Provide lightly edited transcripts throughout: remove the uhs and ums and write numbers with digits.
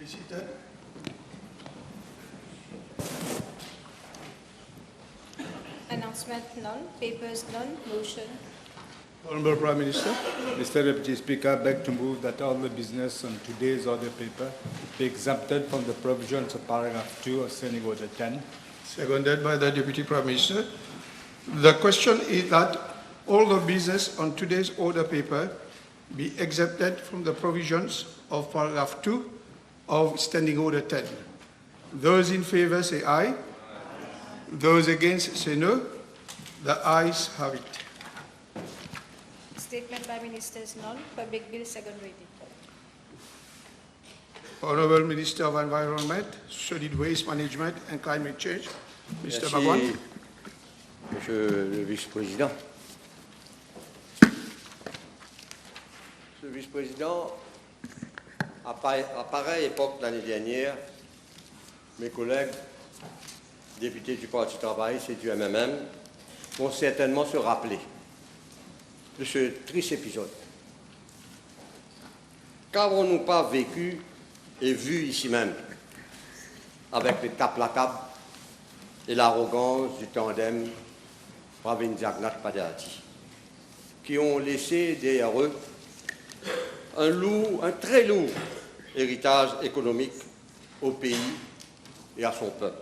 Be seated. Announcement none, papers none, motion. Honorable Prime Minister. Mr. Deputy Speaker, I beg to move that all the business on today's order paper be exempted from the provisions of paragraph 2 of Standing Order 10. Seconded by the Deputy Prime Minister. The question is that all the business on today's order paper be exempted from the provisions of paragraph 2 of Standing Order 10. Those in favor say aye. Those against say no. The ayes have it. Statement by ministers none, public bill second reading. Honorable Minister of Environment, Solid Waste Management and Climate Change, Mr. Babouane. Merci, Monsieur le Vice-président. Monsieur le Vice-président, à pareille époque l'année dernière, mes collègues députés du Parti Travail, c'est du MMM, vont certainement se rappeler de ce triste épisode. Qu'avons-nous pas vécu et vu ici même avec les tapes la table et l'arrogance du tandem Ravin-Jagnat-Padati, qui ont laissé derrière eux un très lourd héritage économique au pays et à son peuple.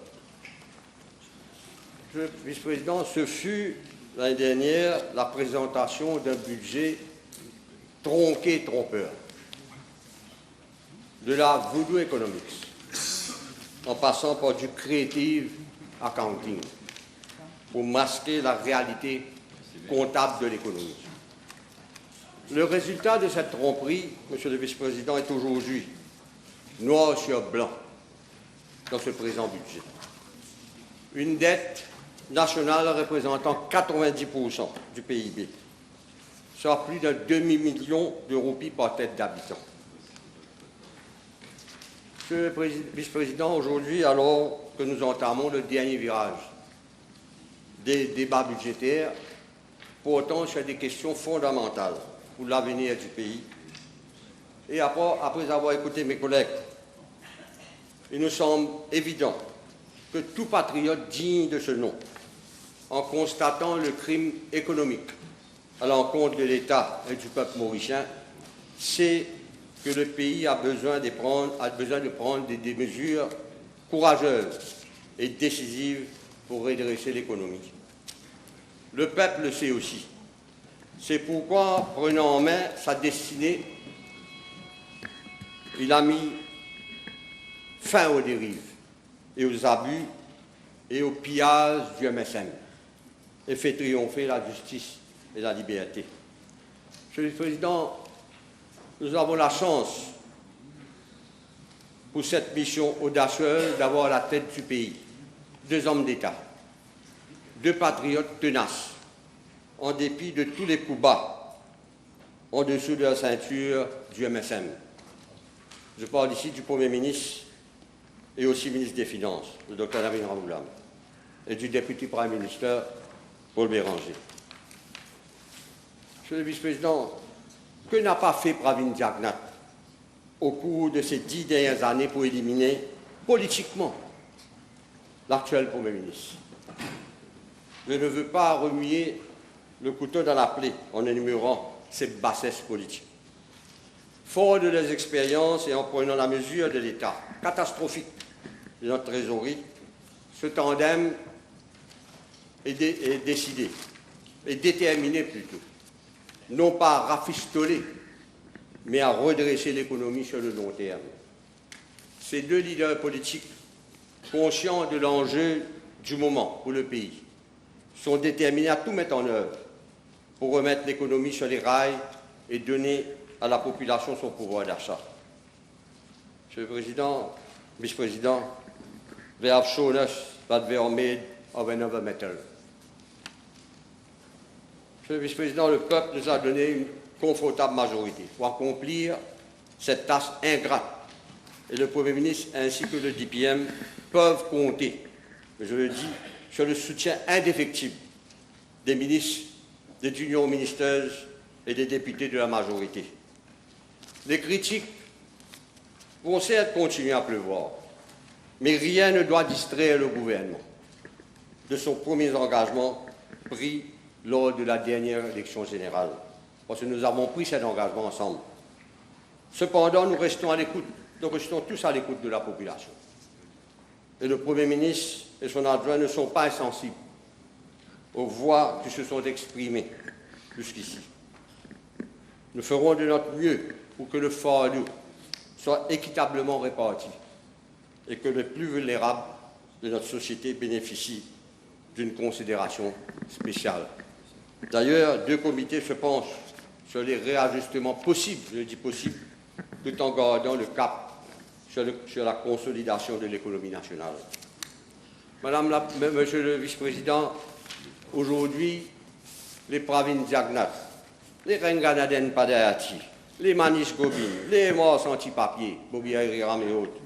Monsieur le Vice-président, ce fut l'année dernière la présentation d'un budget tronqué et trompeur, de la voodoo economics, en passant par du creative accounting, pour masquer la réalité comptable de l'économie. Le résultat de cette tromperie, Monsieur le Vice-président, est aujourd'hui noir sur blanc dans ce présent budget. Une dette nationale représentant 90% du PIB, soit plus d'un demi-million de roupies par tête d'habitant. Monsieur le Vice-président, aujourd'hui, alors que nous entamons le dernier virage des débats budgétaires, portant sur des questions fondamentales pour l'avenir du pays, et après avoir écouté mes collègues, il nous semble évident que tout patriote digne de ce nom, en constatant le crime économique à l'encontre de l'État et du peuple mauricien, sait que le pays a besoin de prendre des mesures courageuses et décisives pour redresser l'économie. Le peuple le sait aussi. C'est pourquoi, prenant en main sa destinée, il a mis fin aux dérives et aux abus et au pillage du MSM et fait triompher la justice et la liberté. Monsieur le Président, nous avons la chance, pour cette mission audacieuse, d'avoir à la tête du pays deux hommes d'État, deux patriotes tenaces, en dépit de tous les coups bas, en dessous de la ceinture du MSM. Je parle ici du Premier ministre et aussi ministre des Finances, le Dr Navin Ramoulam, et du député Prime Minister, Paul Béranger. Monsieur le Vice-président, que n'a pas fait Pravin Jagnat au cours de ces 10 dernières années pour éliminer politiquement l'actuel Premier ministre? Je ne veux pas remuer le couteau dans la plaie en énumérant ces bassesses politiques. Fort de leurs expériences et en prenant la mesure de l'état catastrophique de notre trésorerie, ce tandem est décidé, et déterminé plutôt, non pas à rafistoler, mais à redresser l'économie sur le long terme. Ces deux leaders politiques, conscients de l'enjeu du moment pour le pays, sont déterminés à tout mettre en œuvre pour remettre l'économie sur les rails et donner à la population son pouvoir d'achat. Monsieur le Président, Vice-président, we have shown us that we are made of another metal. Monsieur le Vice-président, le peuple nous a donné une confortable majorité pour accomplir cette tâche ingrate. Et le Premier ministre ainsi que le DPM peuvent compter, je le dis, sur le soutien indéfectible des ministres, des unions ministérielles et des députés de la majorité. Les critiques vont certes continuer à pleuvoir, mais rien ne doit distraire le gouvernement de son premier engagement pris lors de la dernière élection générale, parce que nous avons pris cet engagement ensemble. Cependant, nous restons tous à l'écoute de la population. Et le Premier ministre et son adjoint ne sont pas insensibles aux voix qui se sont exprimées jusqu'ici. Nous ferons de notre mieux pour que le fardeau soit équitablement réparti et que les plus vulnérables de notre société bénéficient d'une considération spéciale. D'ailleurs, 2 comités se penchent sur les réajustements possibles, je dis possibles, tout en gardant le cap sur la consolidation de l'économie nationale. Monsieur le vice-président, aujourd'hui, les Pravin Jagnat, les Renganaden Padayati, les Manish Gobin, les Morts anti-papiers, Bobby Riram et autres,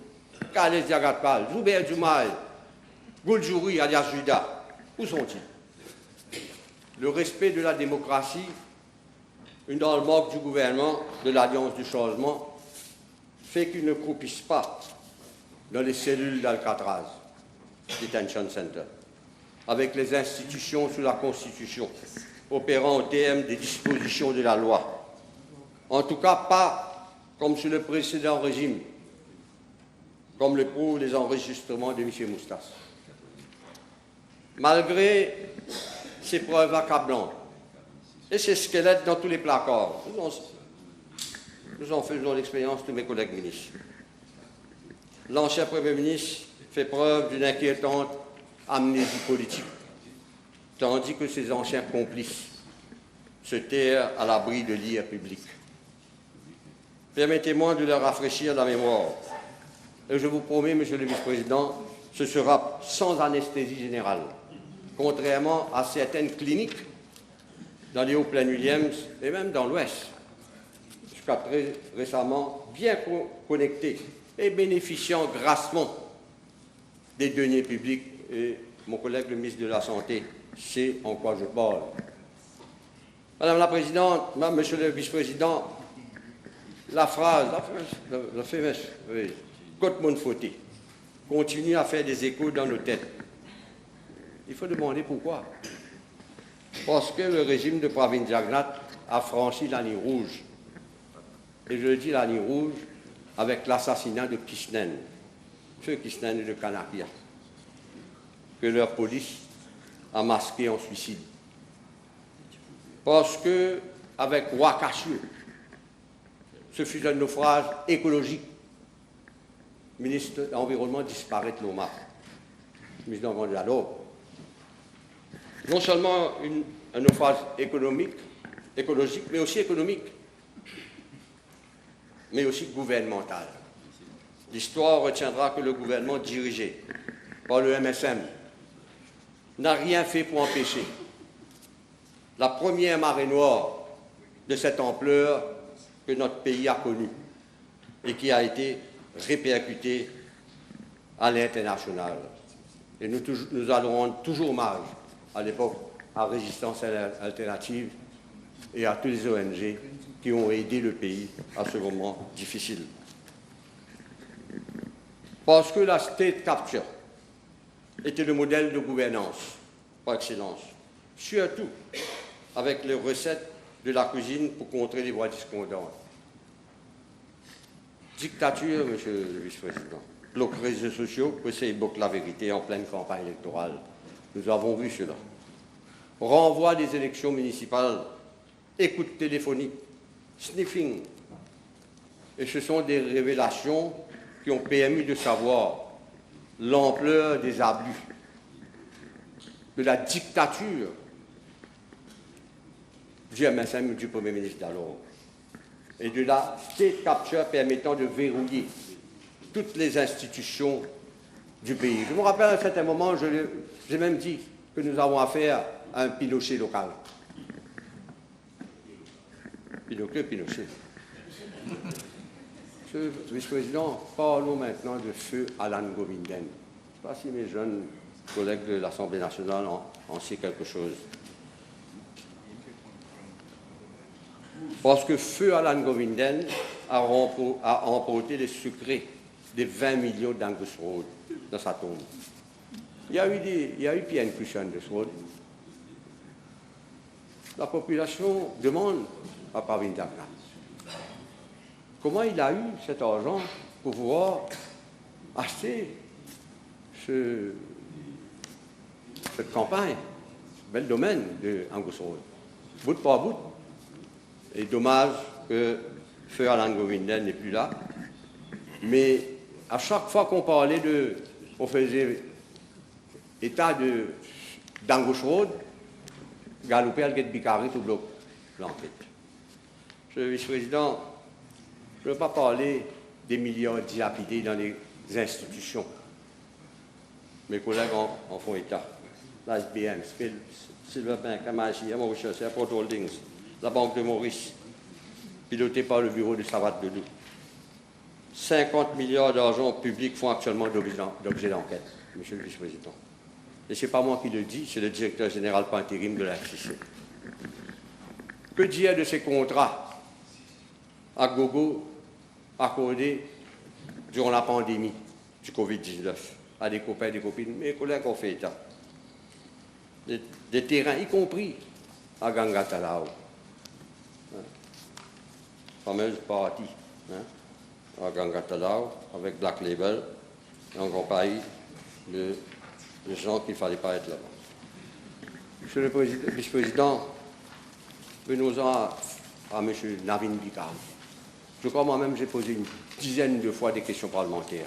Khaled Diagatpal, Zoubert Djoumaï, Gouljouri alias Judas, où sont-ils? Le respect de la démocratie, dans le manque du gouvernement, de l'Alliance du changement, fait qu'ils ne croupissent pas dans les cellules d'Alcatraz, Detention Center, avec les institutions sous la Constitution, opérant au terme des dispositions de la loi. En tout cas, pas comme sous le précédent régime, comme le prouvent les enregistrements de M. Moustas. Malgré ces preuves accablantes et ces squelettes dans tous les placards, nous en faisons l'expérience de mes collègues ministres. L'ancien Premier ministre fait preuve d'une inquiétante amnésie politique, tandis que ses anciens complices se terrent à l'abri de l'ire public. Permettez-moi de leur rafraîchir la mémoire. Et je vous promets, Monsieur le Vice-président, ce sera sans anesthésie générale, contrairement à certaines cliniques dans les Hauts-Plaines-Williams et même dans l'Ouest, jusqu'à très récemment bien connectés et bénéficiant grassement des deniers publics. Et mon collègue, le ministre de la Santé, sait en quoi je parle. Madame la Présidente, Monsieur le Vice-président, la fameuse, oui, Côte Monfauté continue à faire des échos dans nos têtes. Il faut demander pourquoi. Parce que le régime de Pravin Jagnat a franchi la ligne rouge. Et je dis la ligne rouge avec l'assassinat de Kishnen, feu Kishnen de Kanakia, que leur police a masqué en suicide. Parce que, avec Ouakachou, ce fut un naufrage écologique. Le ministre de l'Environnement disparaît de l'OMA. Le ministre de l'Environnement, non seulement un naufrage écologique, mais aussi économique, mais aussi gouvernemental. L'histoire retiendra que le gouvernement dirigé par le MSM n'a rien fait pour empêcher la première marée noire de cette ampleur que notre pays a connue et qui a été répercutée à l'international. Et nous allons rendre toujours hommage à l'époque à Résistance Alternative et à tous les ONG qui ont aidé le pays à ce moment difficile. Parce que la state capture était le modèle de gouvernance par excellence, surtout avec les recettes de la cuisine pour contrer les voix discordantes. Dictature, Monsieur le Vice-président. Les réseaux sociaux possèdent beaucoup la vérité en pleine campagne électorale. Nous avons vu cela. Renvoi des élections municipales, écoute téléphonique, sniffing. Et ce sont des révélations qui ont permis de savoir l'ampleur des abus, de la dictature du MSM du Premier ministre d'alors, et de la state capture permettant de verrouiller toutes les institutions du pays. Je me rappelle à un certain moment, j'ai même dit que nous avons affaire à un Pinochet local. Pinochet. Monsieur le Vice-président, parlons maintenant de feu Alan Govinden. Je ne sais pas si mes jeunes collègues de l'Assemblée nationale en savent quelque chose. Parce que feu Alan Govinden a emporté les secrets des 20 millions d'Angus Road dans sa tombe. Il y a eu Pierre Cushion de ce road. La population demande à Pravin Jagnat comment il a eu cet argent pour pouvoir acheter cette campagne, ce bel domaine de Angus Road, bout par bout. Et dommage que Feu Alan Govinden n'est plus là. Mais à chaque fois qu'on parlait on faisait état d'Angus Road, Galopé al get Bicari tout bloc l'enquête. Monsieur le vice-président, je ne veux pas parler des milliards dilapidés dans les institutions. Mes collègues en font état. La SBM, Silverbank, MIC, Mauritius, Airport Holdings, la Banque de Maurice, pilotée par le bureau de Savate Doudou. 50 milliards d'argent public font actuellement d'objet d'enquête, monsieur le vice-président. Et ce n'est pas moi qui le dis, c'est le directeur général par intérim de la FCC. Que dire de ces contrats à gogo accordés durant la pandémie du Covid-19 à des copains et des copines? Mes collègues ont fait état. Des terrains, y compris à Gangatalao. Fameuse partie à Gangatalao avec Black Label en compagnie de gens qu'il ne fallait pas être là-bas. Monsieur le vice-président, venons-en à M. Navin Bikar. Je crois moi-même j'ai posé une dizaine de fois des questions parlementaires.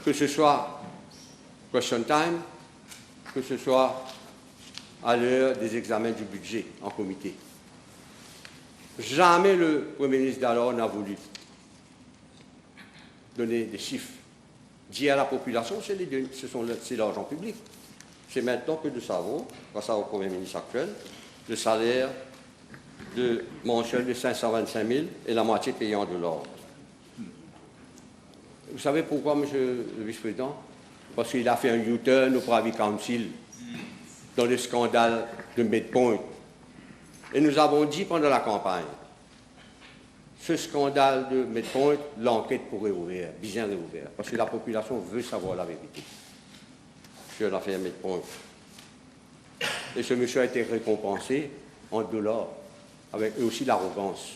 Que ce soit question time, que ce soit à l'heure des examens du budget en comité. Jamais le Premier ministre d'alors n'a voulu donner des chiffres. Dire à la population, c'est l'argent public. C'est maintenant que nous savons, grâce au Premier ministre actuel, le salaire mensuel de 525 000 et la moitié payée en dollars. Vous savez pourquoi, monsieur le vice-président? Parce qu'il a fait un U-turn au Privy Council dans le scandale de Midpoint. Et nous avons dit pendant la campagne, ce scandale de Midpoint, l'enquête pourrait ouvrir, bien réouvrir, parce que la population veut savoir la vérité sur l'affaire Midpoint. Et ce monsieur a été récompensé en dollars, avec aussi l'arrogance.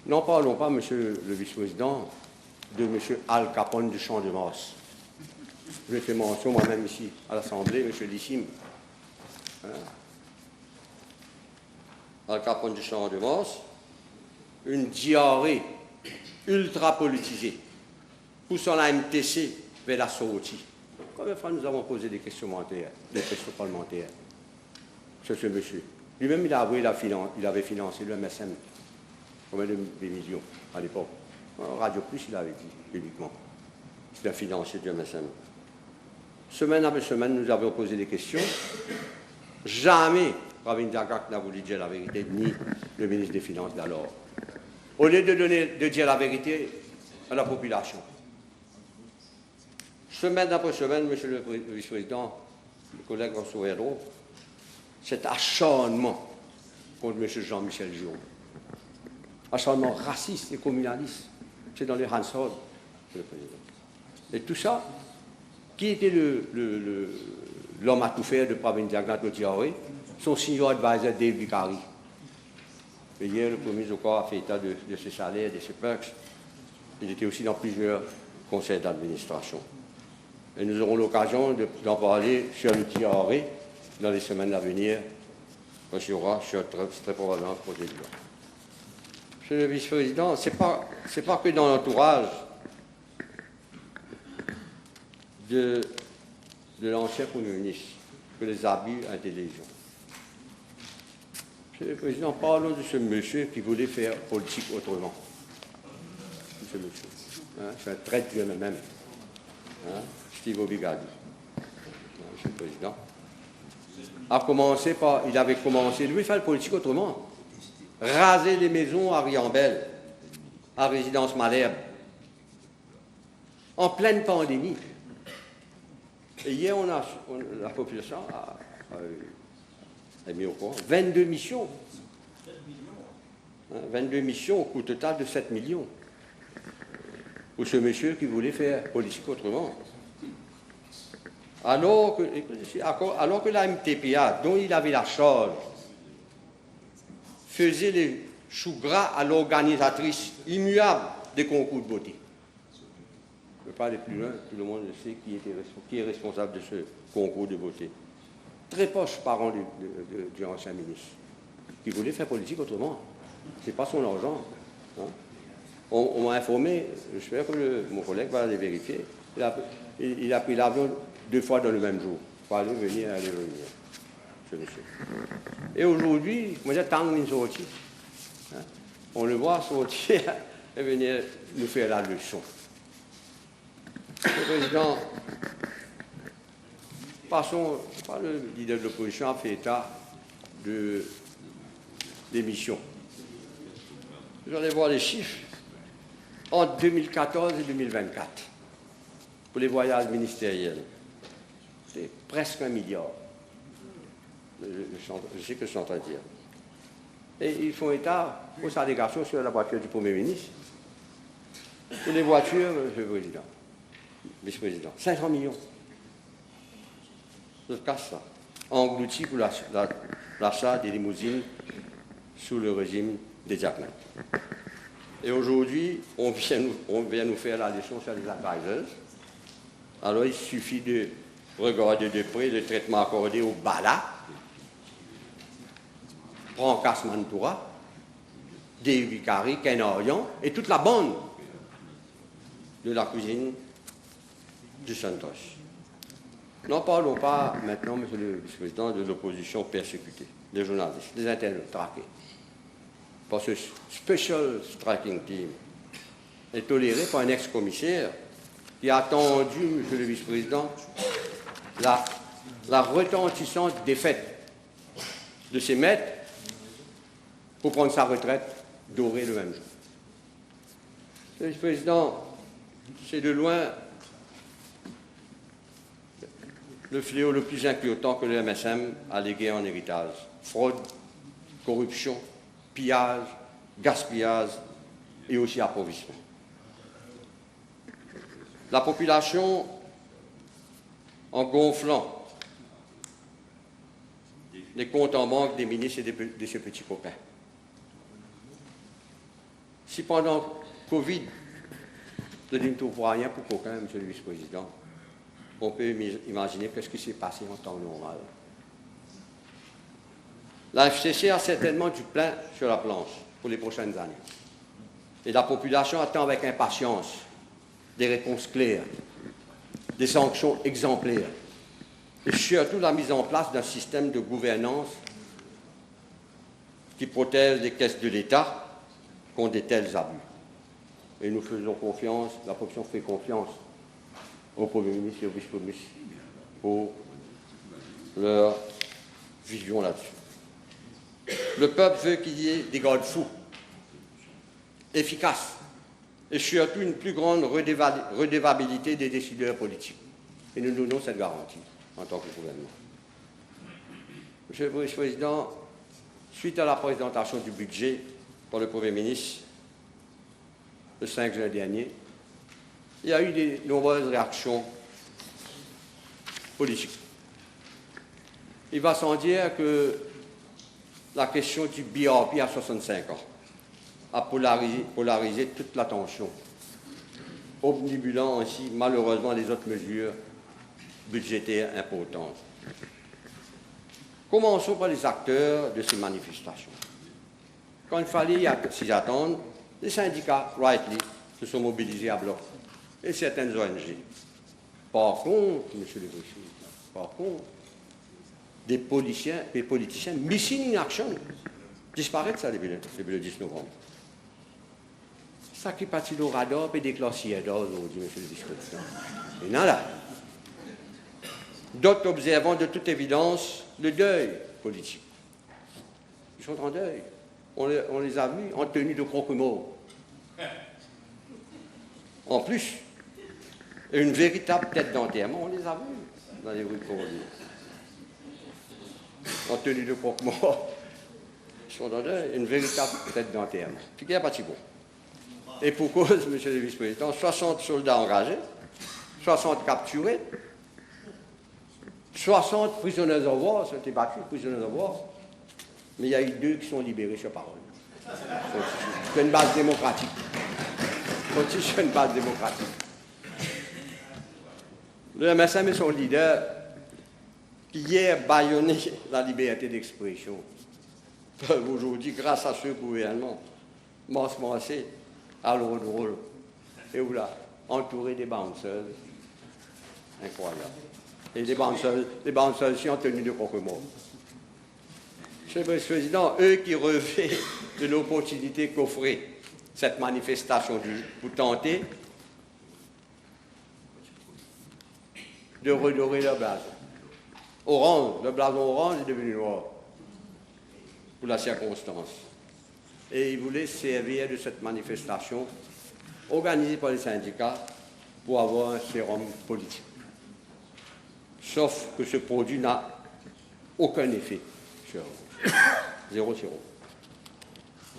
N'en parlons pas, monsieur le vice-président, de monsieur Al Capone du Champ de Mars. Je fais mention moi-même ici à l'Assemblée, monsieur Lissim. Al Capone du Champ de Mars, une diarrhée ultra politisée, poussant la MTC vers la sortie. Combien de fois nous avons posé des questions parlementaires sur ce monsieur? Lui-même, il a avoué il avait financé le MSM. Combien de millions à l'époque? Radio Plus, il avait dit publiquement. Il a financé du MSM. Semaine après semaine, nous avons posé des questions. Jamais Pravin Jagnat n'a voulu dire la vérité, ni le ministre des Finances d'alors. Au lieu de dire la vérité à la population. Semaine après semaine, monsieur le vice-président, le collègue Rousseau-Hérault, cet acharnement contre M. Jean-Michel Giron. Acharnement raciste et communaliste. C'est dans les Hansard, le président. Et tout ça, qui était l'homme à tout faire de Pravin Jagnat au Tiaoé? Son senior advisor Dave Vicari. Et hier, le Premier ministre a fait état de ses salaires, de ses perks. Il était aussi dans plusieurs conseils d'administration. Et nous aurons l'occasion d'en parler sur le Tiaoé dans les semaines à venir, quand il y aura très probablement un projet de loi. Monsieur le vice-président, ce n'est pas que dans l'entourage de l'ancien Premier ministre que les abus ont été légion. Monsieur le Président, parlons de ce monsieur qui voulait faire politique autrement. Ce monsieur. C'est un traître lui-même. Steve Obigadi. Monsieur le Président. Il avait commencé, lui, faire la politique autrement. Raser les maisons à Riambel, à Résidence Malherbe, en pleine pandémie. Et hier, la population a mis au courant 22 missions. 22 missions au coût total de 7 millions. Pour ce monsieur qui voulait faire politique autrement. Alors que la MTPA, dont il avait la charge, faisait les choux gras à l'organisatrice immuable des concours de beauté. Je ne veux pas aller plus loin, tout le monde sait qui est responsable de ce concours de beauté. Très proche parent du ancien ministre, qui voulait faire politique autrement. Ce n'est pas son argent. Hein. On m'a informé, j'espère que mon collègue va aller vérifier, il a pris l'avion 2 fois dans le même jour, pour aller revenir, ce monsieur. Et aujourd'hui, moi j'ai tant de sortir. On le voit sortir et venir nous faire la leçon. Le président, le leader de l'opposition a fait état des missions. Vous allez voir les chiffres entre 2014 et 2024 pour les voyages ministériels. C'est presque 1 milliard. Je sais que je suis en train de dire. Et ils font état aux allégations sur la voiture du Premier ministre. Pour les voitures, monsieur le Président, vice-président, 500 millions. Je casse ça. Englouti pour l'achat des limousines sous le régime des Jackman. Et aujourd'hui, on vient nous faire la leçon sur les advisors. Alors il suffit de regarder de près le traitement accordé au Bala, Prancas Mantoura, des Vicari, Kenorian et toute la bande de la cuisine du Santos. N'en parlons pas maintenant, monsieur le vice-président, de l'opposition persécutée, des journalistes, des internautes traqués. Parce que ce Special Striking Team est toléré par un ex-commissaire qui a attendu, monsieur le vice-président, la retentissante défaite de ses maîtres pour prendre sa retraite dorée le même jour. Monsieur le vice-président, c'est de loin le fléau le plus inquiétant que le MSM a légué en héritage. Fraude, corruption, pillage, gaspillage et aussi appauvrissement. La population, en gonflant les comptes en banque des ministres et de ses petits copains. Si pendant Covid, je ne trouve rien pour qu'aucun, monsieur le vice-président, on peut imaginer ce qui s'est passé en temps normal. La FCC a certainement du plein sur la planche pour les prochaines années. Et la population attend avec impatience des réponses claires, des sanctions exemplaires, et surtout la mise en place d'un système de gouvernance qui protège les caisses de l'État contre de tels abus. Et nous faisons confiance, la population fait confiance au Premier ministre et au vice-Premier ministre pour leur vision là-dessus. Le peuple veut qu'il y ait des garde-fous efficaces et surtout une plus grande redevabilité des décideurs politiques. Et nous donnons cette garantie en tant que gouvernement. Monsieur le Vice-président, suite à la présentation du budget par le Premier ministre le 5 juin dernier, il y a eu de nombreuses réactions politiques. Il va sans dire que la question du BRP à 65 ans a polarisé toute l'attention, obnubilant ainsi malheureusement les autres mesures budgétaires importantes. Commençons par les acteurs de ces manifestations. Quand il fallait s'y attendre, les syndicats, rightly, se sont mobilisés à bloc, et certaines ONG. Par contre, monsieur le président, des politiciens missing in action disparaissent ça depuis le 10 novembre. Ça qui partit au radar et des classiers aujourd'hui, monsieur le vice-président. Et non là. D'autres observant de toute évidence le deuil politique. Ils sont en deuil. On les a vus en tenue de croque-mort. En plus, une véritable tête d'enterrement, on les a vus dans les rues de Coronie. En tenue de croque-mort. sont dans une véritable tête dentaire. Puis qu'il n'y a pas de bon. Et pour cause, monsieur le vice-président, 60 soldats engagés, 60 capturés, 60 prisonniers de war, ça a été battu, prisonniers de war, mais il y a eu 2 qui sont libérés sur parole. C'est une base démocratique. C'est une base démocratique. Le MSM et son leader, qui hier bâillonné la liberté d'expression, peuvent aujourd'hui, grâce à ce gouvernement, m'ensemencer à l'eau de rôle. Et voilà, entouré des bouncers. Incroyable. Et les bouncers aussi en tenue de croque-mort. Monsieur le Président, eux qui rêvaient de l'opportunité qu'offrait cette manifestation pour tenter de redorer leur blason. Orange, le blason orange est devenu noir pour la circonstance. Et ils voulaient servir de cette manifestation organisée par les syndicats pour avoir un sérum politique. Sauf que ce produit n'a aucun effet sur eux. 0-0. Monsieur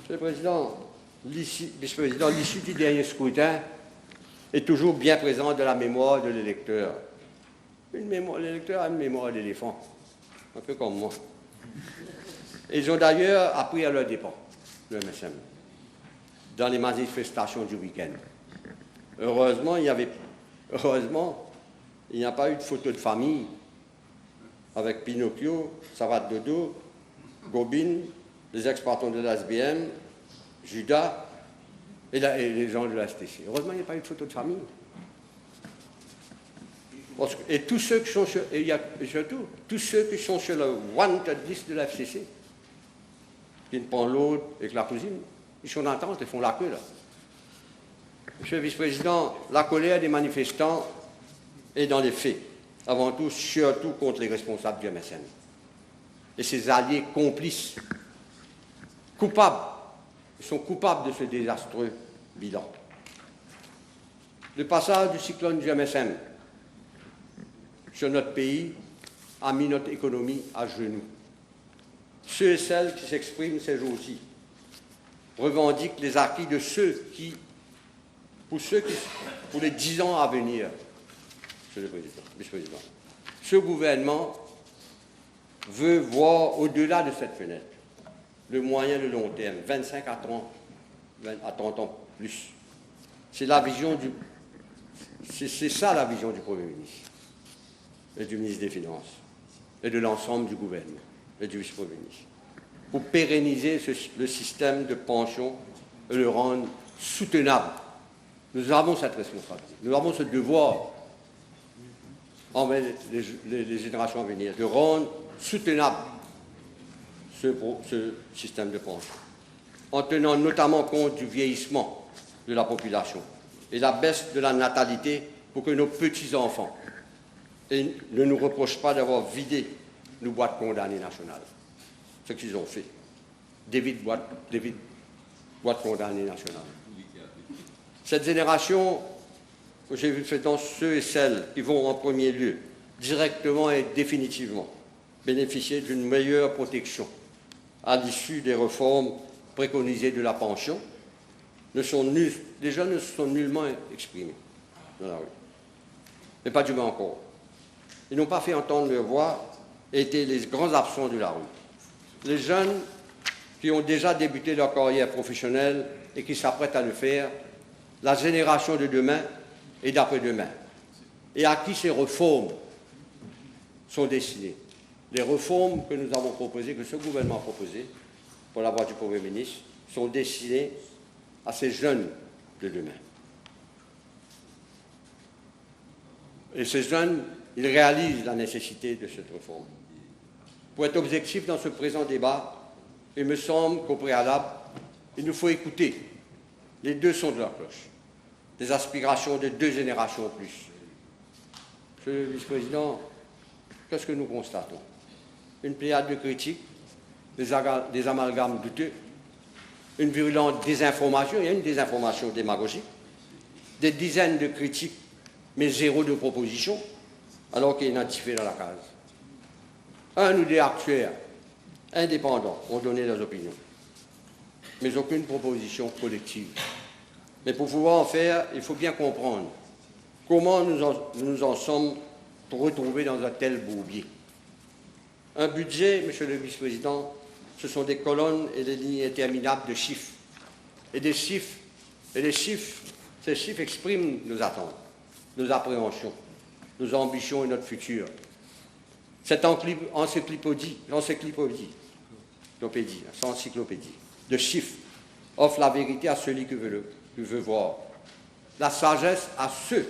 le Président, Vice-président, l'issue du dernier scrutin est toujours bien présente dans la mémoire de l'électeur. L'électeur a une mémoire d'éléphant, un peu comme moi. Ils ont d'ailleurs appris à leur dépens, le MSM, dans les manifestations du week-end. Heureusement, il n'y a pas eu de photo de famille avec Pinocchio, Savate Dodo, Gobine, les ex-patrons de l'ASBM, Judas et les gens de la STC. Heureusement, il n'y a pas eu de photo de famille. Et tous ceux qui sont sur, surtout, tous ceux qui sont sur le wanted list de la FCC, qui ne prend l'autre avec la cousine, ils sont en attente, ils font la queue là. Monsieur le Vice-président, la colère des manifestants est dans les faits, avant tout, surtout contre les responsables du MSN et ses alliés complices, coupables. Ils sont coupables de ce désastreux bilan. Le passage du cyclone du MSM sur notre pays a mis notre économie à genoux. Ceux et celles qui s'expriment ces jours-ci revendiquent les acquis de ceux qui, pour les 10 ans à venir, Monsieur le Vice-président, ce gouvernement veut voir au-delà de cette fenêtre le moyen de long terme, 25 à 30 ans plus. C'est la vision c'est ça la vision du Premier ministre et du ministre des Finances et de l'ensemble du gouvernement et du vice-premier ministre, pour pérenniser le système de pension et le rendre soutenable. Nous avons cette responsabilité, nous avons ce devoir envers les générations à venir, de rendre soutenable ce système de pension, en tenant notamment compte du vieillissement de la population et la baisse de la natalité pour que nos petits-enfants ne nous reprochent pas d'avoir vidé nos boîtes condamnées nationales. Ce qu'ils ont fait. Des boîtes condamnées nationales. Cette génération, j'ai vu fait dans ceux et celles qui vont en premier lieu, directement et définitivement, bénéficier d'une meilleure protection à l'issue des réformes préconisées de la pension, les jeunes ne se sont nullement exprimés dans la rue. Mais pas du moins encore. Ils n'ont pas fait entendre leur voix et étaient les grands absents de la rue. Les jeunes qui ont déjà débuté leur carrière professionnelle et qui s'apprêtent à le faire, la génération de demain et d'après-demain, et à qui ces réformes sont destinées. Les réformes que nous avons proposées, que ce gouvernement a proposées, pour la voix du Premier ministre, sont destinées à ces jeunes de demain. Et ces jeunes, ils réalisent la nécessité de cette réforme. Pour être objectif dans ce présent débat, il me semble qu'au préalable, il nous faut écouter les deux sons de leur cloche, des aspirations de 2 générations au plus. Monsieur le Vice-président, qu'est-ce que nous constatons? Une pléiade de critiques, des amalgames douteux, une virulente désinformation, il y a une désinformation démagogique, des dizaines de critiques, mais 0 de propositions, alors qu'il est identifié dans la case. Un ou des actuaires indépendants ont donné leurs opinions, mais aucune proposition collective. Mais pour pouvoir en faire, il faut bien comprendre comment nous en sommes retrouvés dans un tel bourbier. Un budget, Monsieur le Vice-président, ce sont des colonnes et des lignes interminables de chiffres. Et ces chiffres expriment nos attentes, nos appréhensions, nos ambitions et notre futur. Cette encyclopédie de chiffres offre la vérité à celui qui veut voir, la sagesse à ceux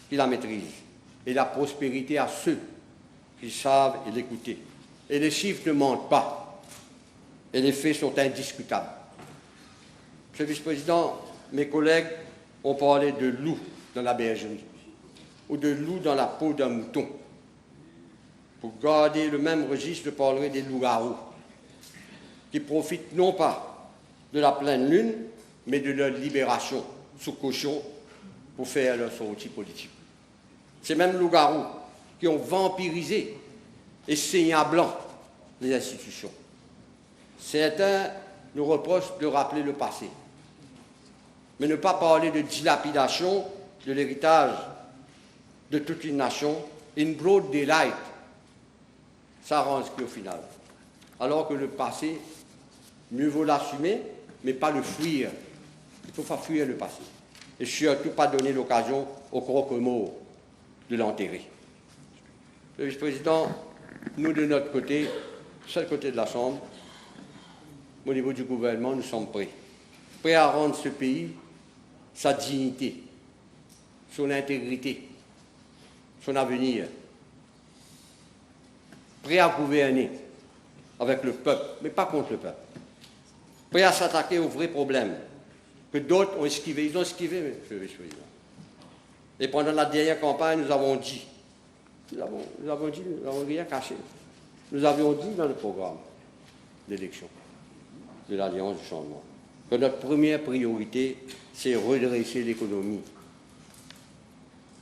qui la maîtrisent et la prospérité à ceux qui savent l'écouter. Et les chiffres ne mentent pas et les faits sont indiscutables. Monsieur le Vice-président, mes collègues ont parlé de loup dans la bergerie ou de loup dans la peau d'un mouton. Pour garder le même registre, je parlerai des loups-garous qui profitent non pas de la pleine lune, mais de leur libération sous caution pour faire leur sortie politique. Ces mêmes loups-garous qui ont vampirisé et saigné à blanc les institutions. Certains nous reprochent de rappeler le passé, mais ne pas parler de dilapidation de l'héritage de toute une nation, in broad daylight, ça rend inscrit au final. Alors que le passé, mieux vaut l'assumer, mais pas le fuir. Il ne faut pas fuir le passé. Et surtout pas donner l'occasion au croque-mort de l'enterrer. Le vice-président, nous de notre côté, seul côté de la Chambre, au niveau du gouvernement, nous sommes prêts. Prêts à rendre ce pays sa dignité, son intégrité, son avenir. Prêts à gouverner avec le peuple, mais pas contre le peuple. Prêts à s'attaquer aux vrais problèmes que d'autres ont esquivés. Ils ont esquivé, monsieur le vice-président. Et pendant la dernière campagne, nous avons dit, nous n'avons rien caché. Nous avions dit dans le programme d'élection de l'Alliance du changement que notre première priorité, c'est redresser l'économie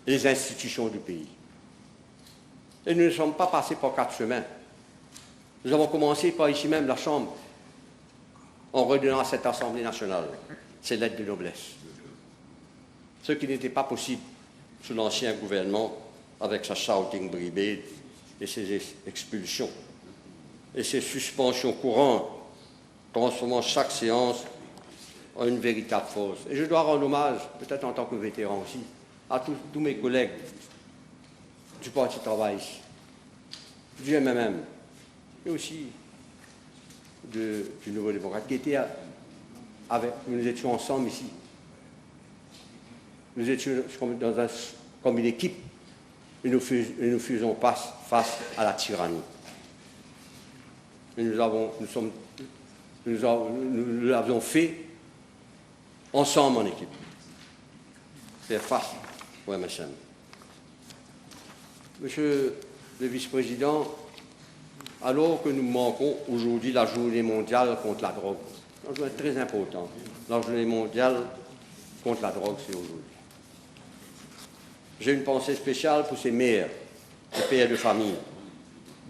et les institutions du pays. Et nous ne sommes pas passés par 4 chemins. Nous avons commencé par ici même, la Chambre, en redonnant à cette Assemblée nationale ses lettres de noblesse. Ce qui n'était pas possible sous l'ancien gouvernement avec sa shouting brigade et ses expulsions et ses suspensions courantes, transformant chaque séance en une véritable force. Et je dois rendre hommage, peut-être en tant que vétéran aussi, à tous mes collègues du Parti Travail, du MMM, et aussi du Nouveau Démocrate, qui étaient nous étions ensemble ici. Nous étions comme une équipe, et nous faisions face à la tyrannie. Et nous l'avions fait ensemble en équipe. Faire face au MSM. Monsieur le Vice-président, alors que nous manquons aujourd'hui la journée mondiale contre la drogue, une journée très importante, la journée mondiale contre la drogue, c'est aujourd'hui. J'ai une pensée spéciale pour ces mères et pères de famille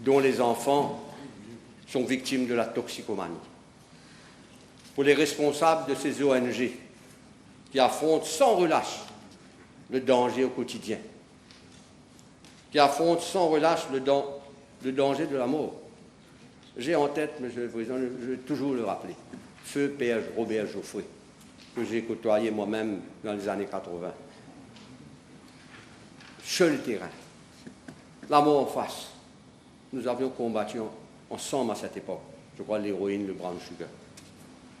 dont les enfants sont victimes de la toxicomanie. Pour les responsables de ces ONG qui affrontent sans relâche le danger au quotidien, qui affrontent sans relâche le danger de la mort. J'ai en tête, Monsieur le Président, je vais toujours le rappeler, feu Père Robert Geoffroy, que j'ai côtoyé moi-même dans les années 80. Sur le terrain, la mort en face. Nous avions combattu ensemble à cette époque, je crois l'héroïne, le brown sugar,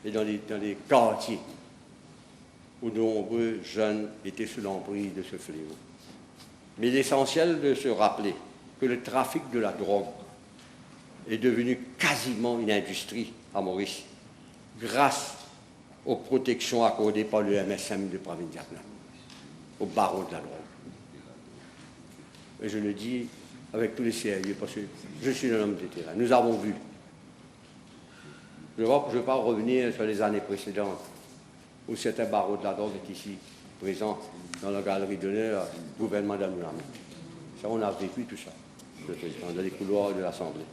et dans les quartiers où de nombreux jeunes étaient sous l'emprise de ce fléau. Mais l'essentiel de se rappeler que le trafic de la drogue est devenu quasiment une industrie à Maurice, grâce aux protections accordées par le MSM de Pravin Jagnat, au baron de la drogue. Et je le dis avec tous les sérieux, parce que je suis un homme de terrain. Nous avons vu. Je ne veux pas revenir sur les années précédentes, où certains barreaux de la drogue est ici, présent dans la galerie d'honneur du gouvernement d'Anoulami. Ça, on a vécu tout ça, le président, dans les couloirs de l'Assemblée.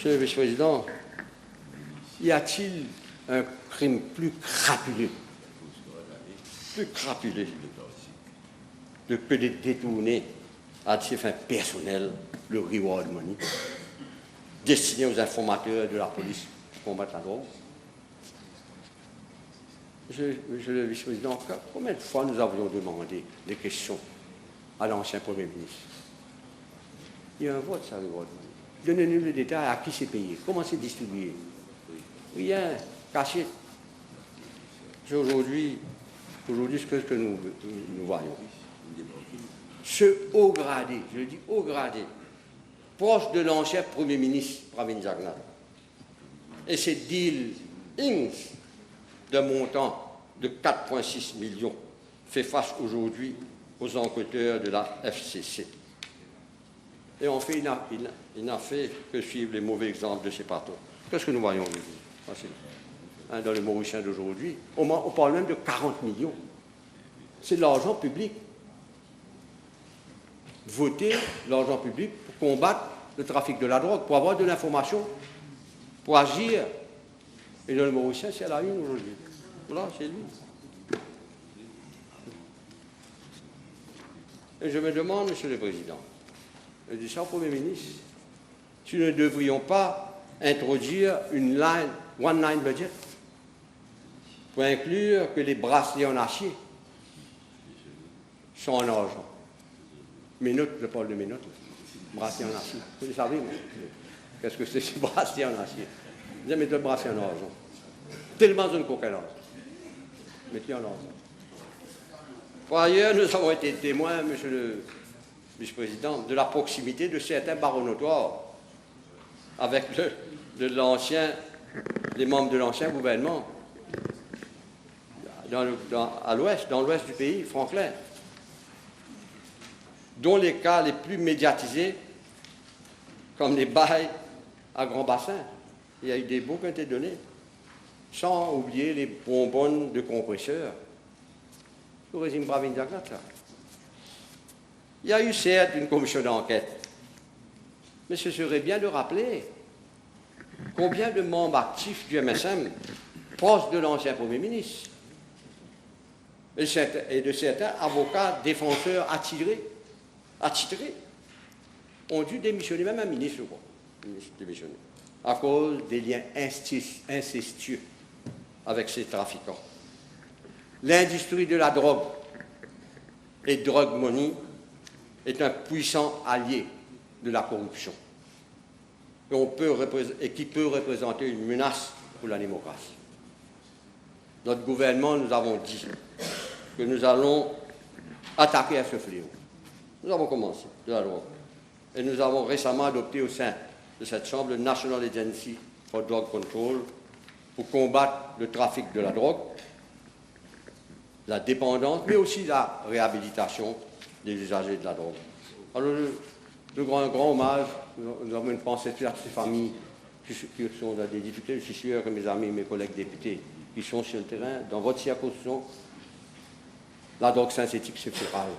Monsieur le vice-président, y a-t-il un crime plus crapuleux que de détourner à des fins personnelles le reward money destiné aux informateurs de la police pour combattre la drogue? Monsieur le vice-président, combien de fois nous avions demandé des questions à l'ancien Premier ministre? Il y a un vote, ça, reward money. Donnez-nous le détail à qui c'est payé, comment c'est distribué. Rien, caché. C'est aujourd'hui ce que nous voyons. Ce haut gradé, je dis haut gradé, proche de l'ancien Premier ministre Pravin Jagnat, et ces deals Ings d'un montant de 4,6 millions fait face aujourd'hui aux enquêteurs de la FCC. Et en fait, il n'a fait que suivre les mauvais exemples de ses patrons. Qu'est-ce que nous voyons aujourd'hui dans le Mauricien d'aujourd'hui? On parle même de 40 millions. C'est de l'argent public. Voter l'argent public pour combattre le trafic de la drogue, pour avoir de l'information, pour agir. Et dans le Mauricien, c'est à la une aujourd'hui. Voilà, c'est lui. Et je me demande, Monsieur le Président, je dis ça au Premier ministre, si nous ne devrions pas introduire une one-line budget pour inclure que les bracelets en acier sont en argent. Menottes, je parle de menottes, bracelets en acier. Vous le savez, qu'est-ce que c'est ces bracelets en acier? Vous avez mis le bracelet en argent. Tellement une coquelance. Mettez en argent. Par ailleurs, nous avons été témoins, Monsieur le vice-président, de la proximité de certains barons notoires avec les membres de l'ancien gouvernement dans l'ouest du pays, Franklin, dont les cas les plus médiatisés, comme les bails à grand bassin. Il y a eu des baux qui ont été donnés, sans oublier les bonbonnes de compresseurs. Le régime Pravin Jagnat, ça. Il y a eu certes une commission d'enquête, mais ce serait bien de rappeler combien de membres actifs du MSM, proches de l'ancien Premier ministre, et de certains avocats défenseurs attitrés, ont dû démissionner, même un ministre, je crois, démissionner, à cause des liens incestueux avec ces trafiquants. L'industrie de la drogue et drug money est un puissant allié de la corruption et qui peut représenter une menace pour la démocratie. Notre gouvernement, nous avons dit que nous allons attaquer à ce fléau. Nous avons commencé de la drogue. Et nous avons récemment adopté au sein de cette Chambre le National Agency for Drug Control pour combattre le trafic de la drogue, la dépendance, mais aussi la réhabilitation des usagers de la drogue. Alors, le grand hommage, nous avons une pensée à ces familles qui sont dans des difficultés. Je suis sûr que mes amis, mes collègues députés, qui sont sur le terrain, dans votre circonscription, la drogue synthétique, c'est féral.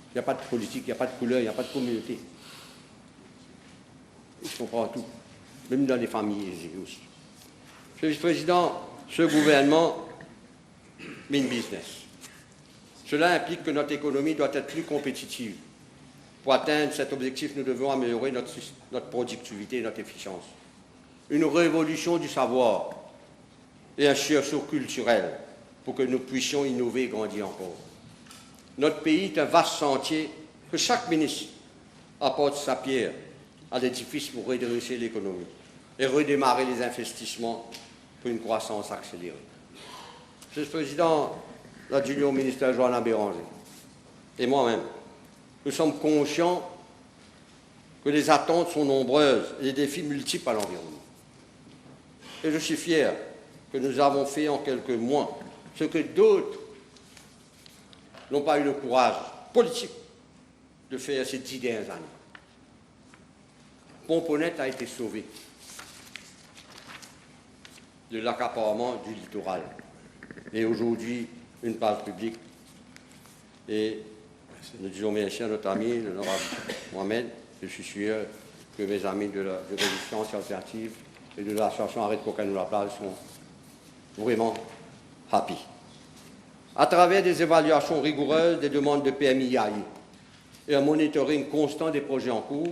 Il n'y a pas de politique, il n'y a pas de couleur, il n'y a pas de communauté. Ils sont partout, même dans les familles aisées aussi. Monsieur le vice-président, ce gouvernement mean business. Cela implique que notre économie doit être plus compétitive. Pour atteindre cet objectif, nous devons améliorer notre productivité et notre efficience. Une révolution du savoir et un sursaut culturel pour que nous puissions innover et grandir encore. Notre pays est un vaste chantier que chaque ministre apporte sa pierre à l'édifice pour redresser l'économie et redémarrer les investissements pour une croissance accélérée. Monsieur le Président, l'adjoint au ministère Joanna Béranger et moi-même, nous sommes conscients que les attentes sont nombreuses et les défis multiples à l'environnement. Et je suis fier que nous avons fait en quelques mois ce que d'autres n'ont pas eu le courage politique de faire ces 10 dernières années. Pomponette a été sauvé de l'accaparement du littoral. Et aujourd'hui, une place publique. Et nous disons merci à notre ami, l'honorable Mohamed, je suis sûr que mes amis de résistance alternative et de l'association Arrête Cocaïne la plage sont vraiment happy. À travers des évaluations rigoureuses des demandes de PMI-AI et un monitoring constant des projets en cours,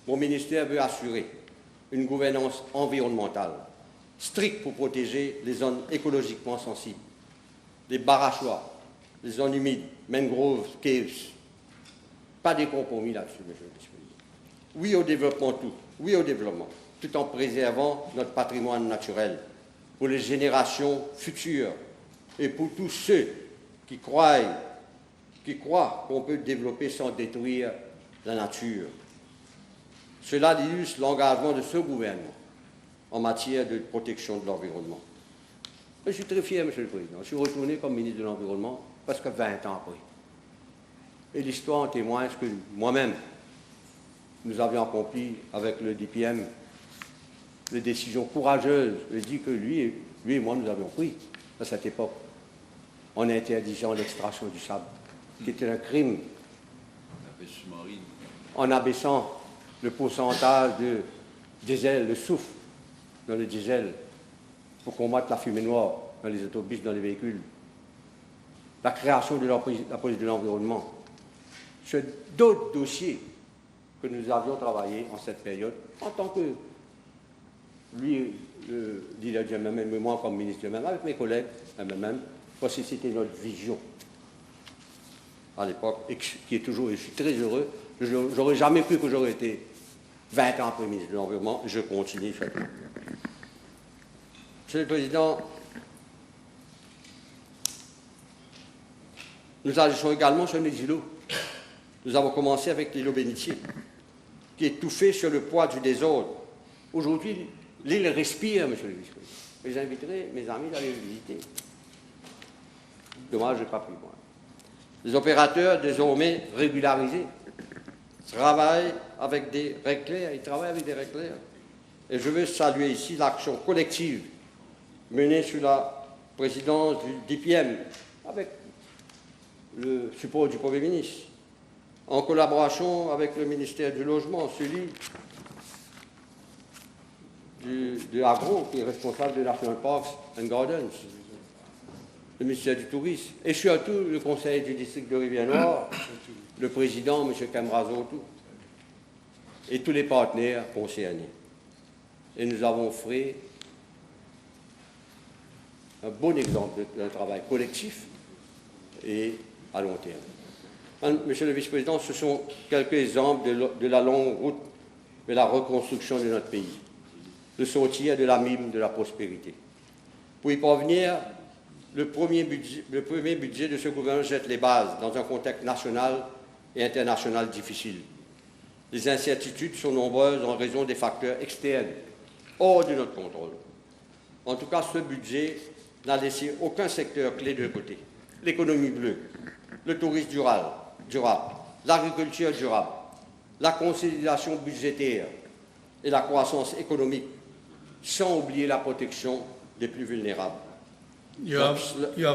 mon ministère veut assurer une gouvernance environnementale stricte pour protéger les zones écologiquement sensibles, les barachois, les zones humides, mangroves, caves. Pas de compromis là-dessus, monsieur le vice-président. Oui au développement, tout en préservant notre patrimoine naturel pour les générations futures et pour tous ceux qui croient qu'on peut développer sans détruire la nature. Cela illustre l'engagement de ce gouvernement en matière de protection de l'environnement. Je suis très fier, monsieur le président. Je suis retourné comme ministre de l'Environnement presque 20 ans après. Et l'histoire en témoigne ce que moi-même, nous avions accompli avec le DPM, les décisions courageuses, je dis que lui et moi, nous avions pris à cette époque, en interdisant l'extraction du sable, qui était un crime, en abaissant le pourcentage de diesel, le soufre dans le diesel, pour combattre la fumée noire dans les autobus, dans les véhicules, la création de la police de l'environnement. Sur d'autres dossiers que nous avions travaillé en cette période, en tant que lui, le leader du MMM, et moi comme ministre du MMM, avec mes collègues MMM, parce que c'était notre vision à l'époque, et qui est toujours, et je suis très heureux, j'aurais jamais cru que j'aurais été 20 ans après ministre de l'Environnement, je continue. Monsieur le Président, nous agissons également sur les îlots. Nous avons commencé avec l'îlot bénitier, qui est étouffé sur le poids du désordre. Aujourd'hui, l'île respire, monsieur le vice-président. Et j'inviterai mes amis d'aller le visiter. Dommage, je n'ai pas pris moi. Les opérateurs, désormais régularisés, travaillent avec des règles claires. Ils travaillent avec des règles claires. Et je veux saluer ici l'action collective menée sous la présidence du DPM, avec le support du Premier ministre, en collaboration avec le ministère du Logement, celui de l'Agro, qui est responsable de National Parks and Gardens, le ministère du Tourisme, et surtout le conseil du district de Rivière-Noire, le président, M. Camrazo, et tous les partenaires concernés. Et nous avons fait un bon exemple d'un travail collectif et à long terme. Monsieur le vice-président, ce sont quelques exemples de la longue route de la reconstruction de notre pays, de sortir de la mine de la prospérité. Pour y parvenir, le premier budget de ce gouvernement jette les bases dans un contexte national et international difficile. Les incertitudes sont nombreuses en raison des facteurs externes, hors de notre contrôle. En tout cas, ce budget n'a laissé aucun secteur clé de côté. L'économie bleue, le tourisme durable, l'agriculture durable, la consolidation budgétaire et la croissance économique, sans oublier la protection des plus vulnérables. You have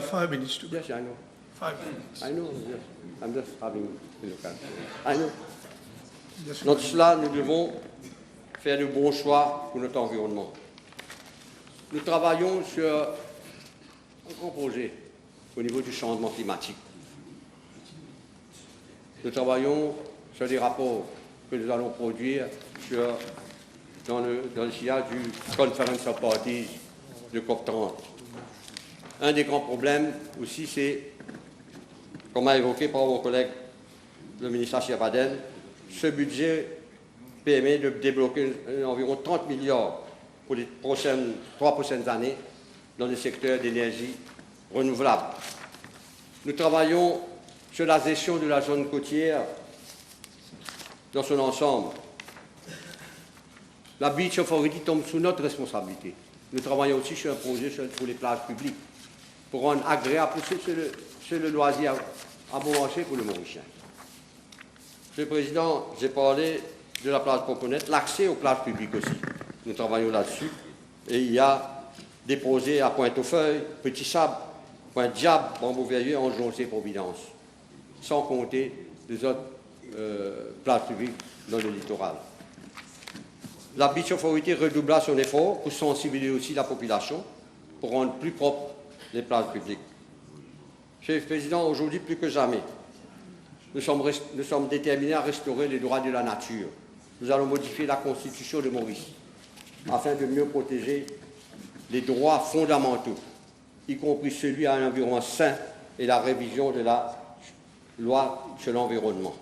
5 minutes to go. Yes, I know. 5 minutes. I know. Yes. I'm just having a look at it. I know. Just Dans cela, nous devons faire de bons choix pour notre environnement. Nous travaillons sur un grand projet au niveau du changement climatique. Nous travaillons sur des rapports que nous allons produire dans le sillage du Conference of Parties de COP30. Un des grands problèmes aussi, c'est, comme a évoqué par mon collègue, le ministre Abaden, ce budget permet de débloquer environ 30 milliards pour les 3 prochaines années dans le secteur d'énergie renouvelable. Nous travaillons sur la gestion de la zone côtière dans son ensemble. La Beach Authority tombe sous notre responsabilité. Nous travaillons aussi sur un projet pour les plages publiques, pour rendre agréable, c'est le loisir à bon marché pour le Mauricien. Monsieur le Président, j'ai parlé de la plage Pomponette, l'accès aux plages publiques aussi. Nous travaillons là-dessus. Et il y a des projets à Pointe-aux-Feuilles, Petit Sable, Pointe-Diable, Bambou-Veilleux, Angeloncé, Providence, sans compter les autres plages publiques dans le littoral. la Beach Authority redoubla son effort pour sensibiliser aussi la population, pour rendre plus propres les places publiques. Monsieur le Président, aujourd'hui plus que jamais, nous sommes déterminés à restaurer les droits de la nature. Nous allons modifier la Constitution de Maurice afin de mieux protéger les droits fondamentaux, y compris celui à un environnement sain et la révision de la loi sur l'environnement,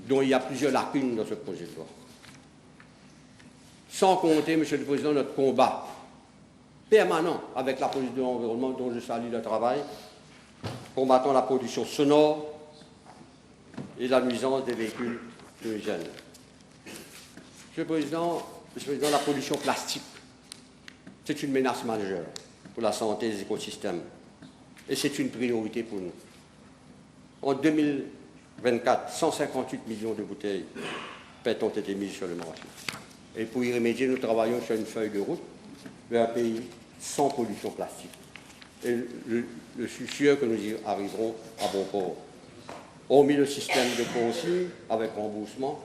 dont il y a plusieurs lacunes dans ce projet de loi. Sans compter, Monsieur le Président, notre combat permanent avec la police de l'environnement, dont je salue le travail, combattant la pollution sonore et la nuisance des véhicules fumigènes. Monsieur le Président, la pollution plastique, c'est une menace majeure pour la santé des écosystèmes et c'est une priorité pour nous. En 2024, 158 millions de bouteilles PET ont été mises sur le marché. Et pour y remédier, nous travaillons sur une feuille de route vers un pays sans pollution plastique. Et je suis sûr que nous y arriverons à bon port. Hormis le système de consigne avec remboursement,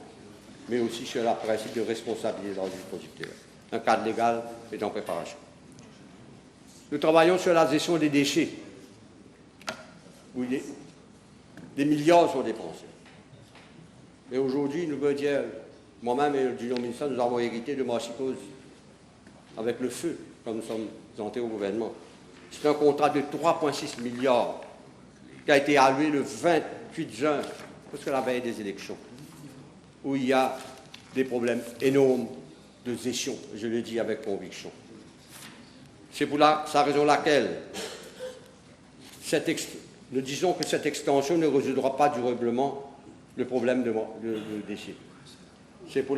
mais aussi sur le principe de responsabilité du producteur. Un cadre légal est en préparation. Nous travaillons sur la gestion des déchets, où des milliards sont dépensés. Et aujourd'hui, nous pouvons dire, moi-même et le ministère, nous avons hérité de Marchicose avec le feu, comme nous sommes entrés au gouvernement. C'est un contrat de 3,6 milliards qui a été alloué le 28 juin, parce que la veille des élections, où il y a des problèmes énormes de gestion, je le dis avec conviction. C'est pour sa raison laquelle nous disons que cette extension ne résoudra pas durablement le problème de déchets. C'est pour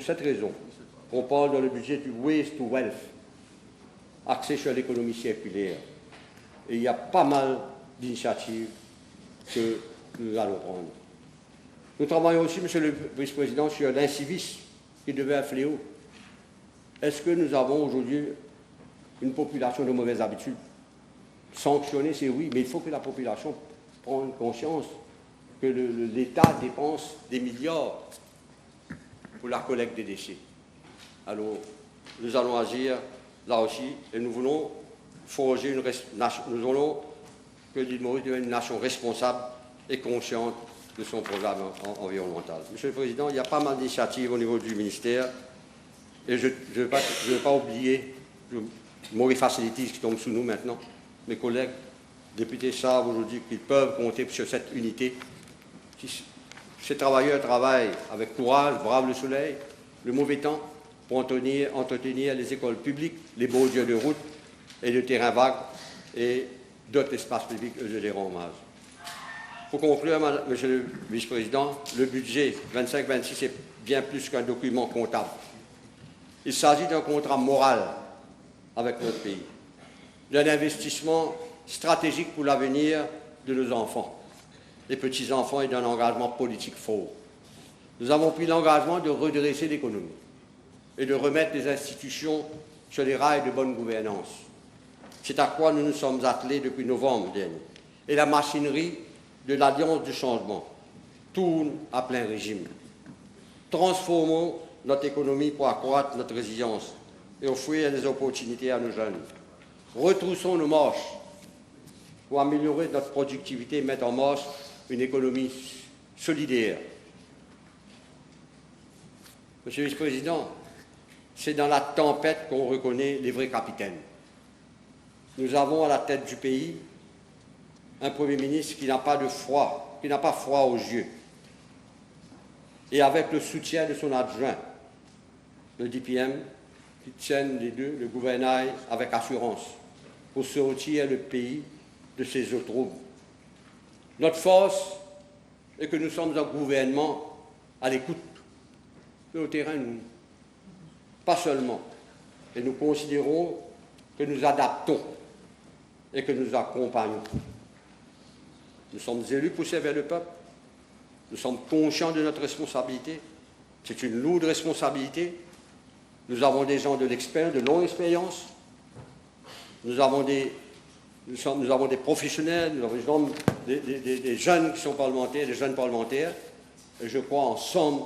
cette raison qu'on parle dans le budget du Waste to Wealth, axé sur l'économie circulaire. Et il y a pas mal d'initiatives que nous allons prendre. Nous travaillons aussi, Monsieur le Vice-président, sur l'incivisme qui devait un fléau. Est-ce que nous avons aujourd'hui une population de mauvaises habitudes? Sanctionner, c'est oui, mais il faut que la population prenne conscience que l'État dépense des milliards pour la collecte des déchets. Alors, nous allons agir là aussi et nous voulons forger nous voulons que l'île Maurice devienne une nation responsable et consciente de son programme environnemental. Monsieur le Président, il y a pas mal d'initiatives au niveau du ministère et je ne veux pas oublier le Maurice Facilities qui tombe sous nous maintenant. Mes collègues députés savent aujourd'hui qu'ils peuvent compter sur cette unité. Ces travailleurs travaillent avec courage, bravent le soleil, le mauvais temps, pour entretenir les écoles publiques, les bordures de route et le terrain vague et d'autres espaces publics, je les rends hommage. Pour conclure, Monsieur le Vice-président, le budget 25-26 est bien plus qu'un document comptable. Il s'agit d'un contrat moral avec notre pays, d'un investissement stratégique pour l'avenir de nos enfants, des petits-enfants et d'un engagement politique fort. Nous avons pris l'engagement de redresser l'économie et de remettre les institutions sur les rails de bonne gouvernance. C'est à quoi nous nous sommes attelés depuis novembre dernier. Et la machinerie de l'Alliance du changement tourne à plein régime. Transformons notre économie pour accroître notre résilience et offrir des opportunités à nos jeunes. Retroussons nos marches pour améliorer notre productivité et mettre en marche une économie solidaire. Monsieur le Vice-président, c'est dans la tempête qu'on reconnaît les vrais capitaines. Nous avons à la tête du pays un Premier ministre qui n'a pas froid aux yeux. Et avec le soutien de son adjoint, le DPM, qui tiennent les deux, le gouvernail avec assurance, pour sortir le pays de ses eaux troubles. Notre force est que nous sommes un gouvernement à l'écoute de nos terrains, nous. Pas seulement. Et nous considérons que nous adaptons et que nous accompagnons. Nous sommes élus pour servir le peuple. Nous sommes conscients de notre responsabilité. C'est une lourde responsabilité. Nous avons des gens de l'expérience, de longue expérience. Nous avons des professionnels, nous avons des jeunes qui sont parlementaires, des jeunes parlementaires. Et je crois ensemble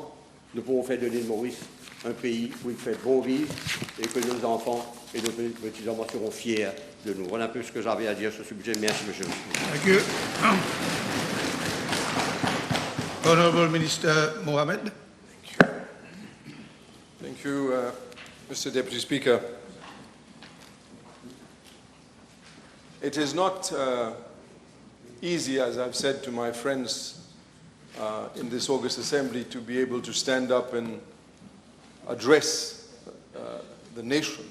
nous pouvons faire de l'île Maurice un pays où il fait bon vivre et que nos enfants et nos petits-enfants seront fiers de nous. Voilà un peu ce que j'avais à dire sur ce budget. Merci, monsieur le Président. Thank you. Honorable Minister Mohamed. Thank you, Mr. Deputy Speaker. It is not easy, as I've said to my friends in this August Assembly, to be able to stand up and address the nation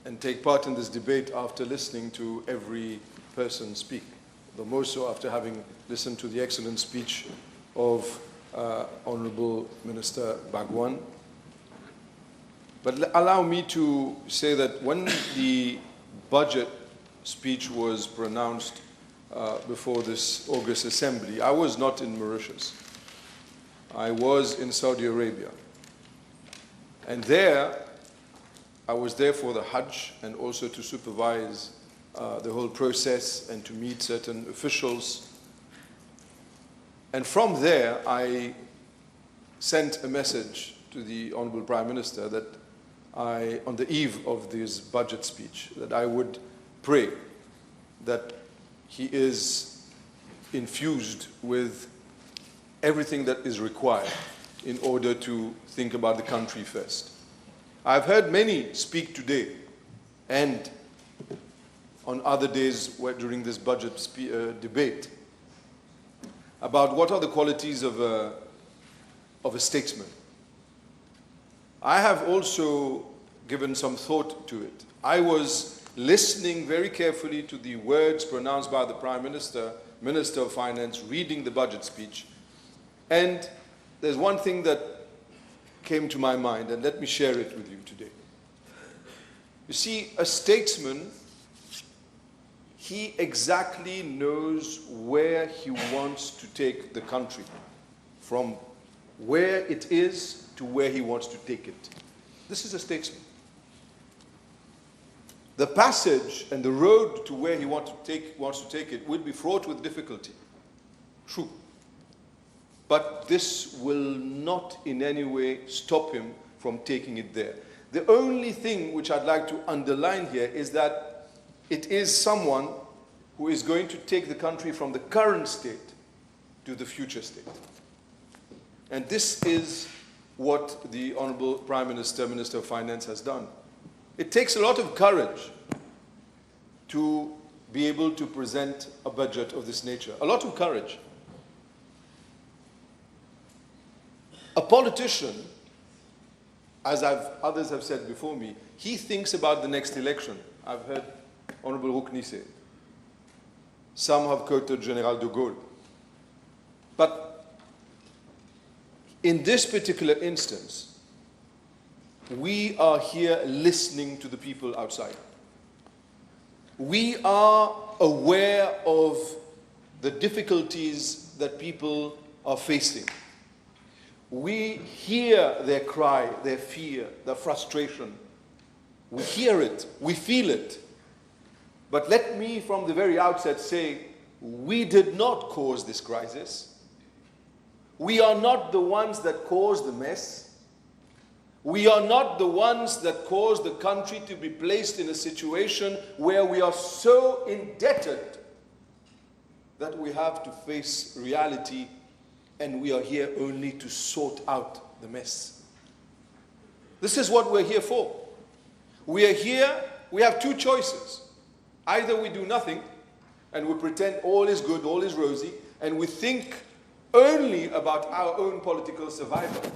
and take part in this debate after listening to every person speak, the more so after having listened to the excellent speech of Honorable Minister Bagwan. But allow me to say that when the budget speech was pronounced before this August Assembly, I was not in Mauritius. I was in Saudi Arabia. And there, I was there for the Hajj and also to supervise the whole process and to meet certain officials. And from there, I sent a message to the Honorable Prime Minister that on the eve of this budget speech, that I would pray that he is infused with everything that is required in order to think about the country first. I've heard many speak today and on other days during this budget debate about what are the qualities of a statesman. I have also given some thought to it. I was listening very carefully to the words pronounced by the Prime Minister, Minister of Finance, reading the budget speech. And there's one thing that came to my mind, and let me share it with you today. You see, a statesman, he exactly knows where he wants to take the country, from where it is to where he wants to take it. This is a statesman. The passage and the road to where he wants to take it will be fraught with difficulty. True. But this will not in any way stop him from taking it there. The only thing which I'd like to underline here is that it is someone who is going to take the country from the current state to the future state. And this is what the Honorable Prime Minister, Minister of Finance has done. It takes a lot of courage to be able to present a budget of this nature. A lot of courage. A politician, as others have said before me, he thinks about the next election. I've heard Honorable Rukni say it. Some have quoted General de Gaulle. But in this particular instance, we are here listening to the people outside. We are aware of the difficulties that people are facing. We hear their cry, their fear, their frustration. We hear it, we feel it. But let me from the very outset say, we did not cause this crisis. We are not the ones that caused the mess. We are not the ones that caused the country to be placed in a situation where we are so indebted that we have to face reality, and we are here only to sort out the mess. This is what we're here for. We are here, we have two choices. Either we do nothing and we pretend all is good, all is rosy, and we think only about our own political survival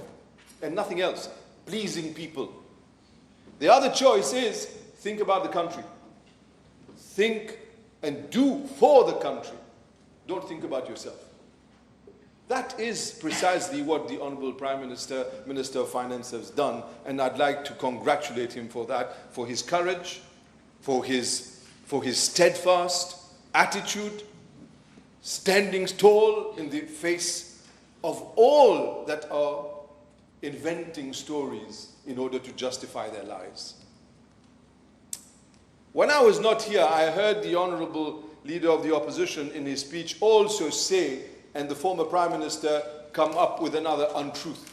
and nothing else, pleasing people. The other choice is think about the country. Think and do for the country. Don't think about yourself. That is precisely what the Honorable Prime Minister, Minister of Finance has done, and I'd like to congratulate him for that, for his courage, for his steadfast attitude, standing tall in the face of all that are inventing stories in order to justify their lies. When I was not here, I heard the Honorable Leader of the Opposition in his speech also say, and the former Prime Minister come up with another untruth.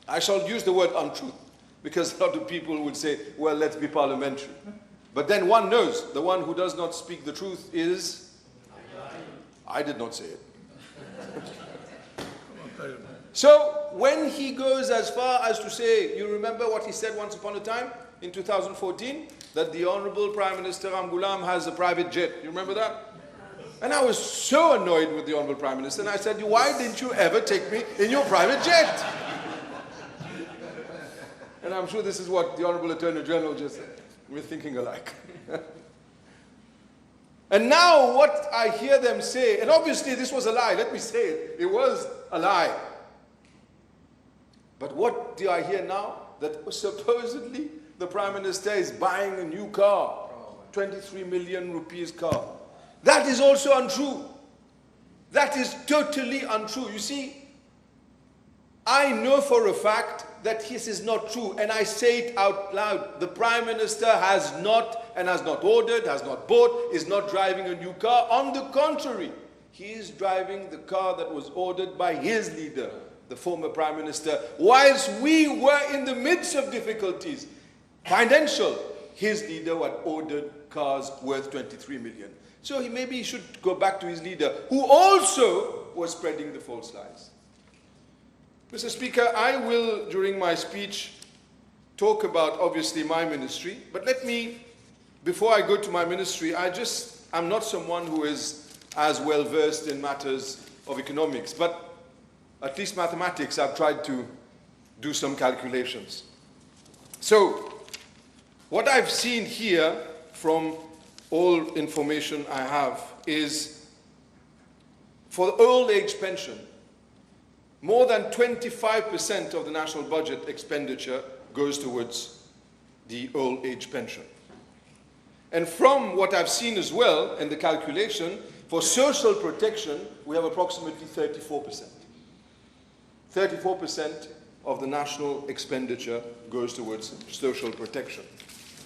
I shall use the word untruth because a lot of people would say, well, let's be parliamentary. But then one knows the one who does not speak the truth is... I did not say it. So when he goes as far as to say, you remember what he said once upon a time in 2014? That the Honorable Prime Minister Amgulam has a private jet. You remember that? And I was so annoyed with the Honorable Prime Minister, and I said, why didn't you ever take me in your private jet? And I'm sure this is what the Honorable Attorney General just said. We're thinking alike. And now what I hear them say, and obviously this was a lie, let me say it, it was a lie. But what do I hear now? That supposedly the Prime Minister is buying a new car, 23 million rupees car. That is also untrue. That is totally untrue. You see, I know for a fact that this is not true, and I say it out loud. The Prime Minister has not ordered, has not bought, is not driving a new car. On the contrary, he is driving the car that was ordered by his leader, the former Prime Minister, whilst we were in the midst of difficulties, financial. His leader had ordered cars worth 23 million. So maybe he should go back to his leader, who also was spreading the false lies. Mr. Speaker, I will, during my speech, talk about, obviously, my ministry. But let me, before I go to my ministry, I'm not someone who is as well versed in matters of economics. But at least mathematics, I've tried to do some calculations. So, what I've seen here from all information I have is for the old age pension, more than 25% of the national budget expenditure goes towards the old age pension. And from what I've seen as well in the calculation, for social protection, we have approximately 34%. 34% of the national expenditure goes towards social protection.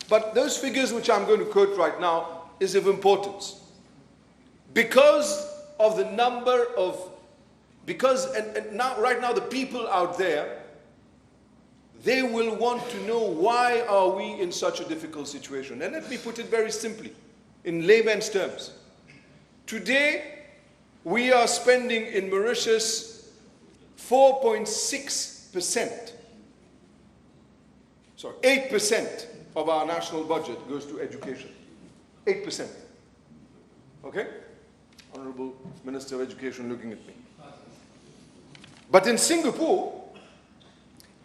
But those figures which I'm going to quote right now is of importance. Because of the number of right now the people out there, they will want to know why are we in such a difficult situation. And let me put it very simply, in layman's terms. Today, we are spending in Mauritius 4.6%. Sorry, 8% of our national budget goes to education. 8%. Okay? Honorable Minister of Education looking at me. But in Singapore,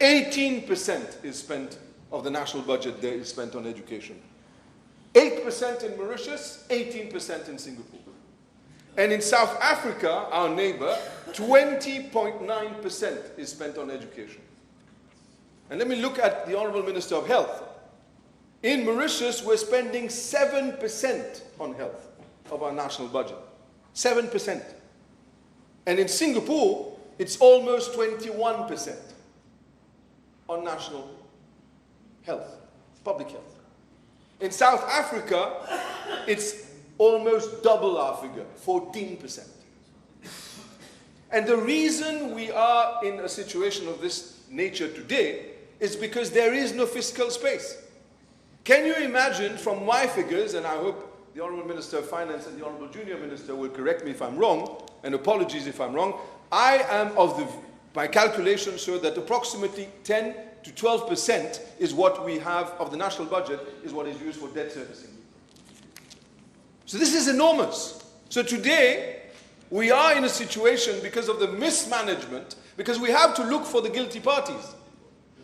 18% is spent of the national budget there is spent on education. 8% in Mauritius, 18% in Singapore. And in South Africa, our neighbor, 20.9% is spent on education. And let me look at the Honorable Minister of Health. In Mauritius, we're spending 7% on health of our national budget. 7%. And in Singapore, it's almost 21% on national health, public health. In South Africa, it's almost double our figure, 14%. And the reason we are in a situation of this nature today is because there is no fiscal space. Can you imagine from my figures, and I hope the Honourable Minister of Finance and the Honourable Junior Minister will correct me if I'm wrong, and apologies if I'm wrong, my calculations show that approximately 10 to 12% is what we have of the national budget is what is used for debt servicing. So this is enormous. So today, we are in a situation because of the mismanagement, because we have to look for the guilty parties.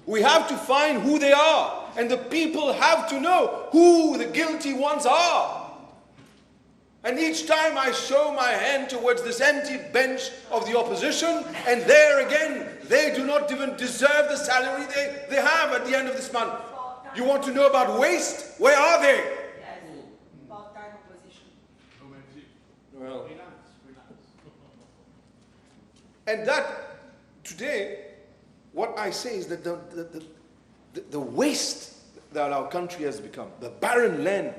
We have to find who they are, and the people have to know who the guilty ones are. And each time I show my hand towards this empty bench of the opposition, and there again, they do not even deserve the salary they have at the end of this month. You want to know about waste? Where are they? Yes, part-time opposition. Well, and that, today, what I say is that the waste that our country has become, the barren land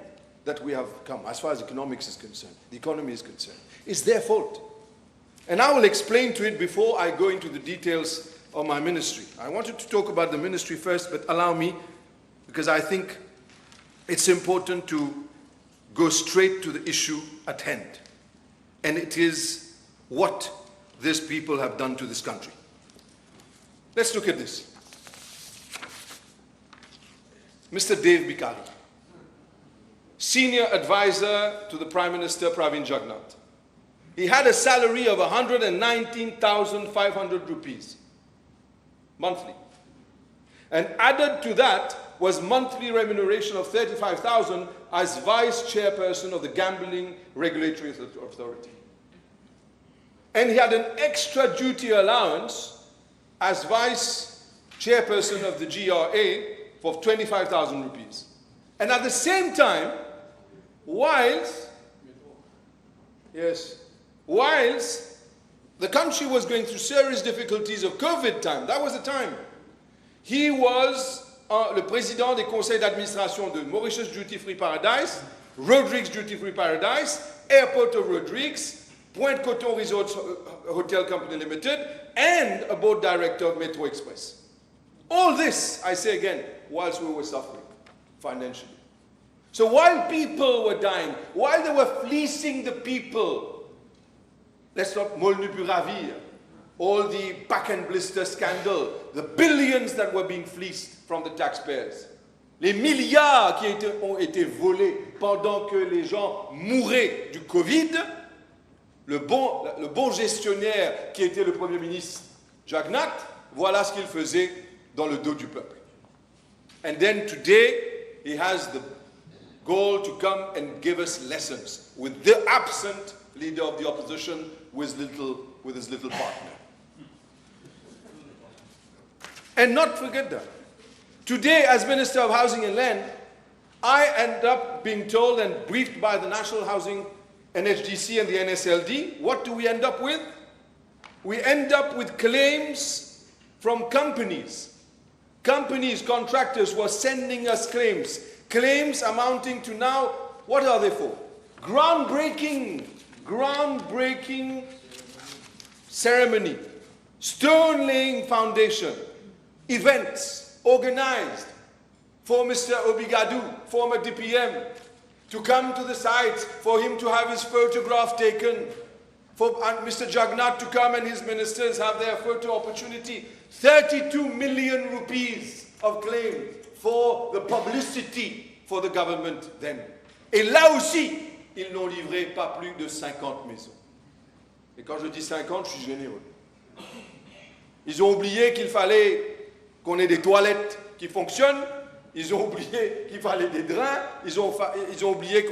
that we have come, as far as economics is concerned, the economy is concerned, is their fault. And I will explain to it before I go into the details of my ministry. I wanted to talk about the ministry first, but allow me, because I think it's important to go straight to the issue at hand. And it is what these people have done to this country. Let's look at this. Mr. Dave Bikari, senior advisor to the Prime Minister Pravin Jagnnath. He had a salary of 119,500 rupees monthly. And added to that was monthly remuneration of 35,000 as vice chairperson of the Gambling Regulatory Authority. And he had an extra duty allowance as vice chairperson of the GRA for 25,000 rupees. And at the same time, whilst the country was going through serious difficulties of COVID time, that was the time, he was le président des conseils d'administration de Mauritius Duty Free Paradise, Rodrigues Duty Free Paradise, Airport of Rodrigues, Pointe Coton Resorts Hotel Company Limited, and a board director of Metro Express. All this, I say again, whilst we were suffering financially. So while people were dying, while they were fleecing the people, let's not molnu pu ravir, all the pack and blister scandal, the billions that were being fleeced from the taxpayers, les milliards qui ont été volés pendant que les gens mouraient du Covid, le bon gestionnaire qui était le Premier ministre Jagnnath, voilà ce qu'il faisait dans le dos du peuple. And then today, he has the goal to come and give us lessons with the absent leader of the opposition with his little partner. And not forget that. Today, as Minister of Housing and Land, I end up being told and briefed by the National Housing NHDC and the NSLD. What do we end up with? We end up with claims from companies. Companies, contractors were sending us claims amounting to now, what are they for? Groundbreaking ceremony, stone-laying foundation, events organized for Mr. Obigadou, former DPM, to come to the site, for him to have his photograph taken, for Mr. Jagnnath to come and his ministers have their photo opportunity. 32 million rupees of claim for the publicity for the government then. Et là aussi, ils n'ont livré pas plus de 50 maisons. Et quand je dis 50, je suis généreux. Ils ont oublié qu'il fallait qu'on ait des toilettes qui fonctionnent. Ils ont oublié qu'il fallait des drains. Ils ont oublié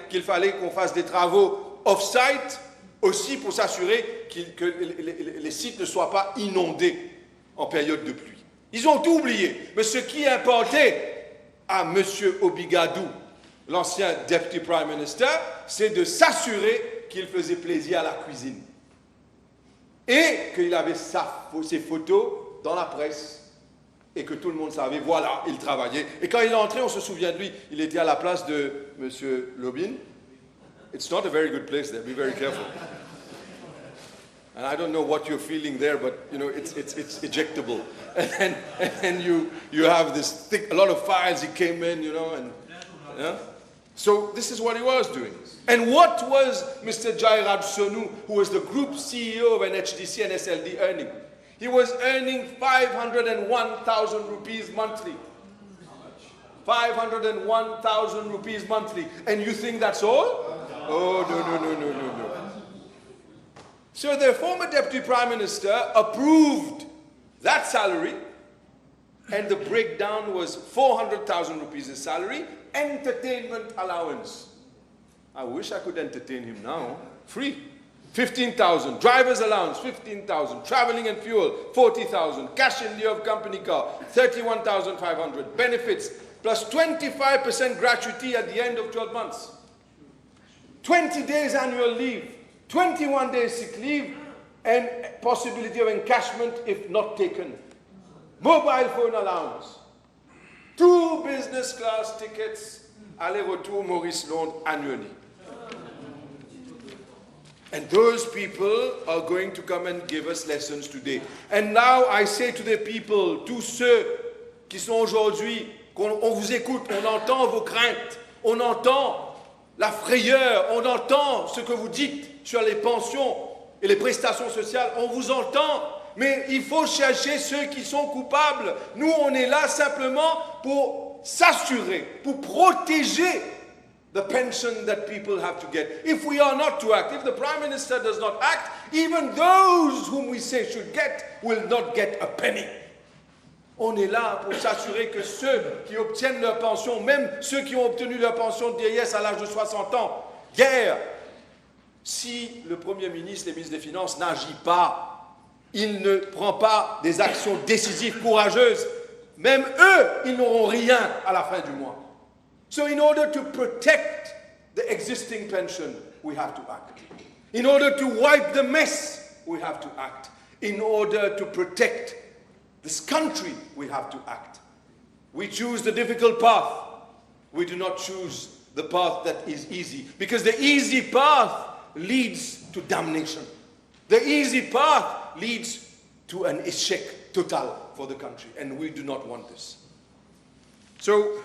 qu'il fallait qu'on fasse des travaux off-site aussi pour s'assurer que les sites ne soient pas inondés en période de pluie. Ils ont tout oublié. Mais ce qui importait à M. Obigadou, l'ancien Deputy Prime Minister, c'est de s'assurer qu'il faisait plaisir à la cuisine. Et qu'il avait ses photos dans la presse. Et que tout le monde savait, voilà, il travaillait. Et quand il est entré, on se souvient de lui, il était à la place de M. Lobin. It's not a very good place there, be very careful. And I don't know what you're feeling there, but you know, it's ejectable. And you have this a lot of files, he came in, you know, and yeah. So this is what he was doing. And what was Mr. Jairaj Sonu, who was the group CEO of NHDC and SLD, earning? He was earning 501,000 rupees monthly. 501,000 rupees monthly. And you think that's all? Oh, no. So the former Deputy Prime Minister approved that salary, and the breakdown was 400,000 rupees a salary, entertainment allowance. I wish I could entertain him now, free. 15,000, driver's allowance, 15,000, traveling and fuel, 40,000, cash in lieu of company car, 31,500, benefits, plus 25% gratuity at the end of 12 months. 20 days annual leave, 21 days sick leave, and possibility of encashment if not taken. Mobile phone allowance. 2 business class tickets, aller-retour Maurice-Londres annually. And those people are going to come and give us lessons today. And now I say to the people, tous ceux qui sont aujourd'hui, on vous écoute, on entend vos craintes, on entend la frayeur, on entend ce que vous dites sur les pensions et les prestations sociales, on vous entend, mais il faut chercher ceux qui sont coupables. Nous, on est là simplement pour s'assurer, pour protéger the pension that people have to get. If we are not to act, if the Prime Minister does not act, even those whom we say should get will not get a penny. On est là pour s'assurer que ceux qui obtiennent leur pension, même ceux qui ont obtenu leur pension de vieillesse à l'âge de 60 ans, hier, si le Premier ministre et le ministre des Finances n'agit pas, il ne prend pas des actions décisives, courageuses, même eux, ils n'auront rien à la fin du mois. So in order to protect the existing pension, we have to act. In order to wipe the mess, we have to act. In order to protect this country, we have to act. We choose the difficult path. We do not choose the path that is easy, because the easy path leads to damnation. The easy path leads to an échec total for the country, and we do not want this. So,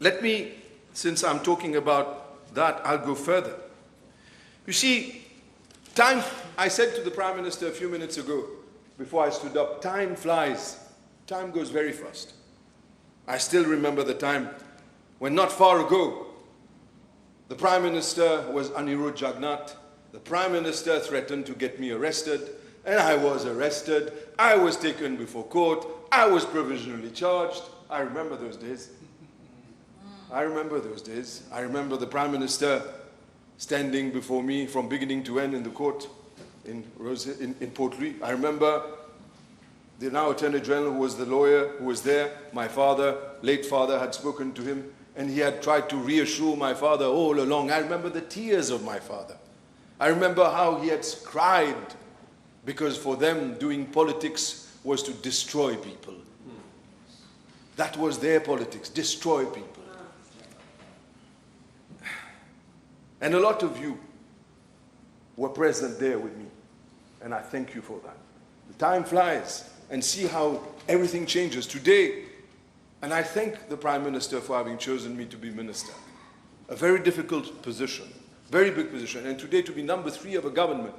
let me, since I'm talking about that, I'll go further. You see, time, I said to the Prime Minister a few minutes ago, before I stood up, time flies. Time goes very fast. I still remember the time when not far ago, the Prime Minister was Anirudh Jagnnath. The Prime Minister threatened to get me arrested, and I was arrested. I was taken before court. I was provisionally charged. I remember those days. I remember those days. I remember the Prime Minister standing before me from beginning to end in the court in Port Louis. I remember the now Attorney General, who was the lawyer who was there. My father, late father, had spoken to him, and he had tried to reassure my father all along. I remember the tears of my father. I remember how he had cried, because for them doing politics was to destroy people. That was their politics, destroy people. And a lot of you were present there with me, and I thank you for that. The time flies, and see how everything changes today. And I thank the Prime Minister for having chosen me to be Minister. A very difficult position, very big position. And today to be number 3 of a government,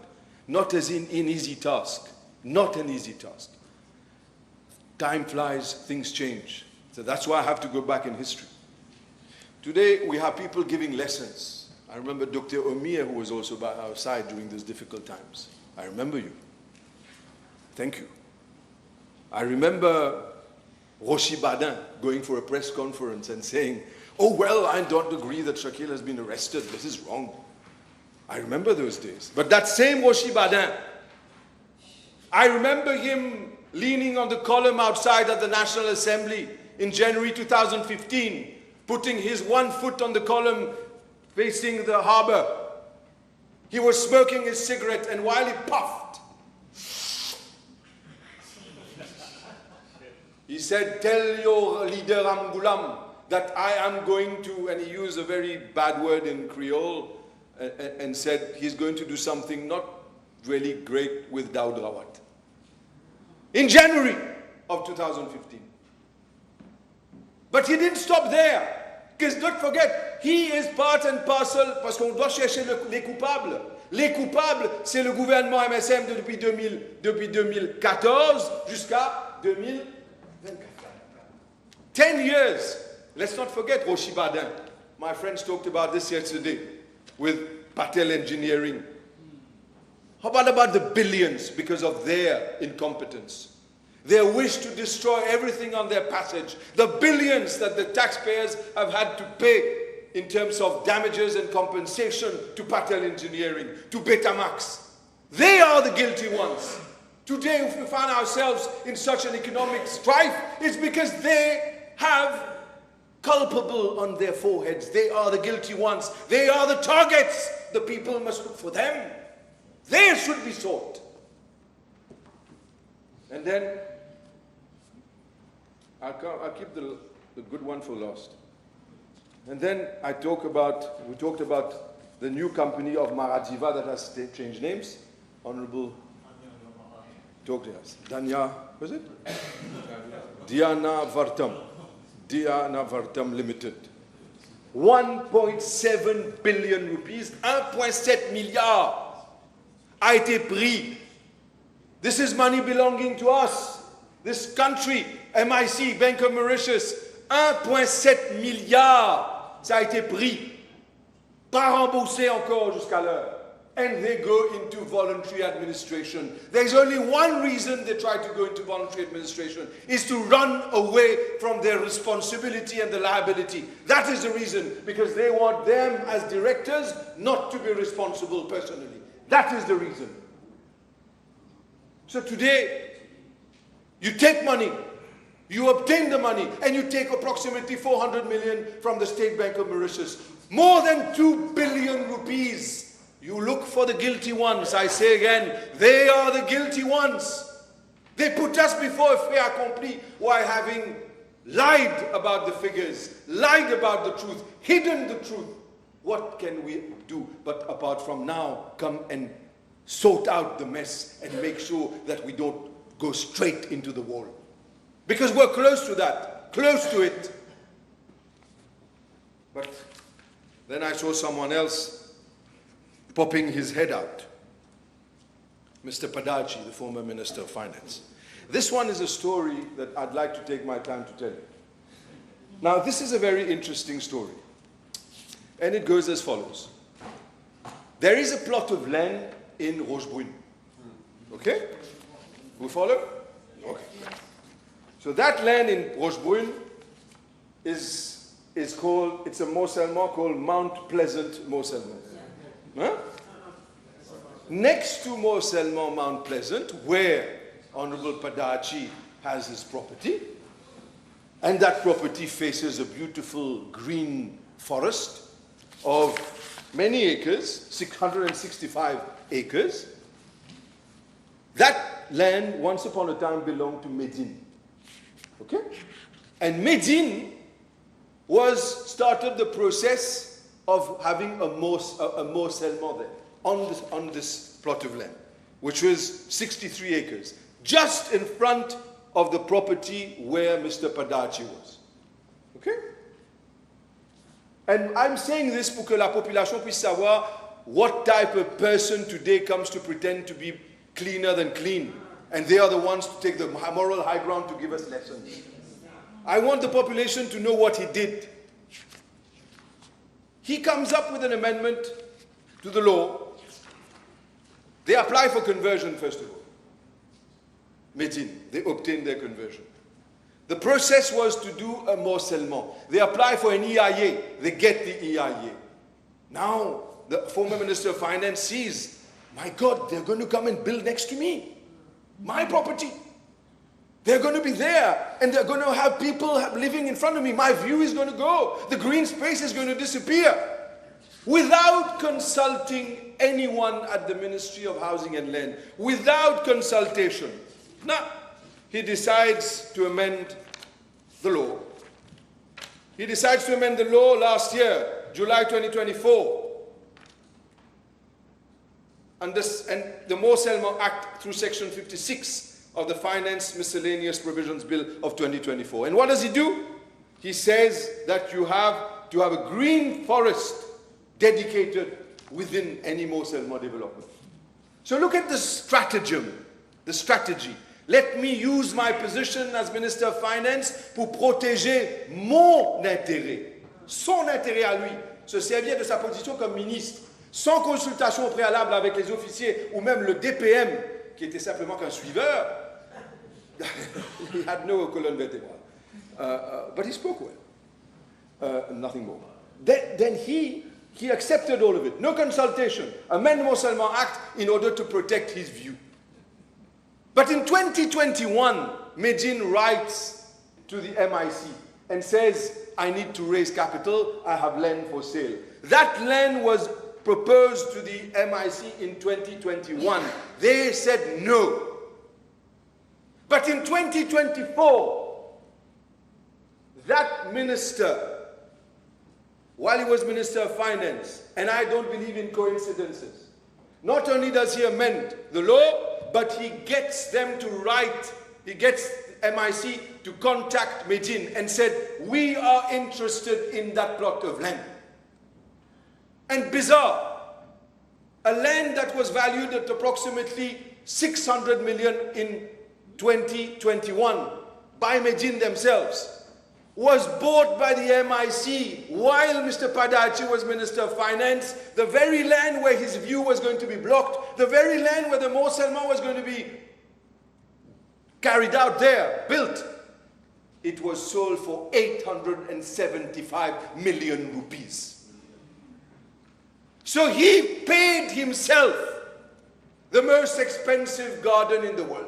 not as an easy task, not an easy task. Time flies, things change. So that's why I have to go back in history. Today we have people giving lessons. I remember Dr. Omir, who was also by our side during those difficult times. I remember you. Thank you. I remember Roshi Badin going for a press conference and saying, oh, well, I don't agree that Shakil has been arrested. This is wrong. I remember those days. But that same Roshi Badin, I remember him leaning on the column outside of the National Assembly in January 2015, putting his one foot on the column facing the harbor. He was smoking his cigarette, and while he puffed, he said, tell your leader Ambulam that I am going to, and he used a very bad word in Creole, and said he's going to do something not really great with Daoud Rawat. In January of 2015. But he didn't stop there. Because don't forget, he is part and parcel, parce qu'on doit chercher les coupables. Les coupables, c'est le gouvernement MSM depuis 2014 jusqu'à 2024. 10 years. Let's not forget Roshi Badin. My friends talked about this yesterday with Patel Engineering. How about the billions because of their incompetence? Their wish to destroy everything on their passage. The billions that the taxpayers have had to pay in terms of damages and compensation to Patel Engineering, to Betamax. They are the guilty ones. Today, if we find ourselves in such an economic strife, it's because they have culpable on their foreheads. They are the guilty ones. They are the targets. The people must look for them. They should be sought. And then, I'll keep the good one for last. And then we talked about the new company of Marajiva that has changed names. Honorable, talk to us. Danya, was it? Diana Vartam Limited. 1.7 billion rupees, 1.7 milliards a été pris. This is money belonging to us. This country, MIC, Bank of Mauritius, 1.7 milliards, ça a été pris. Pas remboursé encore jusqu'à l'heure. And they go into voluntary administration. There's only one reason they try to go into voluntary administration, is to run away from their responsibility and the liability. That is the reason, because they want them as directors not to be responsible personally. That is the reason. So today, you take money, you obtain the money, and you take approximately 400 million from the State Bank of Mauritius. More than 2 billion rupees. You look for the guilty ones. I say again, they are the guilty ones. They put us before a fait accompli while having lied about the figures, lied about the truth, hidden the truth. What can we do but apart from now come and sort out the mess and make sure that we don't go straight into the wall? Because we're close to that, close to it. But then I saw someone else popping his head out. Mr. Padachi, the former Minister of Finance. This one is a story that I'd like to take my time to tell you. Now, this is a very interesting story. And it goes as follows. There is a plot of land in Rochebrune. Okay? We follow? Okay. So that land in Rochebrune is called, it's a morcellement called Mount Pleasant Morcellement. Huh? Next to Morcellement, Mount Pleasant, where Honorable Padachi has his property, and that property faces a beautiful green forest of many acres, 665 acres. That land, once upon a time, belonged to Medine. Okay? And Medine started the process of having a morcellement there, on this plot of land, which was 63 acres, just in front of the property where Mr. Padachi was. Okay? And I'm saying this pour que la population puisse savoir what type of person today comes to pretend to be cleaner than clean. And they are the ones to take the moral high ground to give us lessons. I want the population to know what he did. He comes up with an amendment to the law. They apply for conversion, first of all. Medine, they obtain their conversion. The process was to do a morcellement. They apply for an EIA. They get the EIA. Now, the former Minister of Finance sees, my God, they're going to come and build next to me. My property. They're going to be there, and they're going to have people living in front of me. My view is going to go. The green space is going to disappear. Without consulting anyone at the Ministry of Housing and Land, without consultation. Now, he decides to amend the law. He decides to amend the law last year, July 2024. And the Morcellement Act through Section 56 of the Finance Miscellaneous Provisions Bill of 2024. And what does he do? He says that you have to have a green forest dedicated within any morcellement development. So look at the stratagem, the strategy. Let me use my position as Minister of Finance pour protéger mon intérêt, son intérêt à lui, se servir de sa position comme ministre, sans consultation préalable avec les officiers ou même le DPM, qui était simplement qu'un suiveur. He had no colonne vertébrale. But he spoke well. Nothing more. Then he accepted all of it. No consultation. Amend Morcellement Act in order to protect his view. But in 2021, Medine writes to the MIC and says, I need to raise capital, I have land for sale. That land was proposed to the MIC in 2021. They said no. But in 2024, that minister while he was Minister of Finance, and I don't believe in coincidences, not only does he amend the law, but he gets them to write, he gets MIC to contact Medin and said, we are interested in that plot of land. And bizarre, a land that was valued at approximately 600 million in 2021 by Medin themselves, was bought by the MIC while Mr. Padachi was Minister of Finance, the very land where his view was going to be blocked, the very land where the Mont Salman was going to be carried out there, built. It was sold for 875 million rupees. So he paid himself the most expensive garden in the world.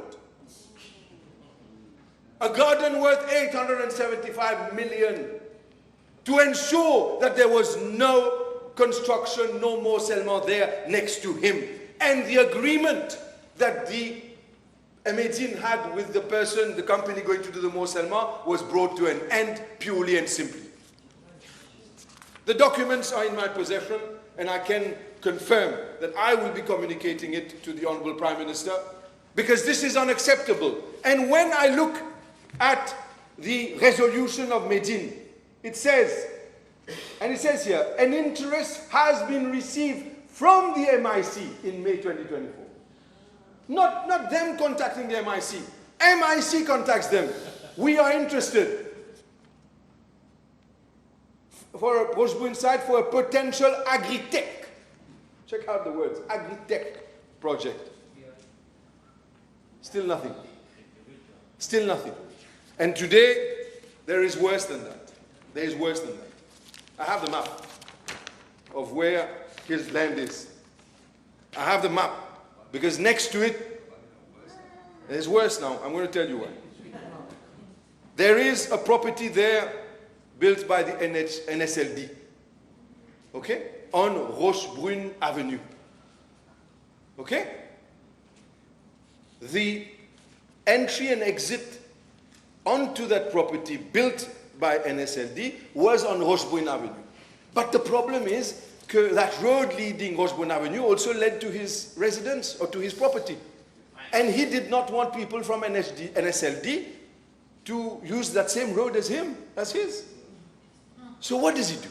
A garden worth 875 million to ensure that there was no construction, no more Selma there next to him. And the agreement that the Medin had with the person, the company going to do the Mont Salman, was brought to an end purely and simply. The documents are in my possession, and I can confirm that I will be communicating it to the Honorable Prime Minister, because this is unacceptable. And when I look at the resolution of Medin, it says, and it says here, an interest has been received from the MIC in May 2024. Not them contacting the MIC. MIC contacts them. We are interested for a Rochebrune site for a potential agri-tech. Check out the words, agri-tech project. Still nothing. Still nothing. And today, there is worse than that. There is worse than that. I have the map of where his land is. I have the map, because next to it, there's worse now. I'm going to tell you why. There is a property there built by the NSLD, okay, on Rochebrune Avenue, okay? The entry and exit onto that property built by NSLD was on Rochebrune Avenue. But the problem is that road leading Rochebrune Avenue also led to his residence or to his property. And he did not want people from NSLD to use that same road as his. So what does he do?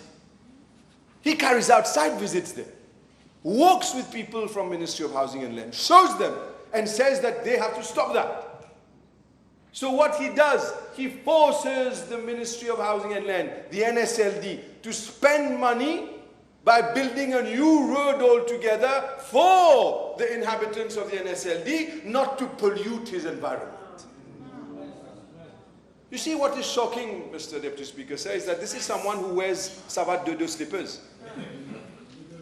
He carries out site visits there, walks with people from Ministry of Housing and Land, shows them, and says that they have to stop that. So what he does, he forces the Ministry of Housing and Land, the NSLD, to spend money by building a new road altogether for the inhabitants of the NSLD, not to pollute his environment. You see, what is shocking, Mr. Deputy Speaker, sir, is that this is someone who wears Savat Dodo slippers.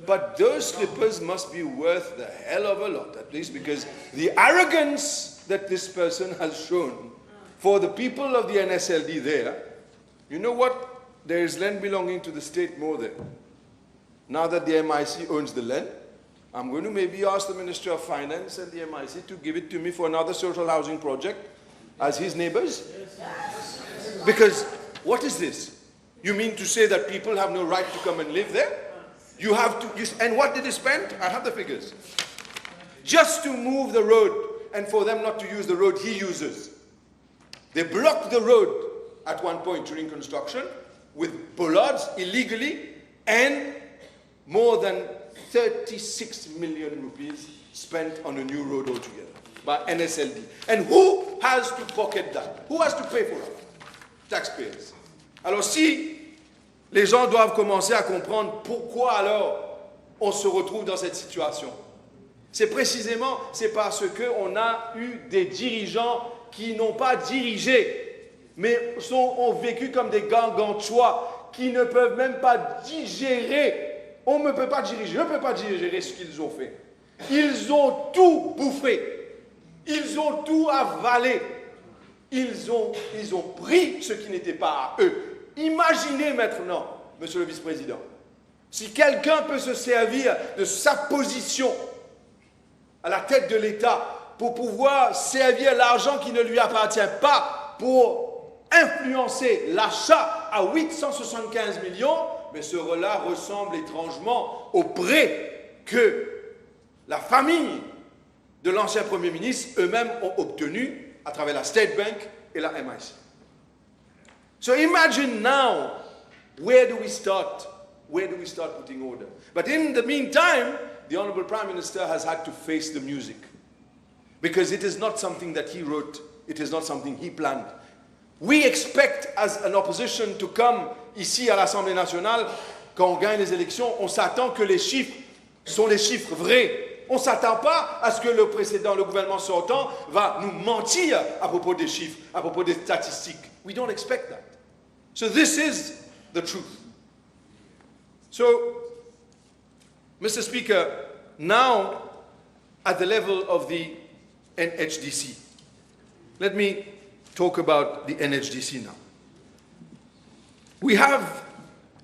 But those slippers must be worth the hell of a lot, at least, because the arrogance that this person has shown for the people of the NSLD there, you know what? There is land belonging to the state more there. Now that the MIC owns the land, I'm going to maybe ask the Ministry of Finance and the MIC to give it to me for another social housing project as his neighbors. Because what is this? You mean to say that people have no right to come and live there? You have to, and what did they spend? I have the figures. Just to move the road and for them not to use the road he uses. They blocked the road at one point during construction with bollards illegally, and more than 36 million rupees spent on a new road altogether by NSLD. And who has to pocket that? Who has to pay for it? Taxpayers. Alors si les gens doivent commencer à comprendre pourquoi alors on se retrouve dans cette situation, c'est précisément, c'est parce qu'on a eu des dirigeants qui n'ont pas dirigé, mais ont vécu comme des gargantuas qui ne peuvent même pas digérer. On ne peut pas diriger, je ne peux pas digérer ce qu'ils ont fait. Ils ont tout bouffé. Ils ont tout avalé. Ils ont pris ce qui n'était pas à eux. Imaginez maintenant, Monsieur le Vice-président, si quelqu'un peut se servir de sa position à la tête de l'État pour pouvoir servir l'argent qui ne lui appartient pas pour influencer l'achat à 875 millions mais ce rôle-là ressemble étrangement au prêt que la famille de l'ancien Premier ministre eux-mêmes ont obtenu à travers la State Bank et la MIC. So imagine now, where do we start? Where do we start putting order? But in the meantime, the Honorable Prime Minister has had to face the music. Because it is not something that he wrote, it is not something he planned. We expect as an opposition to come ici à l'Assemblée nationale, quand on gagne les élections, on s'attend que les chiffres sont les chiffres vrais. On ne s'attend pas à ce que le gouvernement sortant va nous mentir à propos des chiffres, à propos des statistiques. We don't expect that. So this is the truth. So, Mr. Speaker, now at the level of the NHDC, let me talk about the NHDC now.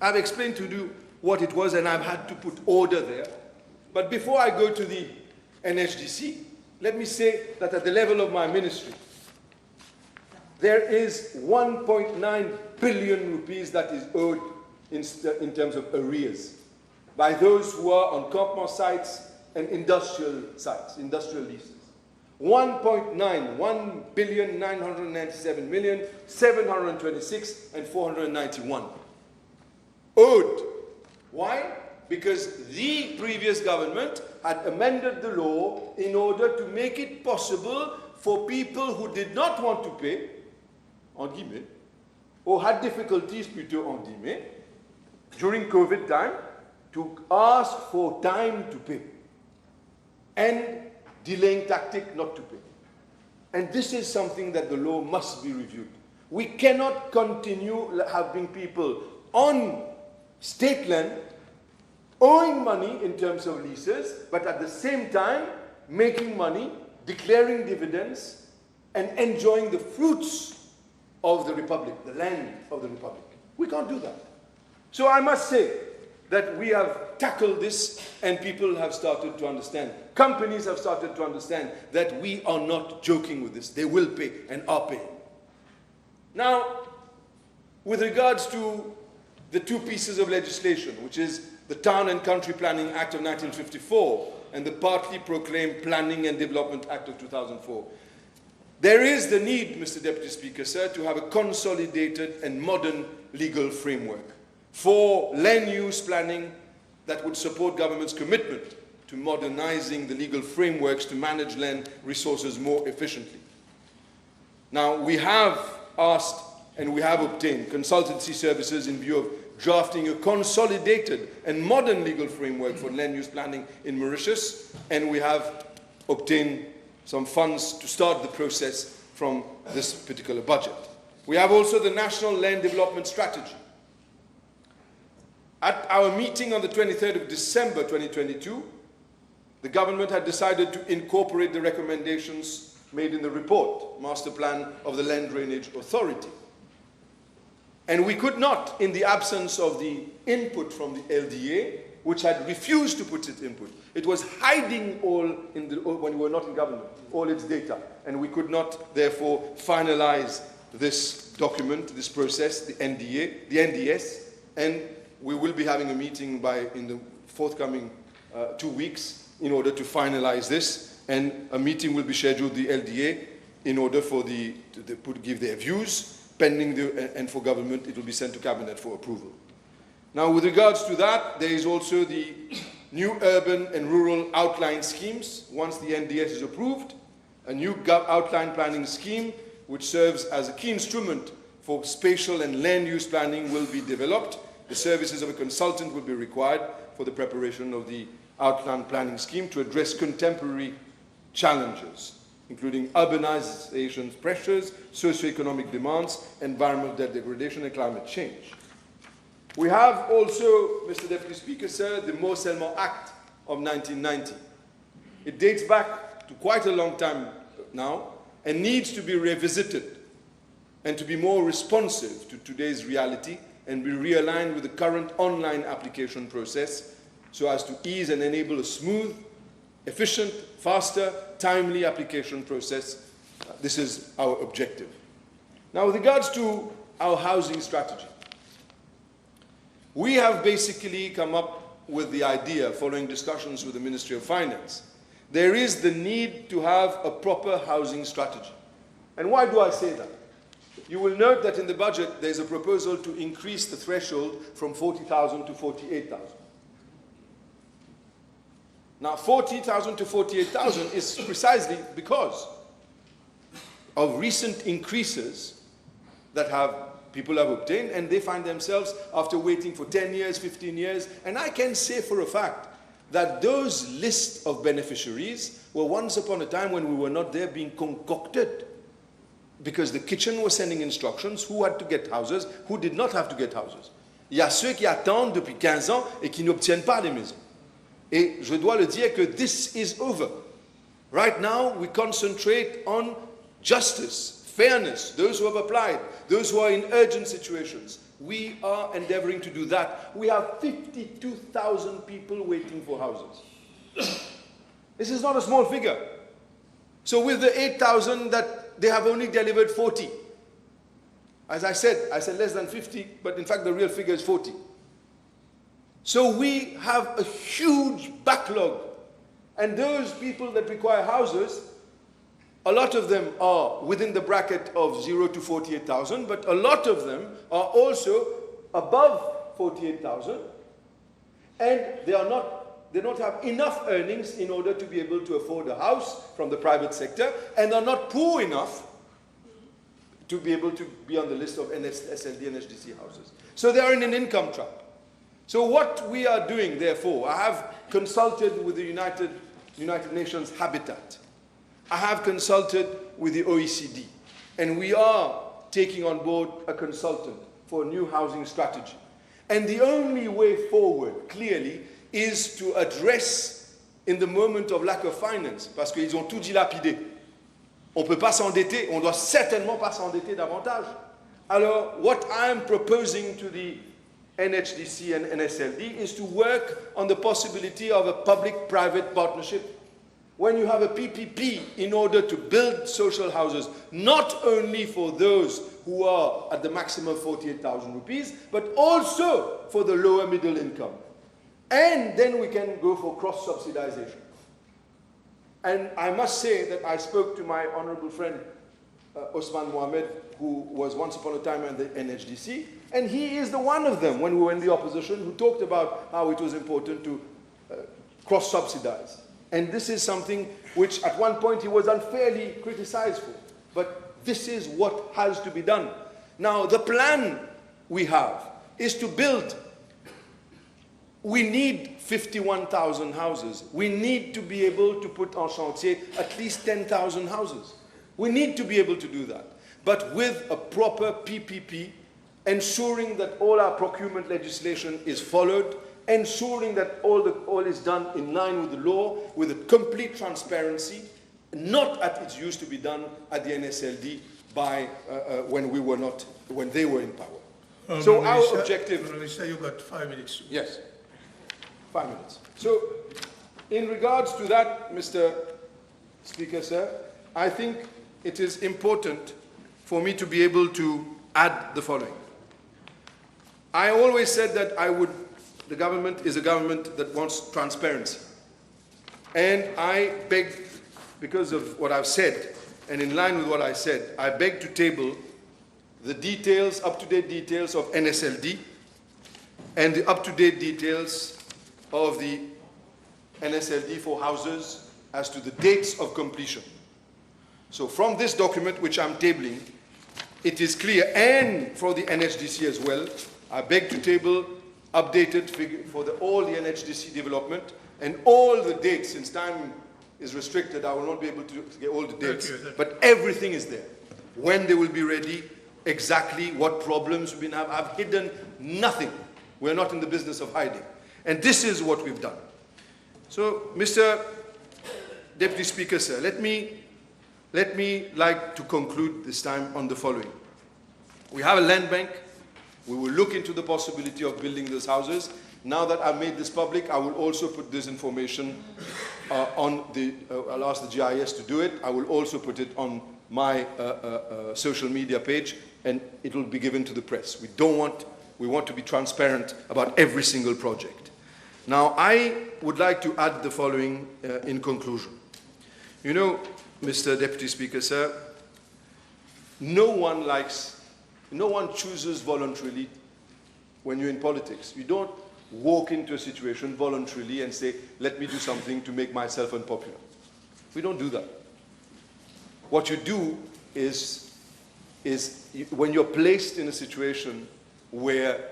I've explained to you what it was, and I've had to put order there. But before I go to the NHDC, let me say that at the level of my ministry, there is 1.9 billion rupees that is owed in terms of arrears by those who are on campement sites and industrial sites, industrial leases. 1.997,726 and 491 owed. Why? Because the previous government had amended the law in order to make it possible for people who did not want to pay, en guillemets, or had difficulties, plutôt en guillemets, during COVID time, to ask for time to pay and delaying tactic not to pay. And this is something that the law must be reviewed. We cannot continue having people on state land owing money in terms of leases, but at the same time making money, declaring dividends, and enjoying the fruits of the Republic, the land of the Republic. We can't do that. So I must say that we have tackled this and people have started to understand. Companies have started to understand that we are not joking with this. They will pay and are paying. Now, with regards to the two pieces of legislation, which is the Town and Country Planning Act of 1954 and the partly proclaimed Planning and Development Act of 2004, there is the need, Mr. Deputy Speaker, sir, to have a consolidated and modern legal framework for land use planning that would support government's commitment to modernizing the legal frameworks to manage land resources more efficiently. Now, we have asked and we have obtained consultancy services in view of drafting a consolidated and modern legal framework for land use planning in Mauritius, and we have obtained some funds to start the process from this particular budget. We have also the National Land Development Strategy. At our meeting on the 23rd of December 2022, the government had decided to incorporate the recommendations made in the report, Master Plan of the Land Drainage Authority. And we could not, in the absence of the input from the LDA, which had refused to put its input. It was hiding when we were not in government, all its data. And we could not, therefore, finalize this document, this process, the NDS, and we will be having a meeting in the forthcoming 2 weeks in order to finalize this, and a meeting will be scheduled with the LDA in order for to give their views. Pending and for government, it will be sent to Cabinet for approval. Now, with regards to that, there is also the new urban and rural outline schemes. Once the NDS is approved, a new outline planning scheme, which serves as a key instrument for spatial and land use planning, will be developed. The services of a consultant will be required for the preparation of the outline planning scheme to address contemporary challenges, including urbanization pressures, socioeconomic demands, environmental degradation, and climate change. We have also, Mr. Deputy Speaker, sir, the Morcellement Act of 1990. It dates back to quite a long time now and needs to be revisited and to be more responsive to today's reality and be realigned with the current online application process so as to ease and enable a smooth, efficient, faster, timely application process. This is our objective. Now, with regards to our housing strategy, We have basically come up with the idea, following discussions with the Ministry of Finance, there is the need to have a proper housing strategy. And why do I say that? You will note that in the budget there's a proposal to increase the threshold from 40,000 to 48,000. Now 40,000 to 48,000 is precisely because of recent increases that people have obtained, and they find themselves after waiting for 10 years, 15 years, and I can say for a fact that those lists of beneficiaries were once upon a time, when we were not there, being concocted because the kitchen was sending instructions who had to get houses, who did not have to get houses. Il y a ceux qui attendent depuis 15 ans et qui n'obtiennent pas les maisons. Et je dois le dire que this is over. Right now we concentrate on justice, fairness, those who have applied, those who are in urgent situations. We are endeavoring to do that. We have 52,000 people waiting for houses. This is not a small figure. So with the 8,000 that they have only delivered 40. As I said less than 50, but in fact the real figure is 40. So we have a huge backlog. And those people that require houses, a lot of them are within the bracket of 0 to 48,000, but a lot of them are also above 48,000, and they don't have enough earnings in order to be able to afford a house from the private sector, and are not poor enough to be able to be on the list of SLD and HDC houses. So they are in an income trap. So what we are doing, therefore, I have consulted with the United Nations Habitat. I have consulted with the OECD, and we are taking on board a consultant for a new housing strategy. And the only way forward, clearly, is to address, in the moment of lack of finance, parce qu'ils ont tout dilapidé. On ne peut pas s'endetter, on ne doit certainement pas s'endetter davantage. Alors, what I am proposing to the NHDC and NSLD is to work on the possibility of a public-private partnership. When you have a PPP in order to build social houses, not only for those who are at the maximum 48,000 rupees, but also for the lower middle income. And then we can go for cross-subsidization. And I must say that I spoke to my honorable friend, Osman Mohamed, who was once upon a time in the NHDC, and he is the one of them, when we were in the opposition, who talked about how it was important to cross-subsidize. And this is something which at one point he was unfairly criticized for. But this is what has to be done. Now, the plan we have is to build. We need 51,000 houses. We need to be able to put en chantier at least 10,000 houses. We need to be able to do that. But with a proper PPP, ensuring that all our procurement legislation is followed, ensuring that all is done in line with the law, with a complete transparency, not as it used to be done at the NSLD by when they were in power. So our objective. Minister, you got 5 minutes. Yes, 5 minutes. So, in regards to that, Mr. Speaker, sir, I think it is important for me to be able to add the following. I always said that the government is a government that wants transparency. And I beg, because of what I've said, and in line with what I said, I beg to table the details, up-to-date details of NSLD and the up-to-date details of the NSLD for houses as to the dates of completion. So from this document which I'm tabling, it is clear, and for the NHDC as well, I beg to table updated figure for all the NHDC development and all the dates. Since time is restricted, I will not be able to get all the dates, but everything is there. When they will be ready, exactly what problems we have. I've hidden nothing. We're not in the business of hiding. And this is what we've done. So, Mr. Deputy Speaker, sir, let me like to conclude this time on the following. We have a land bank. We will look into the possibility of building those houses. Now that I've made this public, I will also put this information I'll ask the GIS to do it. I will also put it on my social media page, and it will be given to the press. We don't want We want to be transparent about every single project. Now, I would like to add the following in conclusion. You know, Mr. Deputy Speaker, sir, no one chooses voluntarily when you're in politics. You don't walk into a situation voluntarily and say, let me do something to make myself unpopular. We don't do that. What you do is when you're placed in a situation where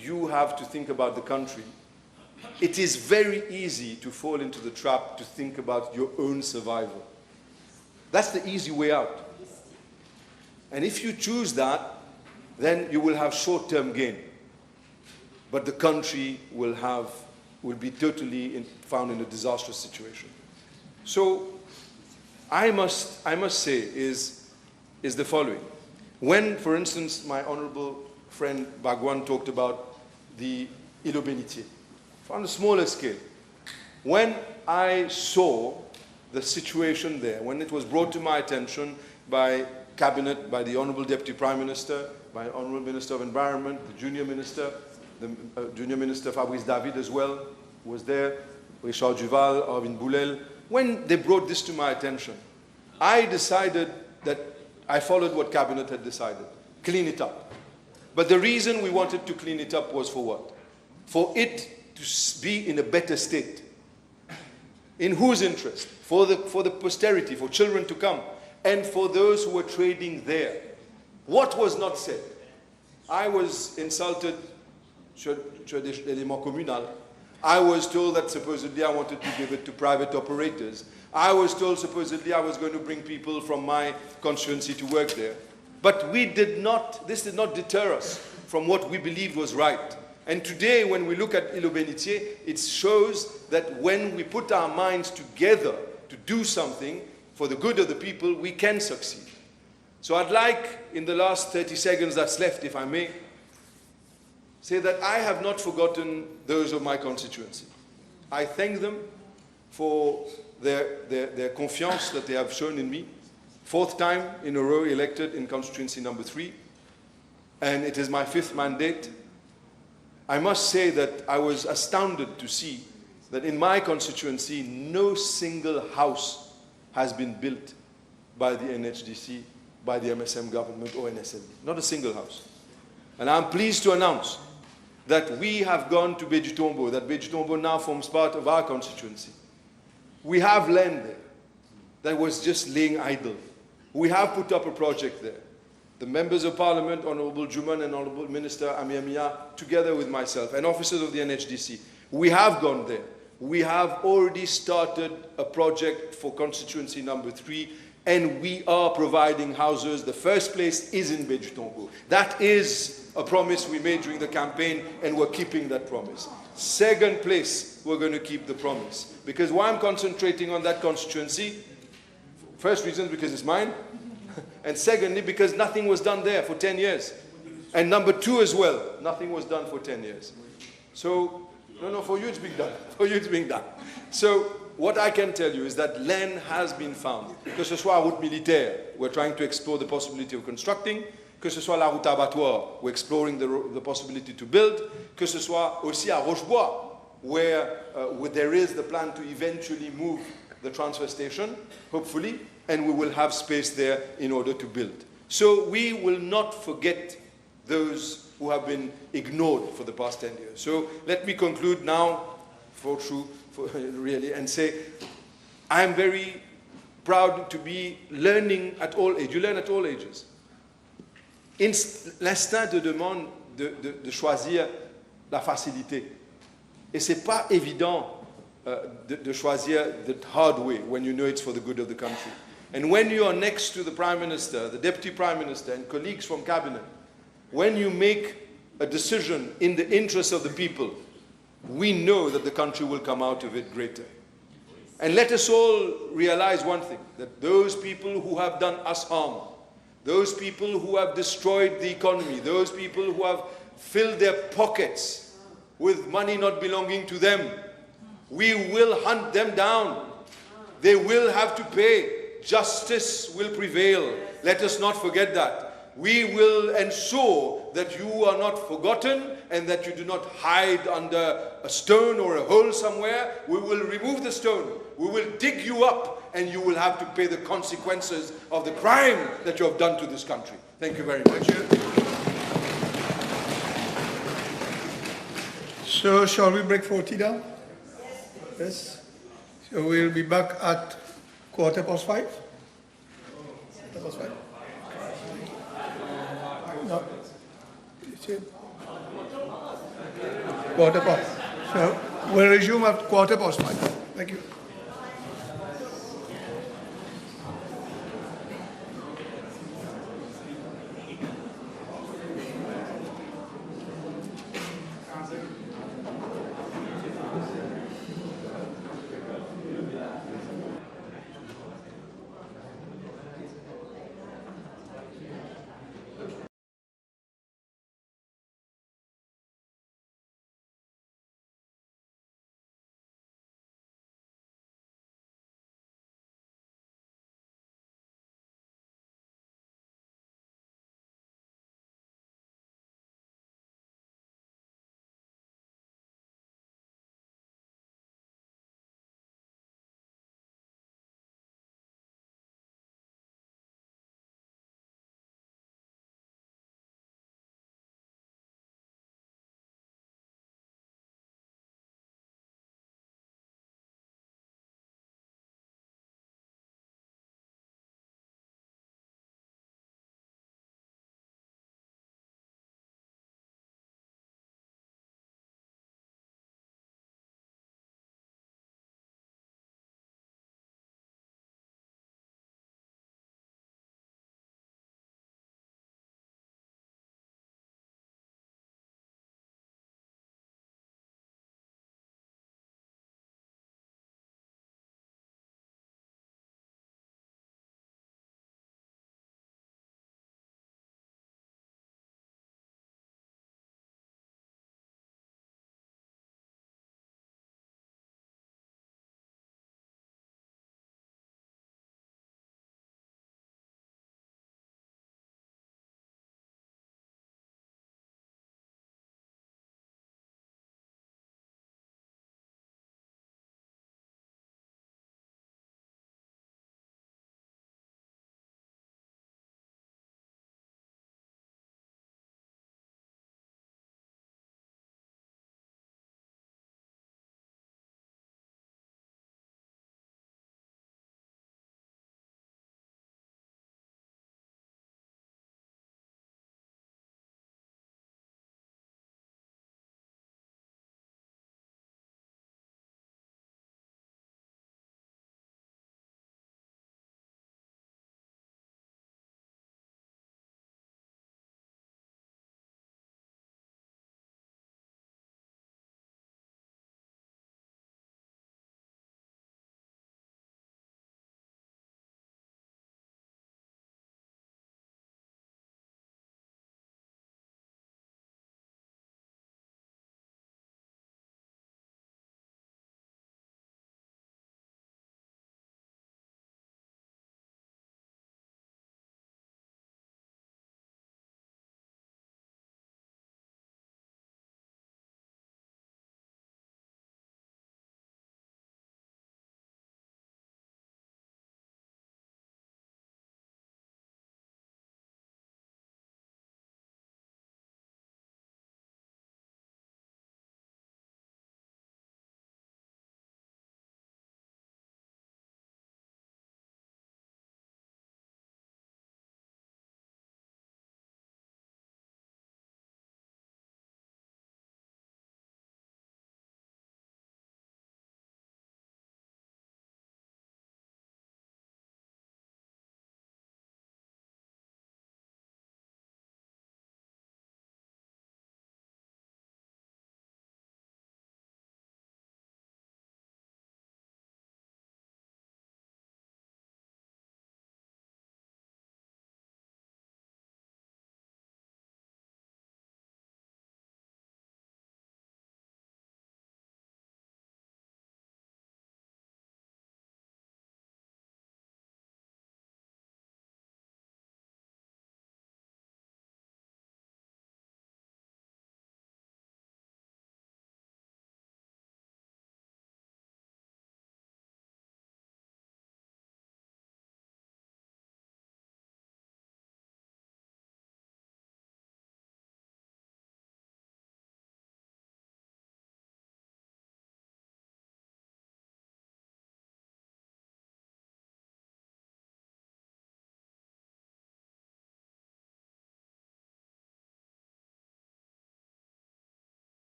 you have to think about the country, it is very easy to fall into the trap to think about your own survival. That's the easy way out. And if you choose that, then you will have short-term gain. But the country will be totally found in a disastrous situation. So I must say is the following. When, for instance, my honorable friend Bagwan talked about the Îlot Bénitier, on a smaller scale, when I saw the situation there, when it was brought to my attention by Cabinet, by the Honorable Deputy Prime Minister, by Honorable Minister of Environment, the Junior Minister Fabrice David as well was there, Richard Duval, Arvin Boulel. When they brought this to my attention, I decided that I followed what Cabinet had decided, clean it up. But the reason we wanted to clean it up was for what? For it to be in a better state. In whose interest? For the posterity, for children to come, and for those who were trading there. What was not said? I was insulted, I was told that supposedly I wanted to give it to private operators. I was told supposedly I was going to bring people from my constituency to work there. But this did not deter us from what we believed was right. And today, when we look at Îlot Bénitier, it shows that when we put our minds together to do something for the good of the people, we can succeed. So I'd like, in the last 30 seconds that's left, if I may, say that I have not forgotten those of my constituency. I thank them for their confiance that they have shown in me. 4th time in a row elected in constituency number 3, and it is my 5th mandate. I must say that I was astounded to see that in my constituency, no single house has been built by the NHDC, by the MSM government or NSLB. Not a single house. And I'm pleased to announce that we have gone to Beji-Tombo, that Beji-Tombo now forms part of our constituency. We have land there that was just laying idle. We have put up a project there. The members of Parliament, Honorable Juman and Honorable Minister Amiamia, together with myself and officers of the NHDC, we have gone there. We have already started a project for constituency number 3, and we are providing houses. The first place is in Beji-Tombo. That is a promise we made during the campaign, and we're keeping that promise. Second place, we're going to keep the promise. Because why I'm concentrating on that constituency, first reason, because it's mine. And secondly, because nothing was done there for 10 years. And number 2 as well, nothing was done for 10 years. So, no, for you it's being done. For you it's being done. So, what I can tell you is that land has been found. Que ce soit route militaire, we're trying to explore the possibility of constructing. Que ce soit la route abattoir, we're exploring the possibility to build. Que ce soit aussi à Rochebois, where there is the plan to eventually move the transfer station, hopefully, and we will have space there in order to build. So we will not forget those who have been ignored for the past 10 years. So let me conclude now, really, and say, I am very proud to be learning at all ages. You learn at all ages. L'instinct te demande de choisir la facilité. Et c'est pas évident de choisir the hard way when you know it's for the good of the country. And when you are next to the Prime Minister, the Deputy Prime Minister, and colleagues from Cabinet, when you make a decision in the interest of the people, we know that the country will come out of it greater. And let us all realize one thing, that those people who have done us harm, those people who have destroyed the economy, those people who have filled their pockets with money not belonging to them, we will hunt them down. They will have to pay. Justice will prevail. Let us not forget that. We will ensure that you are not forgotten and that you do not hide under a stone or a hole somewhere. We will remove the stone. We will dig you up and you will have to pay the consequences of the crime that you have done to this country. Thank you very much. So shall we break for tea now? Yes. So we'll be back at 5:15? 5:15? No. It's it. 5:15. So we'll resume at 5:15. Thank you.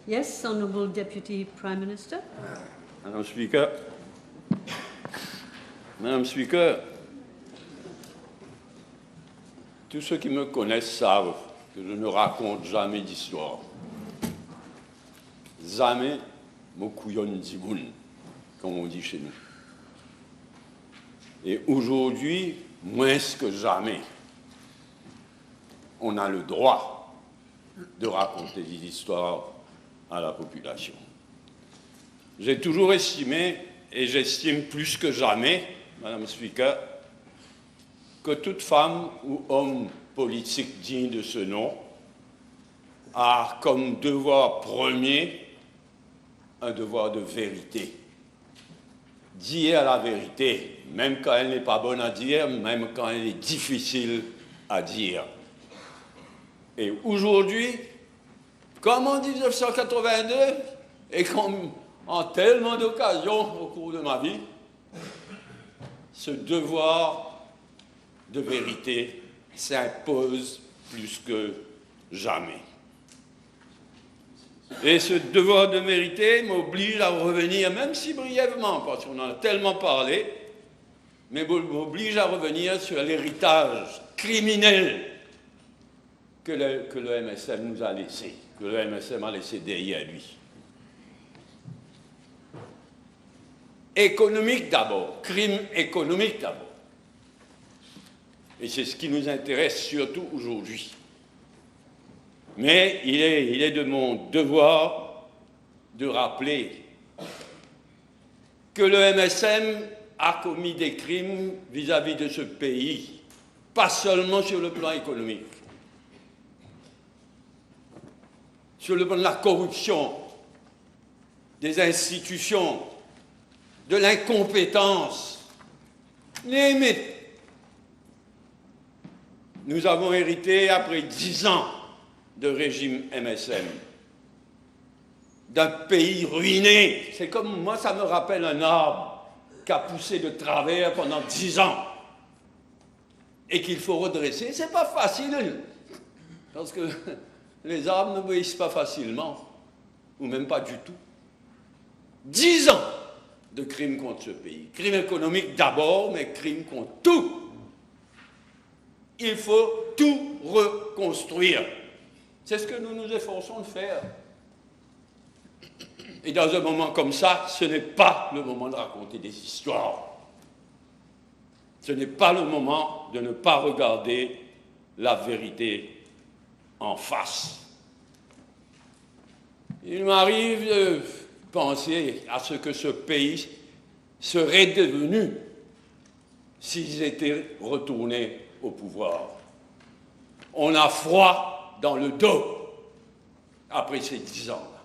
Yes, Honourable Deputy Prime Minister. Madame Speaker, tous ceux qui me connaissent savent que je ne raconte jamais d'histoire. Jamais mon couillon dimoun, comme on dit chez nous. Et aujourd'hui, moins que jamais, on a le droit de raconter des histoires à la population. J'ai toujours estimé, et j'estime plus que jamais, Madame Speaker, que toute femme ou homme politique digne de ce nom a comme devoir premier un devoir de vérité. Dire la vérité, même quand elle n'est pas bonne à dire, même quand elle est difficile à dire. Et aujourd'hui, comme en 1982, et comme en tellement d'occasions au cours de ma vie, ce devoir de vérité s'impose plus que jamais. Et ce devoir de vérité m'oblige à revenir, même si brièvement, parce qu'on en a tellement parlé, mais m'oblige à revenir sur l'héritage criminel que le MSM nous a laissé, que le MSM a laissé derrière lui. Économique d'abord, crime économique d'abord. Et c'est ce qui nous intéresse surtout aujourd'hui. Mais il est de mon devoir de rappeler que le MSM a commis des crimes vis-à-vis de ce pays, pas seulement sur le plan économique, sur le plan de la corruption, des institutions, de l'incompétence. Name it. Nous avons hérité, après 10 ans de régime MSM, d'un pays ruiné. C'est comme moi, ça me rappelle un arbre qui a poussé de travers pendant 10 ans et qu'il faut redresser. C'est pas facile, parce que les arbres n'obéissent pas facilement, ou même pas du tout. 10 ans de crimes contre ce pays. Crimes économiques d'abord, mais crimes contre tout. Il faut tout reconstruire. C'est ce que nous nous efforçons de faire. Et dans un moment comme ça, ce n'est pas le moment de raconter des histoires. Ce n'est pas le moment de ne pas regarder la vérité en face. Il m'arrive de penser à ce que ce pays serait devenu s'ils étaient retournés au pouvoir. On a froid dans le dos après ces 10 ans-là.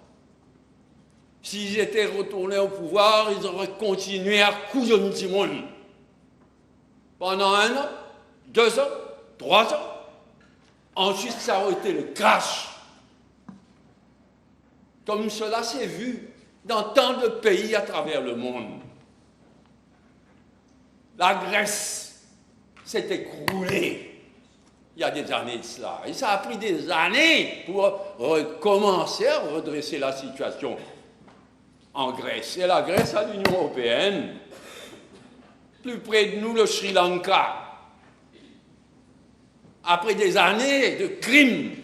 S'ils étaient retournés au pouvoir, ils auraient continué à couillonner du monde pendant 1 an, 2 ans, 3 ans. Ensuite, ça aurait été le crash. Comme cela s'est vu dans tant de pays à travers le monde. La Grèce s'est écroulée il y a des années de cela. Et ça a pris des années pour recommencer à redresser la situation en Grèce. Et la Grèce à l'Union européenne, plus près de nous, le Sri Lanka. Après des années de crimes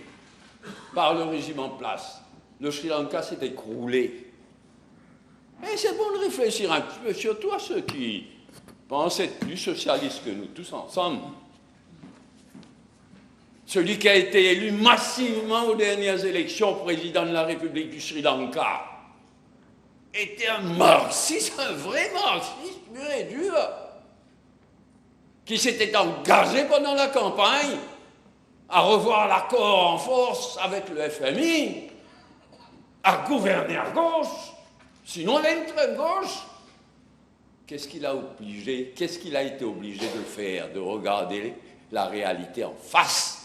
par le régime en place, le Sri Lanka s'est écroulé. Et c'est bon de réfléchir un petit peu, surtout à ceux qui pensent être plus socialistes que nous tous ensemble. Celui qui a été élu massivement aux dernières élections président de la République du Sri Lanka était un marxiste, un vrai marxiste pur et dur, qui s'était engagé pendant la campagne à revoir l'accord en force avec le FMI, à gouverner à gauche, sinon l'extrême gauche. Qu'est-ce qu'il a été obligé de faire? De regarder la réalité en face.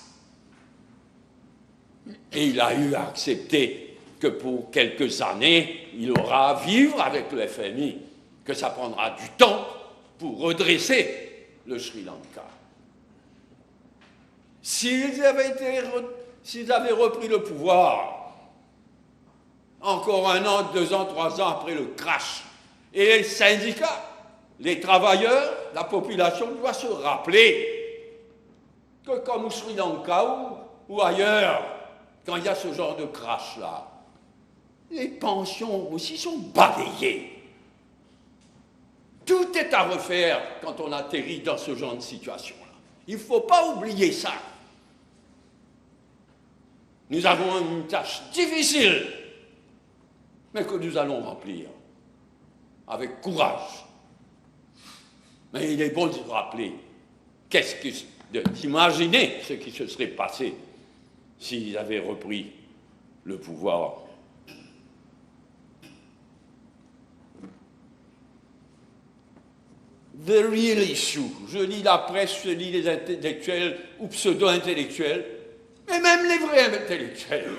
Et il a eu à accepter que pour quelques années, il aura à vivre avec le FMI, que ça prendra du temps pour redresser le Sri Lanka. S'ils avaient repris le pouvoir, encore 1 an, 2 ans, 3 ans après le crash. Et les syndicats, les travailleurs, la population doit se rappeler que comme au Sri Lanka ou ailleurs, quand il y a ce genre de crash-là, les pensions aussi sont balayées. Tout est à refaire quand on atterrit dans ce genre de situation-là. Il ne faut pas oublier ça. Nous avons une tâche difficile, mais que nous allons remplir avec courage. Mais il est bon de se rappeler, d'imaginer ce qui se serait passé s'ils avaient repris le pouvoir. The real issue. Je lis la presse, je lis les intellectuels ou pseudo-intellectuels, mais même les vrais intellectuels.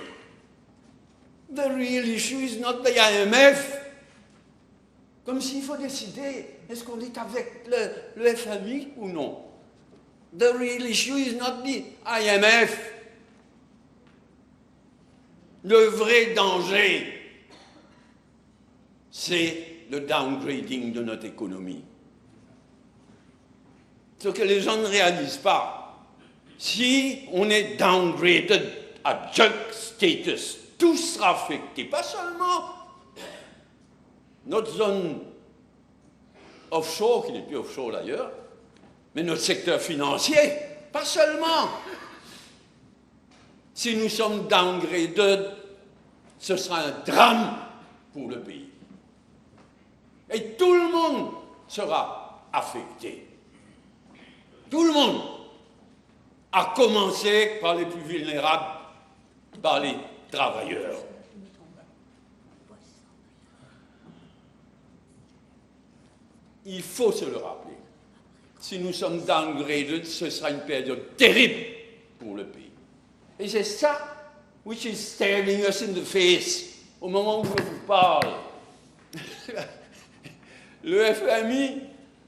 The real issue is not the IMF. Comme s'il faut décider, est-ce qu'on est avec le FMI ou non? The real issue is not the IMF. Le vrai danger, c'est le downgrading de notre économie. Ce que les gens ne réalisent pas, si on est downgraded à junk status, tout sera affecté, pas seulement notre zone offshore, qui n'est plus offshore d'ailleurs, mais notre secteur financier, pas seulement. Si nous sommes downgraded, ce sera un drame pour le pays. Et tout le monde sera affecté. Tout le monde, à commencer par les plus vulnérables, par les travailleurs. Il faut se le rappeler. Si nous sommes downgraded, ce sera une période terrible pour le pays. Et c'est ça which is staring us in the face au moment où je vous parle. Le FMI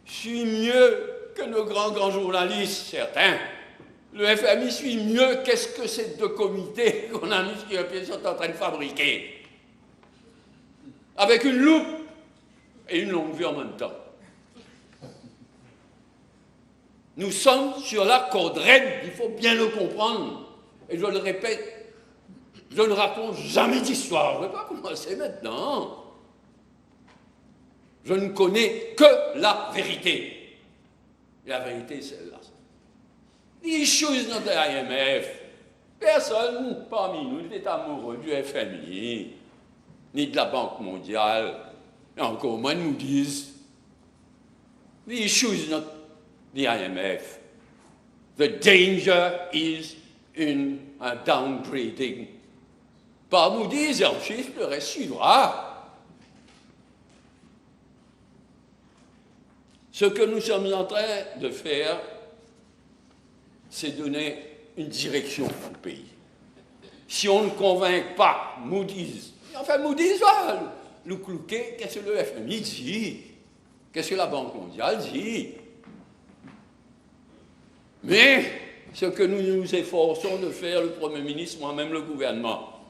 suit mieux que nos grands journalistes, certains. Le FMI suit mieux qu'est-ce que ces deux comités qu'on a mis sur le pied sont en train de fabriquer. Avec une loupe et une longue vue en même temps. Nous sommes sur la corde raide, il faut bien le comprendre. Et je le répète, je ne raconte jamais d'histoire. Je ne vais pas commencer maintenant. Je ne connais que la vérité. Et la vérité, c'est celle-là. The issue is not the IMF. Personne parmi nous n'est amoureux du FMI, ni de la Banque mondiale, et encore moins de Moody's. The issue is not the IMF. The danger is in a downgrading. Par Moody's et en chiffres, le reste suivra. Ce que nous sommes en train de faire, c'est donner une direction au pays. Si on ne convainc pas Moody's, enfin Moody's va nous clouquer, qu'est-ce que le FMI dit, qu'est-ce que la Banque mondiale dit. Mais ce que nous nous efforçons de faire, le Premier ministre, moi-même le gouvernement,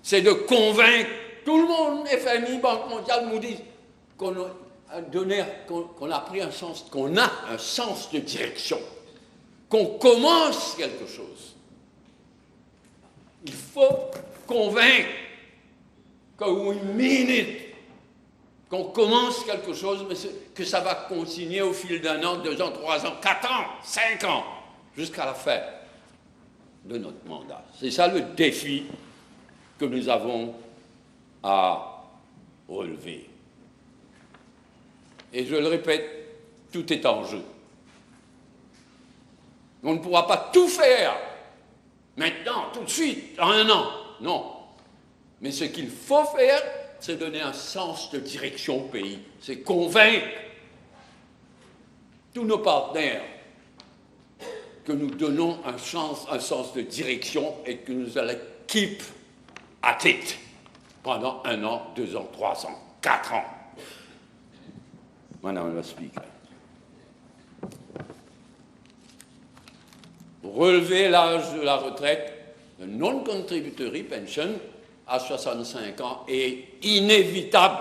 c'est de convaincre tout le monde, FMI, Banque mondiale, Moody's, qu'on a pris un sens, qu'on a un sens de direction, qu'on commence quelque chose. Il faut convaincre que we mean it, qu'on commence quelque chose, mais que ça va continuer au fil d'1 an, 2 ans, 3 ans, 4 ans, 5 ans, jusqu'à la fin de notre mandat. C'est ça le défi que nous avons à relever. Et je le répète, tout est en jeu. On ne pourra pas tout faire maintenant, tout de suite, en 1 an. Non. Mais ce qu'il faut faire, c'est donner un sens de direction au pays. C'est convaincre tous nos partenaires que nous donnons un sens de direction et que nous allons keep at it pendant 1 an, 2 ans, 3 ans, 4 ans. Madame la Speaker. Relever l'âge de la retraite, de non-contributory pension, à 65 ans est inévitable.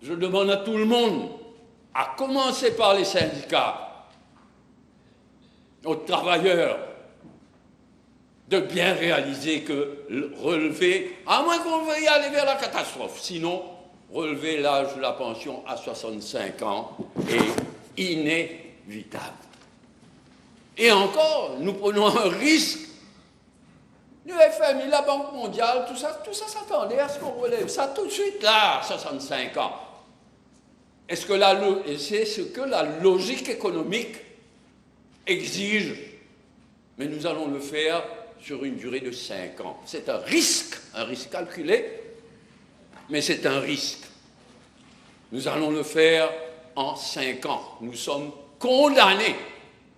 Je demande à tout le monde, à commencer par les syndicats, aux travailleurs, de bien réaliser que relever, à moins qu'on veuille aller vers la catastrophe, sinon relever l'âge de la pension à 65 ans est inévitable. Et encore, nous prenons un risque. Le FMI, la Banque mondiale, tout ça s'attendait à ce qu'on relève ça tout de suite là, à 65 ans. Et c'est ce que la logique économique exige. Mais nous allons le faire sur une durée de 5 ans. C'est un risque calculé, mais c'est un risque. Nous allons le faire en 5 ans. Nous sommes condamnés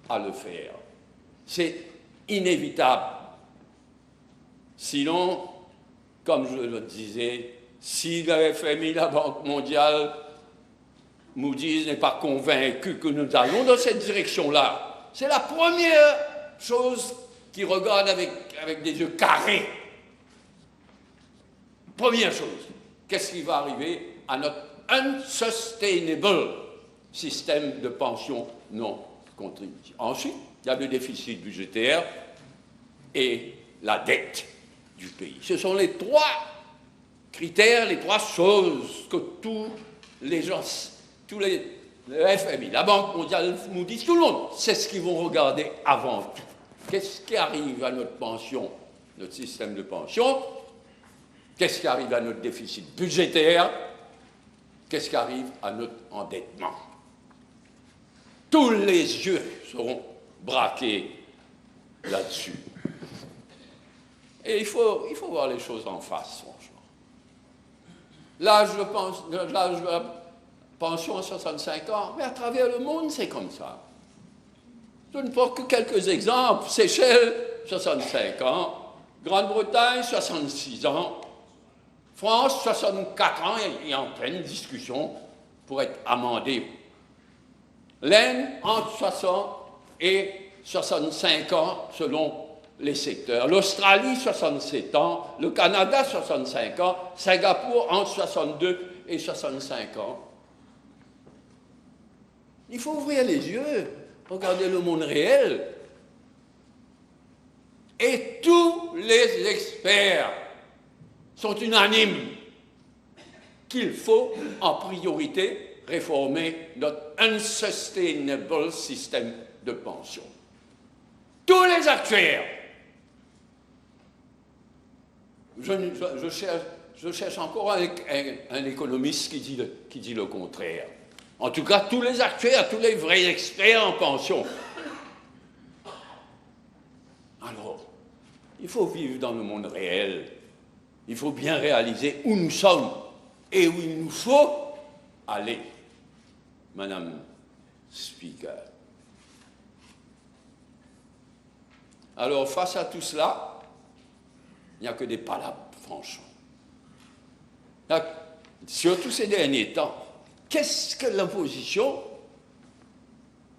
à le faire. C'est inévitable. Sinon, comme je le disais, si le FMI, la Banque mondiale, Moody's n'est pas convaincu que nous allons dans cette direction-là, c'est la première chose qu'ils regardent avec des yeux carrés. Première chose, qu'est-ce qui va arriver à notre unsustainable système de pension non contributive? Ensuite, il y a le déficit budgétaire et la dette du pays. Ce sont les 3 critères, les 3 choses que tous les gens, le FMI, la Banque mondiale, Moody's, tout le monde, c'est ce qu'ils vont regarder avant tout. Qu'est-ce qui arrive à notre pension, notre système de pension? Qu'est-ce qui arrive à notre déficit budgétaire? Qu'est-ce qui arrive à notre endettement? Tous les yeux seront braqués là-dessus. Et il faut voir les choses en face, franchement. L'âge de la pension à 65 ans, mais à travers le monde, c'est comme ça. Je ne porte que quelques exemples. Seychelles, 65 ans. Grande-Bretagne, 66 ans. France, 64 ans, et en pleine discussion pour être amendé. L'Inde, entre 60 et 65 ans, selon les secteurs. L'Australie, 67 ans. Le Canada, 65 ans. Singapour, entre 62 et 65 ans. Il faut ouvrir les yeux, regarder le monde réel. Et tous les experts sont unanimes qu'il faut en priorité réformer notre unsustainable système de pension. Tous les actuaires. Je cherche encore un économiste qui dit le contraire. En tout cas, tous les actuaires, tous les vrais experts en pension. Alors, il faut vivre dans le monde réel. Il faut bien réaliser où nous sommes et où il nous faut aller, Madame Speaker. Alors, face à tout cela, il n'y a que des palabres, franchement. Surtout ces derniers temps, qu'est-ce que l'opposition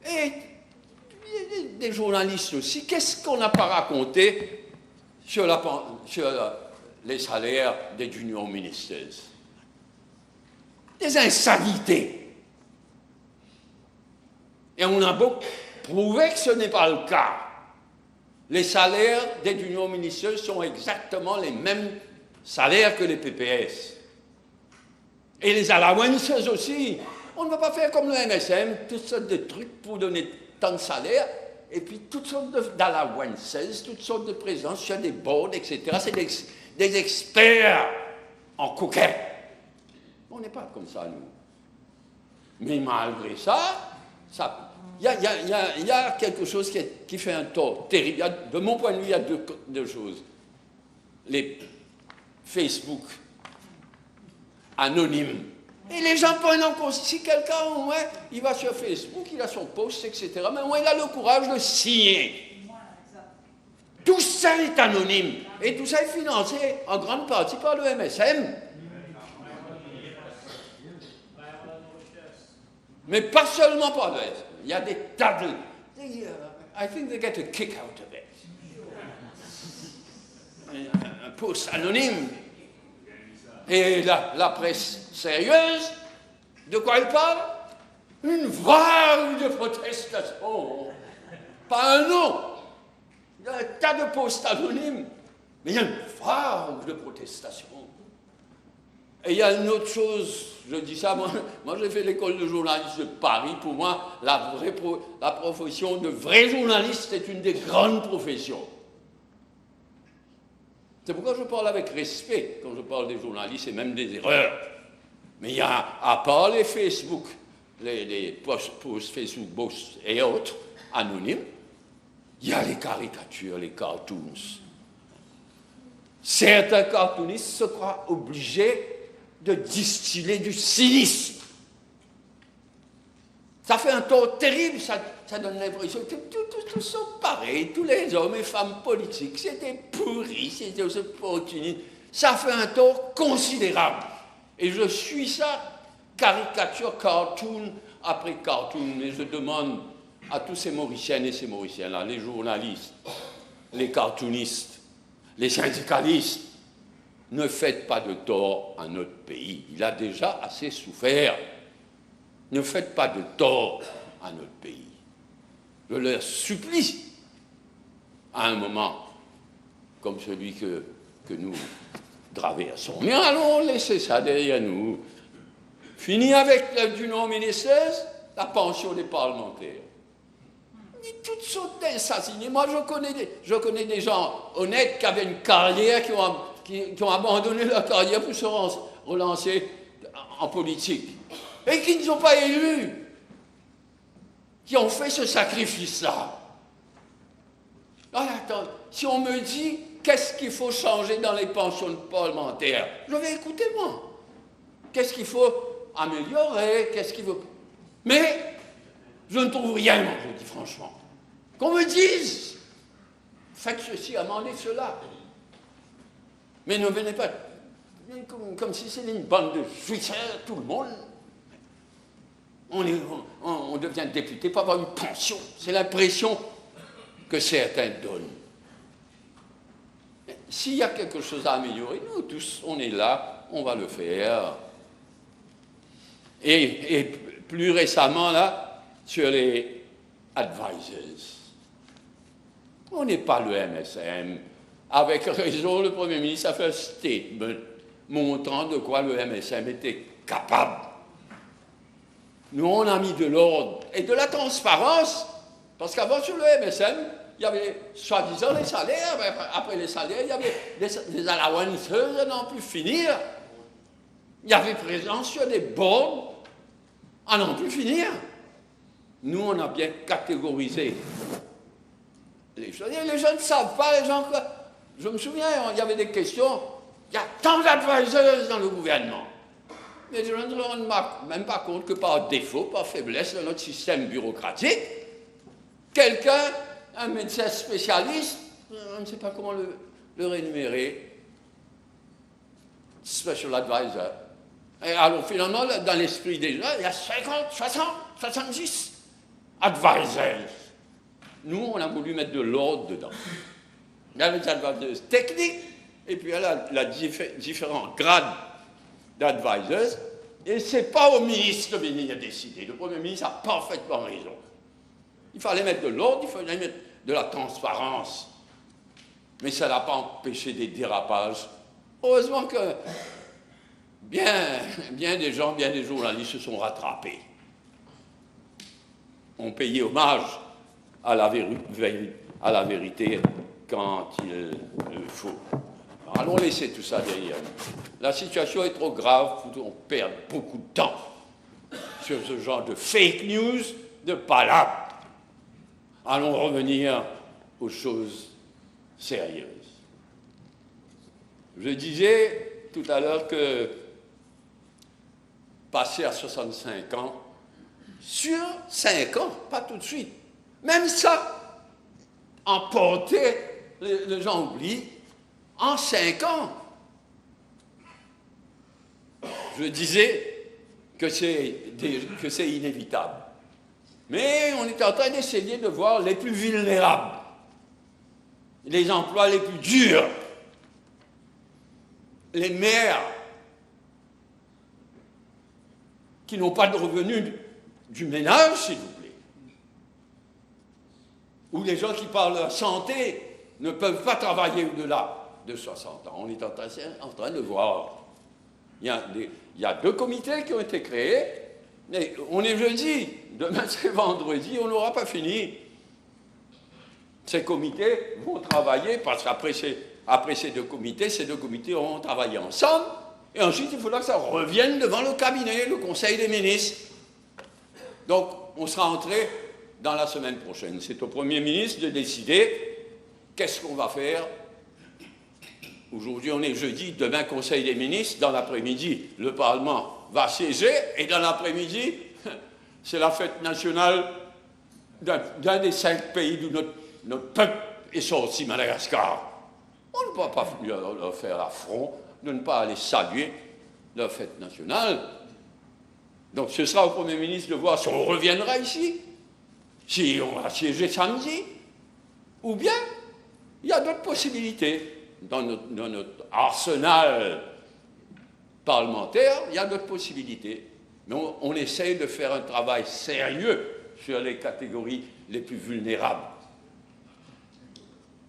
et des journalistes aussi, qu'est-ce qu'on n'a pas raconté sur les salaires des junior ministers? Des insanités. Et on a beau prouver que ce n'est pas le cas. Les salaires des junior ministers sont exactement les mêmes salaires que les PPS. Et les allowances aussi. On ne va pas faire comme le MSM, toutes sortes de trucs pour donner tant de salaires, et puis toutes sortes d'allowances, toutes sortes de présences sur des boards, etc. C'est des experts en coquet. On n'est pas comme ça, nous. Mais malgré ça, il y a quelque chose qui fait un tort terrible. De mon point de vue, il y a deux choses. Les Facebook anonymes. Et les gens prennent en compte. Si quelqu'un, au moins, il va sur Facebook, il a son post, etc., mais au moins, il a le courage de signer. Tout ça est anonyme. Et tout ça est financé en grande partie par le MSM. Mais pas seulement par le MSM. Il y a des tas de... I think they get a kick out of it. un post anonyme. Et la presse sérieuse, de quoi elle parle? Une vague de protestation. Pas un nom. Il y a un tas de posts anonymes, mais il y a une vague de protestation. Et il y a une autre chose, je dis ça, moi j'ai fait l'école de journaliste de Paris. Pour moi, la profession de vrai journaliste est une des grandes professions. C'est pourquoi je parle avec respect quand je parle des journalistes et même des erreurs. Mais il y a, à part les Facebook, les posts Facebook posts et autres, anonymes, il y a les caricatures, les cartoons. Certains cartoonistes se croient obligés de distiller du cynisme. Ça fait un tort terrible, ça donne l'impression que tous sont pareils, tous les hommes et femmes politiques, c'était pourri, c'était opportuniste. Ça fait un tort considérable. Et je suis ça, caricature, cartoon après cartoon. Et je demande à tous ces Mauriciennes et ces Mauriciens-là, les journalistes, les cartoonistes, les syndicalistes, ne faites pas de tort à notre pays. Il a déjà assez souffert. Ne faites pas de tort à notre pays. Je leur supplie, à un moment comme celui que nous traversons. Mais allons laisser ça derrière nous. Fini avec du non-ministère, la pension des parlementaires. Et toutes sortes d'insassinés. Moi, je connais des gens honnêtes qui avaient une carrière, qui ont abandonné leur carrière pour se relancer en politique. Et qui ne sont pas élus, qui ont fait ce sacrifice-là. Alors, attends, si on me dit qu'est-ce qu'il faut changer dans les pensions parlementaires, je vais écouter moi. Qu'est-ce qu'il faut améliorer, qu'est-ce qu'il faut... Mais je ne trouve rien, moi, je dis franchement. Qu'on me dise, faites ceci, amendez cela. Mais ne venez pas comme si c'était une bande de juifs, tout le monde. On devient député pour avoir une pension. C'est l'impression que certains donnent. S'il y a quelque chose à améliorer, nous tous, on est là, on va le faire. Et plus récemment, là, sur les advisors. On n'est pas le MSM. Avec raison, le Premier ministre a fait un statement montrant de quoi le MSM était capable. Nous, on a mis de l'ordre et de la transparence, parce qu'avant, sur le MSM, il y avait soi-disant les salaires, mais après les salaires, il y avait des allowances à n'en plus finir. Il y avait présence sur des boards à n'en plus finir. Nous, on a bien catégorisé les choses. Et les gens ne savent pas, les gens... Je me souviens, il y avait des questions, il y a tant d'advisors dans le gouvernement. Mais je ne me rends même pas compte que par défaut, par faiblesse de notre système bureaucratique, quelqu'un, un médecin spécialiste, je ne sais pas comment le rémunérer, special advisor. Et alors finalement, dans l'esprit des gens, il y a 50, 60, 70 advisors. Nous, on a voulu mettre de l'ordre dedans. Il y a les advisors techniques, et puis il y a différents grades d'advisors, et ce n'est pas au ministre de venir décider. Le Premier ministre a parfaitement raison. Il fallait mettre de l'ordre, il fallait mettre de la transparence. Mais ça n'a pas empêché des dérapages. Heureusement que bien des gens, bien des journalistes se sont rattrapés. On payait hommage à la vérité quand il le faut. Allons laisser tout ça derrière nous. La situation est trop grave pour qu'on perde beaucoup de temps sur ce genre de fake news, de palabres. Allons revenir aux choses sérieuses. Je disais tout à l'heure que passer à 65 ans, sur 5 ans, pas tout de suite, même ça, emporter, les gens oublient, en 5 ans. Je disais que c'est inévitable. Mais on est en train d'essayer de voir les plus vulnérables, les emplois les plus durs, les mères qui n'ont pas de revenus du ménage, s'il vous plaît, ou les gens qui, par leur santé, ne peuvent pas travailler au-delà de 60 ans. On est en train de voir. Il y a 2 comités qui ont été créés, mais on est jeudi, demain c'est vendredi, on n'aura pas fini. Ces comités vont travailler, parce qu'après ces 2 comités, ces 2 comités auront travaillé ensemble, et ensuite il faudra que ça revienne devant le cabinet, le Conseil des ministres. Donc, on sera entré dans la semaine prochaine. C'est au Premier ministre de décider qu'est-ce qu'on va faire. Aujourd'hui, on est jeudi, demain, Conseil des ministres. Dans l'après-midi, le Parlement va siéger. Et dans l'après-midi, c'est la fête nationale d'un des 5 pays d'où notre peuple est sorti, Madagascar. On ne va pas leur faire l'affront de ne pas aller saluer leur fête nationale. Donc ce sera au Premier ministre de voir si on reviendra ici, si on va siéger samedi, ou bien il y a d'autres possibilités. Dans notre arsenal parlementaire, il y a d'autres possibilités. Mais on essaye de faire un travail sérieux sur les catégories les plus vulnérables.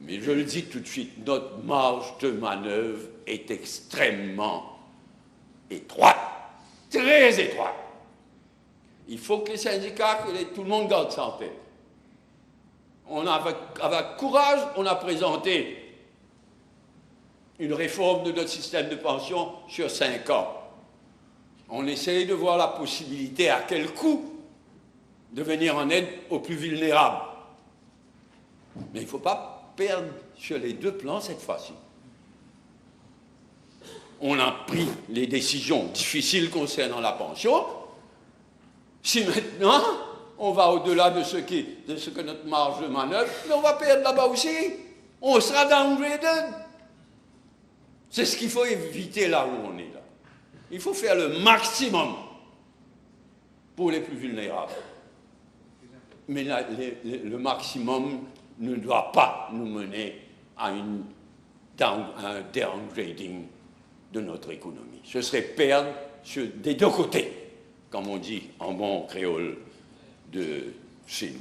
Mais je le dis tout de suite, notre marge de manœuvre est extrêmement étroite, très étroite. Il faut que les syndicats, tout le monde garde ça en tête. Avec courage, on a présenté une réforme de notre système de pension sur 5 ans. On essaye de voir la possibilité, à quel coût, de venir en aide aux plus vulnérables. Mais il ne faut pas perdre sur les 2 plans cette fois-ci. On a pris les décisions difficiles concernant la pension. Si maintenant, on va au-delà de ce que notre marge de manœuvre, mais on va perdre là-bas aussi. On sera downgraded. C'est ce qu'il faut éviter là où on est là. Il faut faire le maximum pour les plus vulnérables. Mais le maximum ne doit pas nous mener à un downgrading de notre économie. Ce serait perdre des 2 côtés, comme on dit en bon créole de chez nous.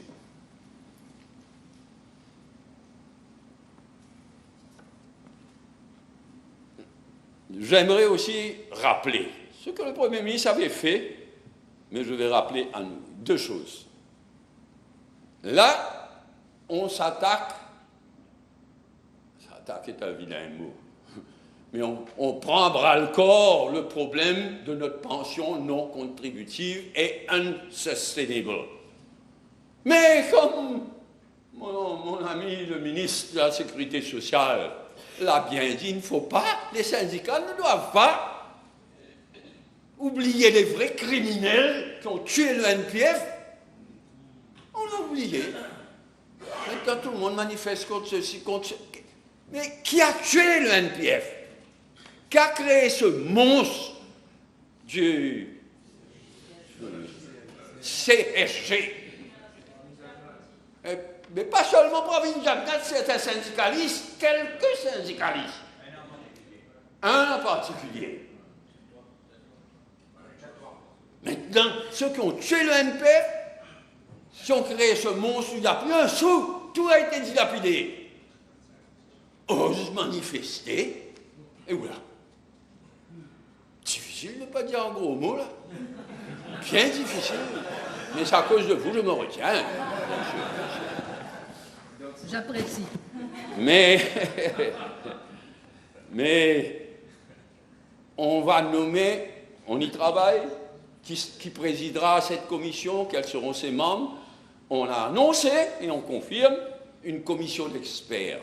J'aimerais aussi rappeler ce que le Premier ministre avait fait, mais je vais rappeler à nous 2 choses. Là, on s'attaque est un vilain mot, mais on prend à bras-le-corps le problème de notre pension non contributive et unsustainable. Mais comme mon ami le ministre de la Sécurité sociale l'a bien dit, il ne faut pas, les syndicats ne doivent pas oublier les vrais criminels qui ont tué le NPF. On l'a oublié. Maintenant, tout le monde manifeste contre ceci, contre ceci. Mais qui a tué le NPF? Qui a créé ce monstre du CSG? Mais pas seulement Pravin Jagnat, c'est un syndicaliste, quelques syndicalistes. Un en particulier. Maintenant, ceux qui ont tué le NPF, qui ont créé ce monstre, il n'y a plus un sou, tout a été dilapidé. Ose manifester, et voilà. Difficile de ne pas dire en gros mots, là. Bien difficile. Mais c'est à cause de vous, je me retiens. J'apprécie. Mais on va nommer, on y travaille, qui présidera cette commission, quels seront ses membres. On a annoncé, et on confirme, une commission d'experts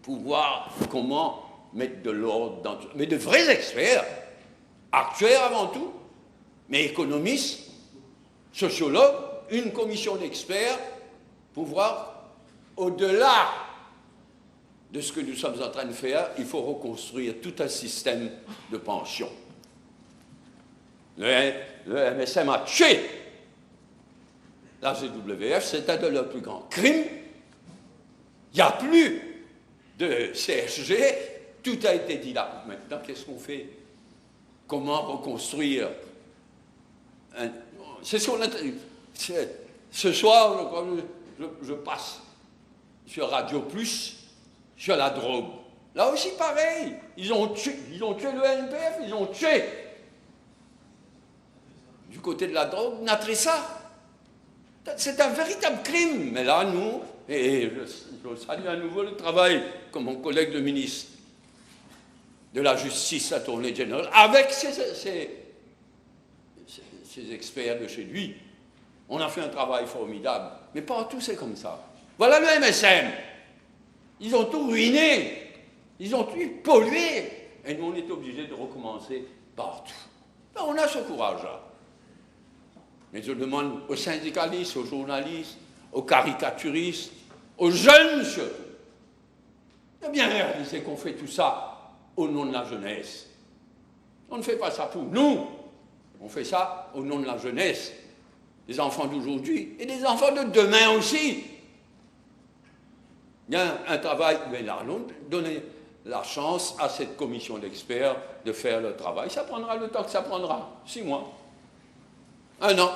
pour voir comment mettre de l'ordre dans tout. Mais de vrais experts, actuaires avant tout, mais économistes, sociologues, une commission d'experts pour voir au-delà de ce que nous sommes en train de faire, il faut reconstruire tout un système de pension. Le MSM a tué la GWF, c'est un de leurs plus grands crimes. Il n'y a plus de CSG, tout a été dit là. Maintenant, qu'est-ce qu'on fait? Comment reconstruire C'est ce qu'on a... Ce soir, je passe sur Radio Plus, sur la drogue. Là aussi, pareil. Ils ont tué le NPF, ils ont tué. Du côté de la drogue, Natressa. C'est un véritable crime. Mais là, nous, et je salue à nouveau le travail, comme mon collègue le ministre de la Justice, Attorney General, avec ces experts de chez lui. On a fait un travail formidable. Mais partout, c'est comme ça. Voilà le MSM. Ils ont tout ruiné. Ils ont tout pollué. Et nous, on est obligés de recommencer partout. Ben, on a ce courage-là. Mais je demande aux syndicalistes, aux journalistes, aux caricaturistes, aux jeunes surtout, de bien réaliser qu'on fait tout ça au nom de la jeunesse. On ne fait pas ça pour nous. On fait ça au nom de la jeunesse. Des enfants d'aujourd'hui et des enfants de demain aussi. Il y a un travail, mais là, donner la chance à cette commission d'experts de faire le travail. Ça prendra le temps que ça prendra, 6 mois, 1 an.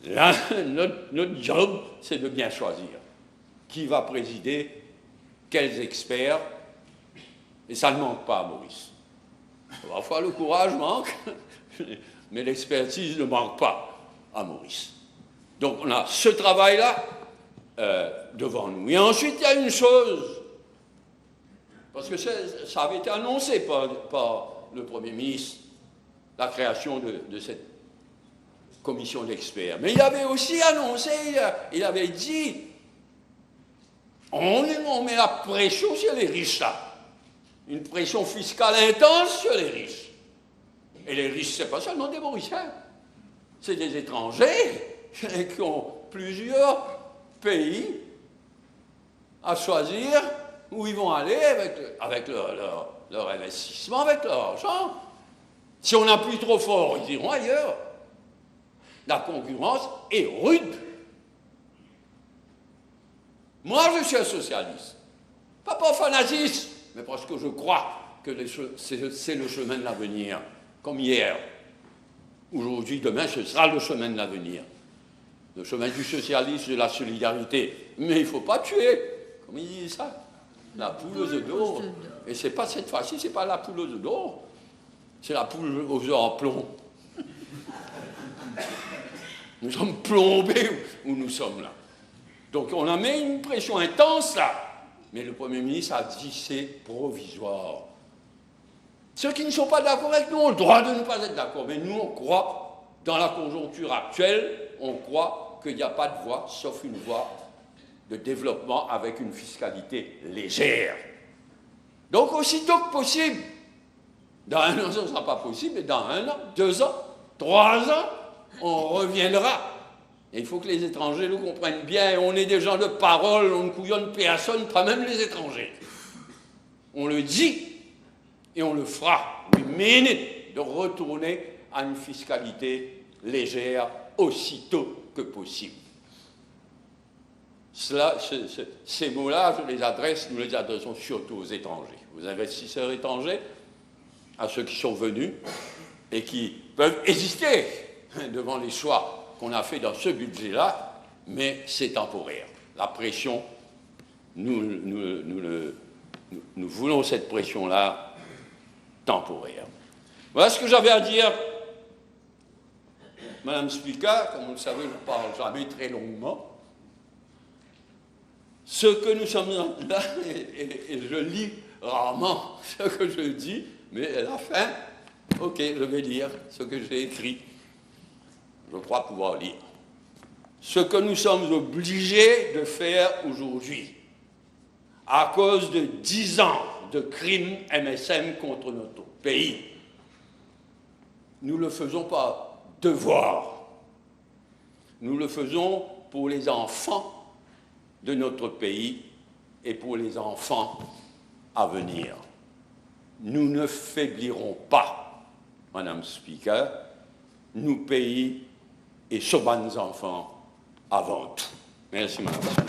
Là, notre job, c'est de bien choisir qui va présider, quels experts, et ça ne manque pas à Maurice. Parfois, le courage manque, mais l'expertise ne manque pas à Maurice. Donc, on a ce travail-là devant nous. Et ensuite, il y a une chose, parce que ça avait été annoncé par le Premier ministre, la création de cette commission d'experts. Mais il avait aussi annoncé, il avait dit, on met la pression sur les riches, là. Une pression fiscale intense sur les riches. Et les riches, ce n'est pas seulement des Mauriciens, c'est des étrangers qui ont plusieurs pays à choisir où ils vont aller avec leur investissement, avec leur argent. Si on appuie trop fort, ils iront ailleurs. La concurrence est rude. Moi, je suis un socialiste. Pas par fanatisme, mais parce que je crois que c'est le chemin de l'avenir. Comme hier. Aujourd'hui, demain, ce sera le chemin de l'avenir. Le chemin du socialisme, de la solidarité. Mais il ne faut pas tuer, comme il dit ça, la poule aux œufs d'or. Et c'est pas cette fois-ci, c'est pas la poule aux œufs d'or, c'est la poule aux œufs en plomb. Nous sommes plombés où nous sommes là. Donc on a mis une pression intense là. Mais le Premier ministre a dit c'est provisoire. Ceux qui ne sont pas d'accord avec nous ont le droit de ne pas être d'accord. Mais nous, on croit, dans la conjoncture actuelle, on croit qu'il n'y a pas de voie, sauf une voie de développement avec une fiscalité légère. Donc, aussitôt que possible, dans 1 an, ce ne sera pas possible, mais dans 1 an, 2 ans, 3 ans, on reviendra. Et il faut que les étrangers le comprennent bien. On est des gens de parole, on ne couillonne personne, pas même les étrangers. On le dit. Et on le fera, we mean it, de retourner à une fiscalité légère aussitôt que possible. Ces mots-là, nous les adressons surtout aux étrangers, aux investisseurs étrangers, à ceux qui sont venus et qui peuvent hésiter devant les choix qu'on a fait dans ce budget-là, mais c'est temporaire. La pression, nous voulons cette pression-là temporaire. Voilà ce que j'avais à dire. Madame Speaker, comme vous le savez, je ne parle jamais très longuement. Ce que nous sommes là, et je lis rarement ce que je dis, mais à la fin, ok, je vais lire ce que j'ai écrit. Je crois pouvoir lire. Ce que nous sommes obligés de faire aujourd'hui, à cause de 10 ans de crimes MSM contre notre pays. Nous ne le faisons pas devoir. Nous le faisons pour les enfants de notre pays et pour les enfants à venir. Nous ne faiblirons pas, Madame Speaker, nous pays et ce bonnes enfants avant tout. Merci, Madame Speaker.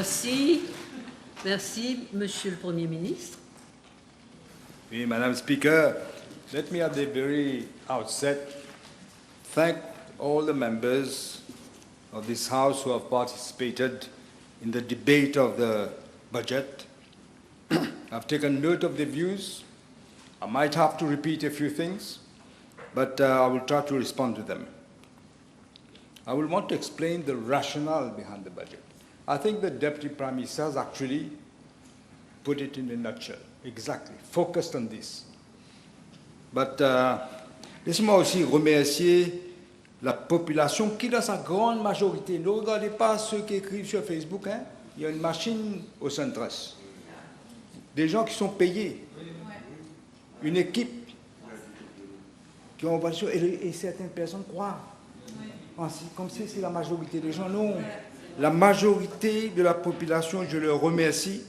Merci. Merci, Monsieur le Premier ministre. Oui, Madam Speaker, let me at the very outset thank all the members of this House who have participated in the debate of the budget. I've taken note of the views. I might have to repeat a few things, but I will try to respond to them. I will want to explain the rationale behind the budget. I think the Deputy Prime Minister has actually put it in a nutshell, exactly, focused on this. But laissez-moi aussi remercier la population qui, dans sa grande majorité, ne regardez pas ceux qui écrivent sur Facebook, hein, il y a une machine au centre. Des gens qui sont payés, une équipe qui ont et certaines personnes croient. Comme si c'est la majorité des gens. Non, la majorité de la population, je leur remercie,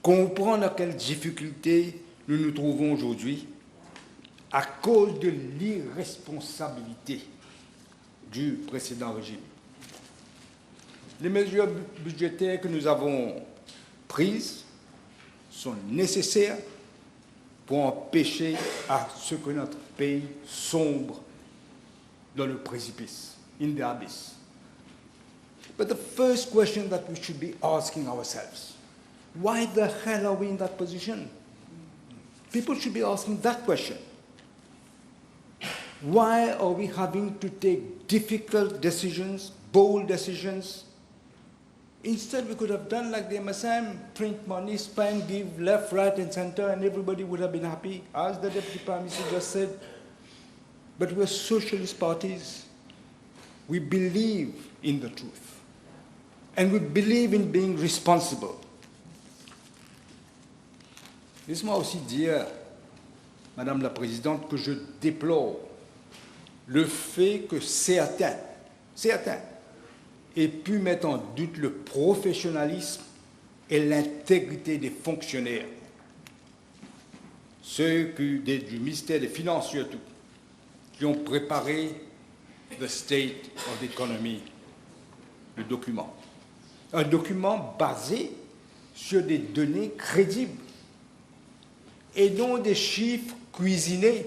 comprend dans quelles difficultés nous nous trouvons aujourd'hui à cause de l'irresponsabilité du précédent régime. Les mesures budgétaires que nous avons prises sont nécessaires pour empêcher à ce que notre pays sombre dans le précipice, in the abyss. But the first question that we should be asking ourselves, why the hell are we in that position? People should be asking that question. Why are we having to take difficult decisions, bold decisions? Instead, we could have done like the MSM, print money, spend, give left, right, and center, and everybody would have been happy, as the Deputy Prime Minister just said. But we're socialist parties. We believe in the truth. And we believe in being responsible. Laisse-moi aussi dire, Madame la Présidente, que je déplore le fait que certains aient pu mettre en doute le professionnalisme et l'intégrité des fonctionnaires. Ceux du ministère des Finances surtout, qui ont préparé the State of the Economy, le document. Un document basé sur des données crédibles et non des chiffres cuisinés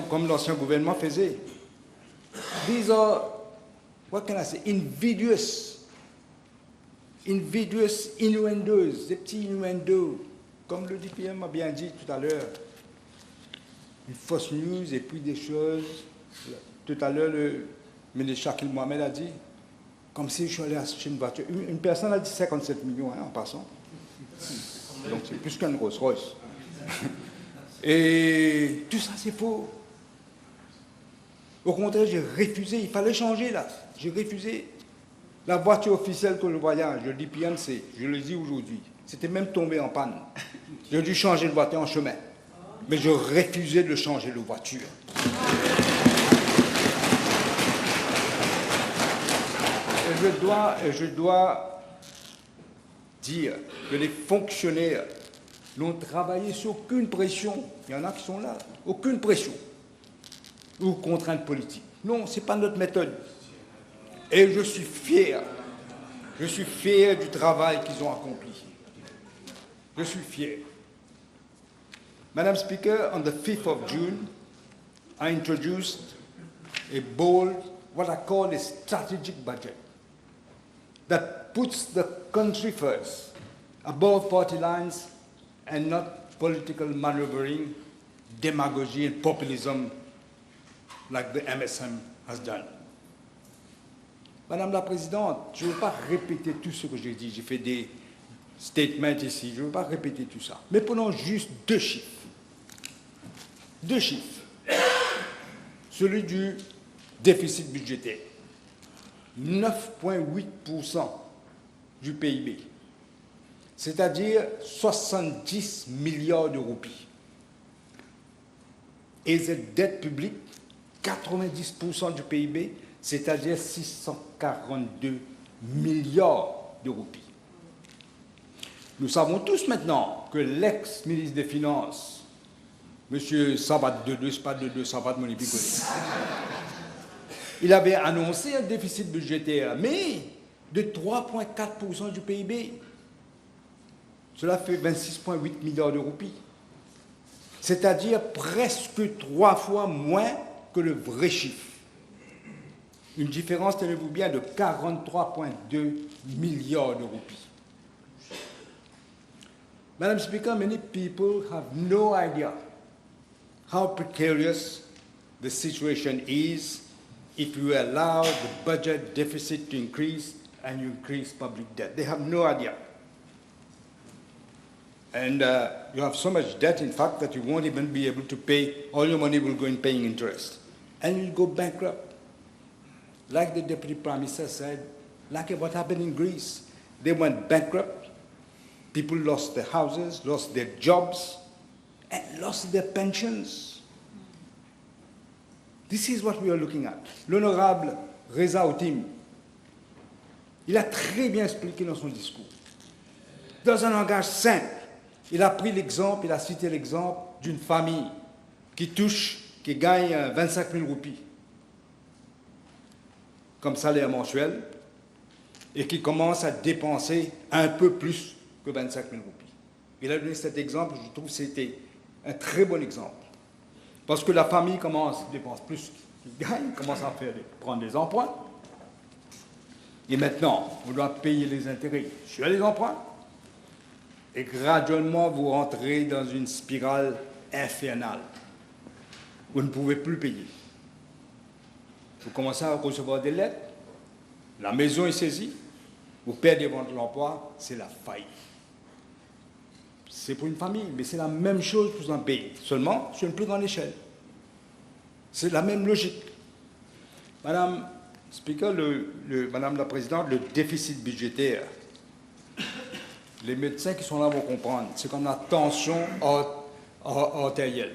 comme l'ancien gouvernement faisait. These are, what can I say, invidious innuendos, des petits innuendos, comme le DPM a bien dit tout à l'heure. Une fausse news et puis des choses. Tout à l'heure, le ministre Shakil Mohamed a dit, comme si je suis allé acheter une voiture. Une personne a dit 57 millions en passant. Donc c'est plus qu'un Rolls Royce. Et tout ça, c'est faux. Au contraire, j'ai refusé. Il fallait changer là. J'ai refusé. La voiture officielle que je voyais, je dis PNC, je le dis aujourd'hui, c'était même tombé en panne. J'ai dû changer de voiture en chemin. Mais je refusais de changer de voiture. Et je dois dire que les fonctionnaires n'ont travaillé sur aucune pression. Il y en a qui sont là. Aucune pression. Ou contrainte politique. Non, ce n'est pas notre méthode. Et je suis fier. Je suis fier du travail qu'ils ont accompli. Je suis fier. Madam Speaker, on the 5th of June, I introduced a bold, what I call a strategic budget that puts the country first, above party lines, and not political maneuvering, demagogy, and populism like the MSM has done. Madame la Présidente, je ne veux pas répéter tout ce que j'ai dit. J'ai fait des statements ici. Je ne veux pas répéter tout ça. Mais prenons juste deux chiffres. Deux chiffres. Celui du déficit budgétaire. 9,8% du PIB. C'est-à-dire 70 milliards de roupies. Et cette dette publique, 90% du PIB, c'est-à-dire 642 milliards de roupies. Nous savons tous maintenant que l'ex-ministre des Finances, M. Sabat Dedeu, c'est pas Dedeu, Sabat Monipicoli, il avait annoncé un déficit budgétaire, mais de 3,4% du PIB. Cela fait 26,8 milliards de roupies. C'est-à-dire presque 3 fois moins que le vrai chiffre. Une différence, tenez-vous bien, de 43,2 milliards de roupies. Madam Speaker, many people have no idea how precarious the situation is if you allow the budget deficit to increase and you increase public debt. They have no idea. And you have so much debt, in fact, that you won't even be able to pay. All your money will go in paying interest. And you'll go bankrupt. Like the Deputy Prime Minister said, like what happened in Greece. They went bankrupt. People lost their houses, lost their jobs, and lost their pensions. This is what we are looking at. L'honorable Reza Outim, il a très bien expliqué dans son discours. Dans un langage simple, il a pris l'exemple, il a cité l'exemple d'une famille qui gagne 25 000 roupies comme salaire mensuel et qui commence à dépenser un peu plus que 25 000 roupies. Il a donné cet exemple, je trouve que c'était un très bon exemple. Parce que la famille dépense plus qu'il gagne, commence à prendre des emprunts. Et maintenant, on doit payer les intérêts sur les emprunts. Et graduellement, vous rentrez dans une spirale infernale. Vous ne pouvez plus payer. Vous commencez à recevoir des lettres, la maison est saisie, vous perdez votre emploi, c'est la faillite. C'est pour une famille, mais c'est la même chose pour un pays, seulement sur une plus grande échelle. C'est la même logique. Madame Speaker, Madame la Présidente, le déficit budgétaire, les médecins qui sont là vont comprendre, c'est comme la tension artérielle.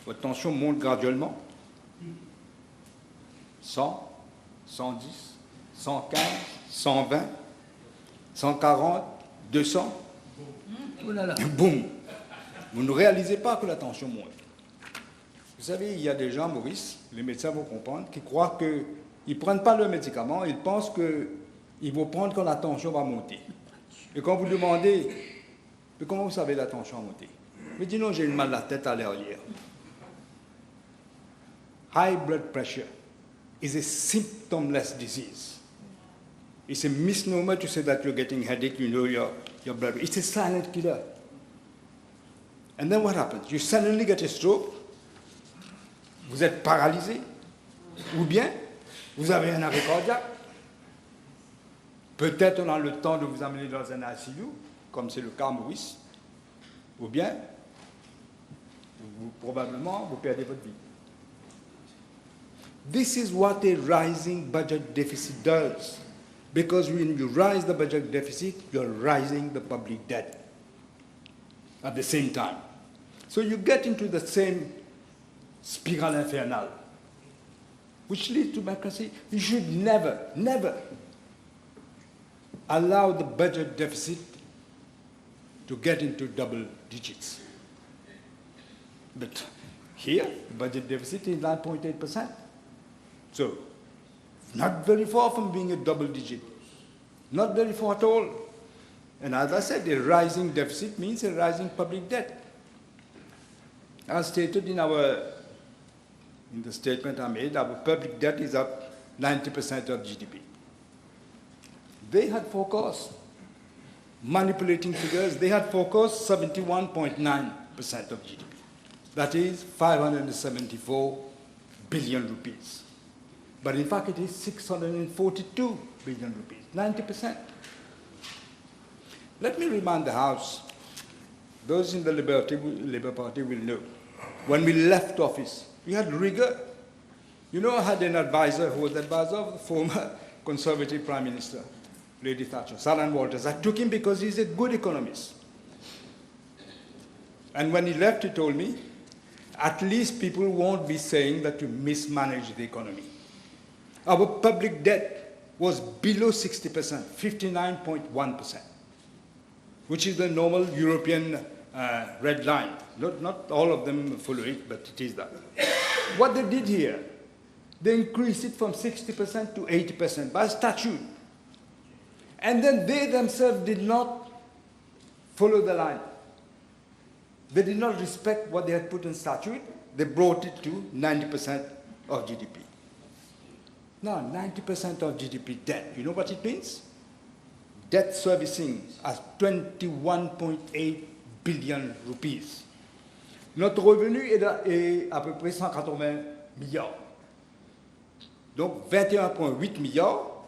Votre tension monte graduellement. 100, 110, 115, 120, 140, 200. Oh là là. Boum. Vous ne réalisez pas que la tension monte. Vous savez, il y a des gens, Maurice, les médecins vont comprendre, qui croient qu'ils ne prennent pas leurs médicaments, ils pensent qu'ils vont prendre quand la tension va monter. Et quand vous demandez, mais comment vous savez la tension a monté? Mais dis non, j'ai une mal à la tête à l'arrière. High blood pressure is a symptomless disease. It's a misnomer to say that you're getting headache, you know your blood. It's a silent killer. And then what happens? You suddenly get a stroke, vous êtes paralysé, ou bien vous avez un arrêt cardiaque. Peut-être on a le temps de vous amener dans un ICU, comme c'est le cas à Maurice, ou bien probablement vous perdez votre vie. This is what a rising budget deficit does. Because when you rise the budget deficit, you're rising the public debt at the same time. So you get into the same spiral infernal, which leads to bankruptcy. You should never, never allow the budget deficit to get into double digits. But here, the budget deficit is 9.8%. So, not very far from being a double digit. Not very far at all. And as I said, a rising deficit means a rising public debt. As stated in the statement I made, our public debt is up 90% of GDP. They had forecast, manipulating figures, they had forecast 71.9% of GDP. That is 574 billion rupees. But in fact, it is 642 billion rupees, 90%. Let me remind the House, those in the Labour Party will know, when we left office, we had rigor. You know, I had an advisor who was the advisor of the former Conservative Prime Minister, Lady Thatcher, Sir Alan Walters. I took him because he's a good economist. And when he left, he told me, at least people won't be saying that you mismanage the economy. Our public debt was below 60%, 59.1%, which is the normal European red line. Not all of them follow it, but it is that. What they did here, They increased it from 60% to 80% by statute. And then they themselves did not follow the line. They did not respect what they had put in statute. They brought it to 90% of GDP. Now, 90% of GDP debt, you know what it means? Debt servicing as 21.8 billion rupees. Notre revenu est à peu près 180 milliards. Donc 21,8 milliards,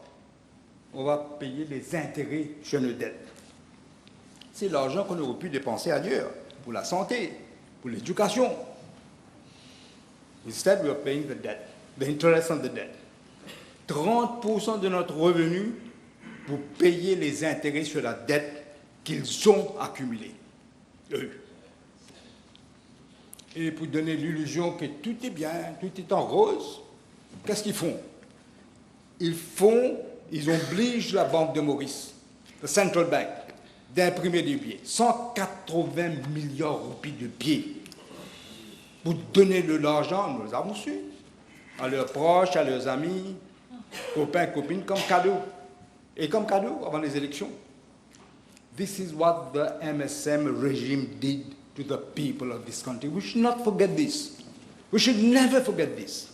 on va payer les intérêts sur nos dettes. C'est l'argent qu'on aurait pu dépenser ailleurs, pour la santé, pour l'éducation. Instead, we are paying the debt, the interest on the debt. 30% de notre revenu pour payer les intérêts sur la dette qu'ils ont accumulée, eux. Et pour donner l'illusion que tout est bien, tout est en rose, qu'est-ce qu'ils font? Ils obligent la Banque de Maurice, the Central Bank, d'imprimer des billets, 180 milliards de roupies de billets, pour donner de l'argent, nous avons su, à leurs proches, à leurs amis, copains, copines, comme cadeau. Et comme cadeau avant les élections. This is what the MSM regime did to the people of this country. We should not forget this. We should never forget this.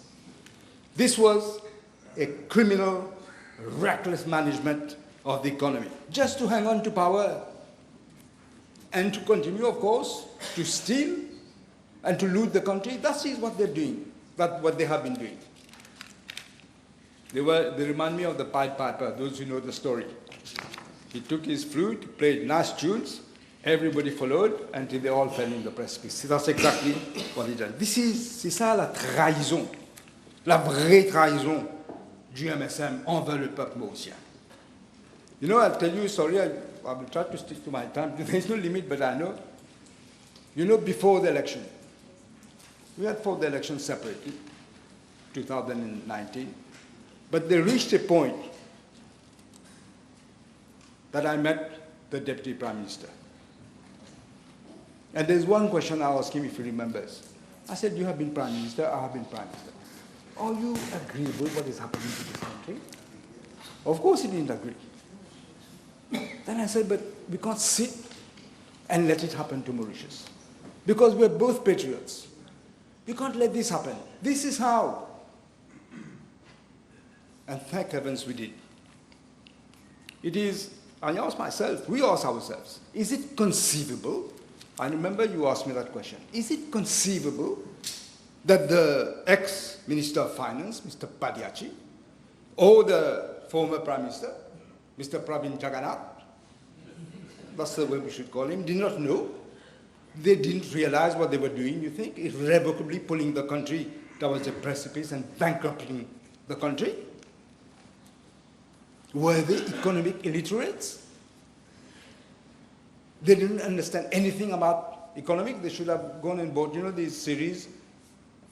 This was a criminal, reckless management of the economy, just to hang on to power and to continue, of course, to steal and to loot the country. That is what they're doing, that's what they have been doing. They remind me of the Pied Piper, those who know the story. He took his flute, played nice tunes, everybody followed until they all fell in the precipice. That's exactly what he did. C'est ça la trahison, la vraie trahison du MSM envers le peuple mauricien. You know, I'll tell you a story, I will try to stick to my time, there's no limit, but I know. You know, before the election, we had fought the election separately, 2019. But they reached a point that I met the Deputy Prime Minister. And there's one question I asked him if he remembers. I said, you have been Prime Minister, I have been Prime Minister. Are you agreeable with what is happening to this country? Of course he didn't agree. Then I said, but we can't sit and let it happen to Mauritius. Because we're both patriots. We can't let this happen. This is how. And thank heavens we did. It is, I ask myself, we ask ourselves, is it conceivable? I remember you asked me that question. Is it conceivable that the ex-Minister of Finance, Mr. Padiachi, or the former Prime Minister, Mr. Pravin Jagannath, that's the way we should call him, did not know? They didn't realize what they were doing, you think? Irrevocably pulling the country towards a precipice and bankrupting the country? Were they economic illiterates? They didn't understand anything about economics. They should have gone and bought, you know, these series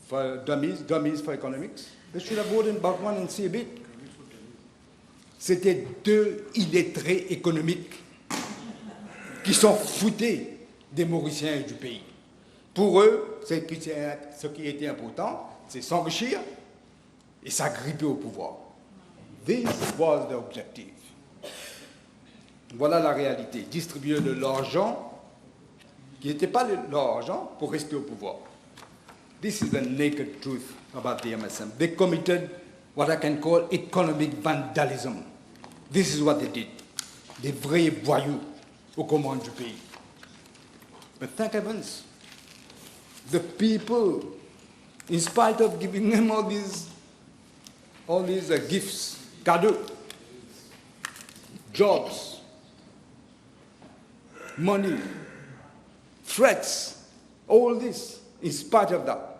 for dummies for economics. They should have bought and bought one and see a bit. C'était deux illettrés économiques qui s'en foutaient des Mauriciens et du pays. Pour eux, ce qui était important, c'est s'enrichir et s'agripper au pouvoir. This was the objective. Voilà la réalité. Distribuer de l'argent qui n'était pas leur argent pour rester au pouvoir. This is the naked truth about the MSM. They committed what I can call economic vandalism. This is what they did. Des vrais voyous aux commandes du pays. But thank heavens, the people, in spite of giving them all these gifts, cadeaux, jobs, money, threats, all this, in spite of that,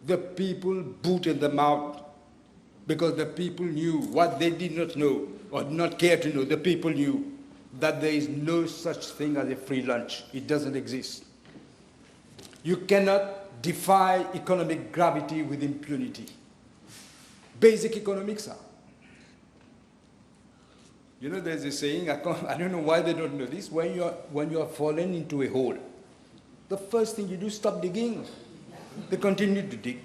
the people booted them out because the people knew what they did not know or did not care to know. The people knew that there is no such thing as a free lunch. It doesn't exist. You cannot defy economic gravity with impunity. Basic economics are. You know, there's a saying, I don't know why they don't know this, when you are fallen into a hole, the first thing you do is stop digging. They continue to dig.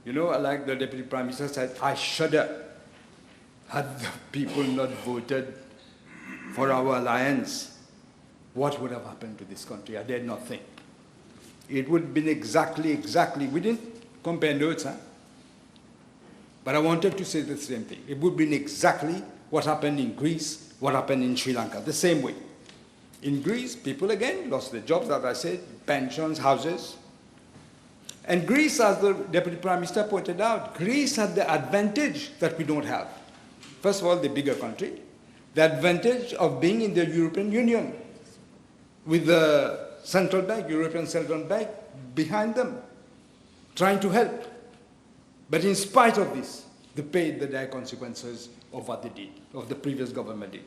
You know, like the Deputy Prime Minister said, I shudder. Had the people not voted for our alliance, what would have happened to this country? I dare not think. It would have been exactly, we didn't compare notes, huh? But I wanted to say the same thing. It would have been exactly what happened in Greece, what happened in Sri Lanka, the same way. In Greece, people again lost their jobs, as I said, pensions, houses. And Greece, as the Deputy Prime Minister pointed out, Greece had the advantage that we don't have. First of all, the bigger country, the advantage of being in the European Union with the central bank, European Central Bank, behind them, trying to help. But in spite of this, they paid the dire consequences of what they did, of the previous government did.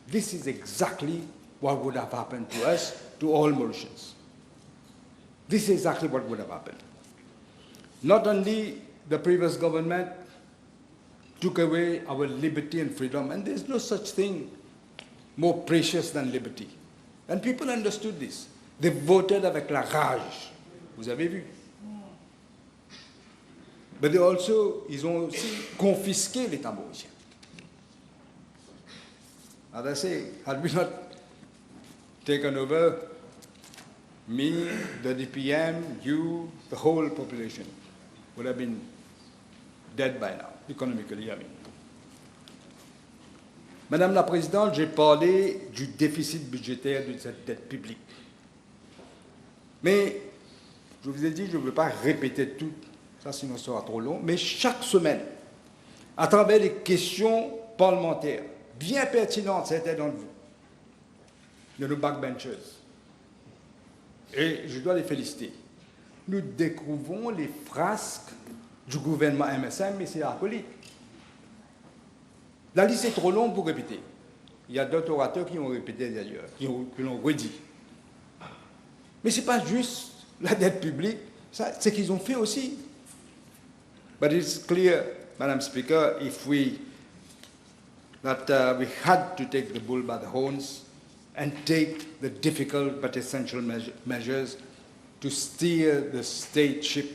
This is exactly what would have happened to us, to all Mauritians. This is exactly what would have happened. Not only the previous government took away our liberty and freedom, and there's no such thing more precious than liberty. And people understood this. They voted avec la rage. Vous avez vu? But ils ont aussi confisqué l'État mauricien. As I say, had we not taken over, me, the DPM, you, the whole population would have been dead by now, economically, I mean. Madame la Présidente, j'ai parlé du déficit budgétaire de cette dette publique. Mais, je vous ai dit, je ne veux pas répéter tout, ça sinon ce sera trop long, mais chaque semaine, à travers les questions parlementaires, bien pertinentes, certains d'entre vous, de nos backbenchers, et je dois les féliciter, nous découvrons les frasques du gouvernement MSM, mais c'est acolyte. La liste est trop longue pour répéter. Il y a d'autres orateurs qui ont répété d'ailleurs, qui l'ont redit. Mais ce n'est pas juste la dette publique, c'est ce qu'ils ont fait aussi. But it's clear, Madam Speaker, that we had to take the bull by the horns and take the difficult but essential measures to steer the state ship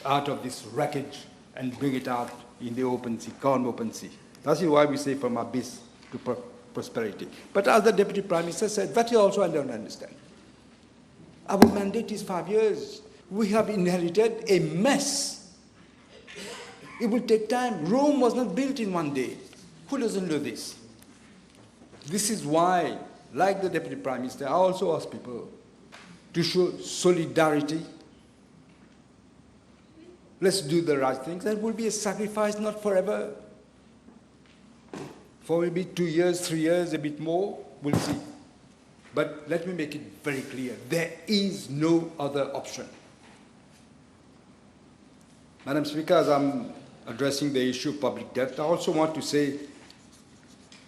out of this wreckage and bring it out in the open sea, calm open sea. That's why we say from abyss to prosperity. But as the Deputy Prime Minister said, that also I don't understand. Our mandate is 5 years. We have inherited a mess. It will take time. Rome was not built in one day. Who doesn't know this? This is why, like the Deputy Prime Minister, I also ask people to show solidarity. Let's do the right things. That will be a sacrifice, not forever. For maybe 2 years, 3 years, a bit more, we'll see. But let me make it very clear. There is no other option. Madam Speaker, as I'm addressing the issue of public debt, I also want to say,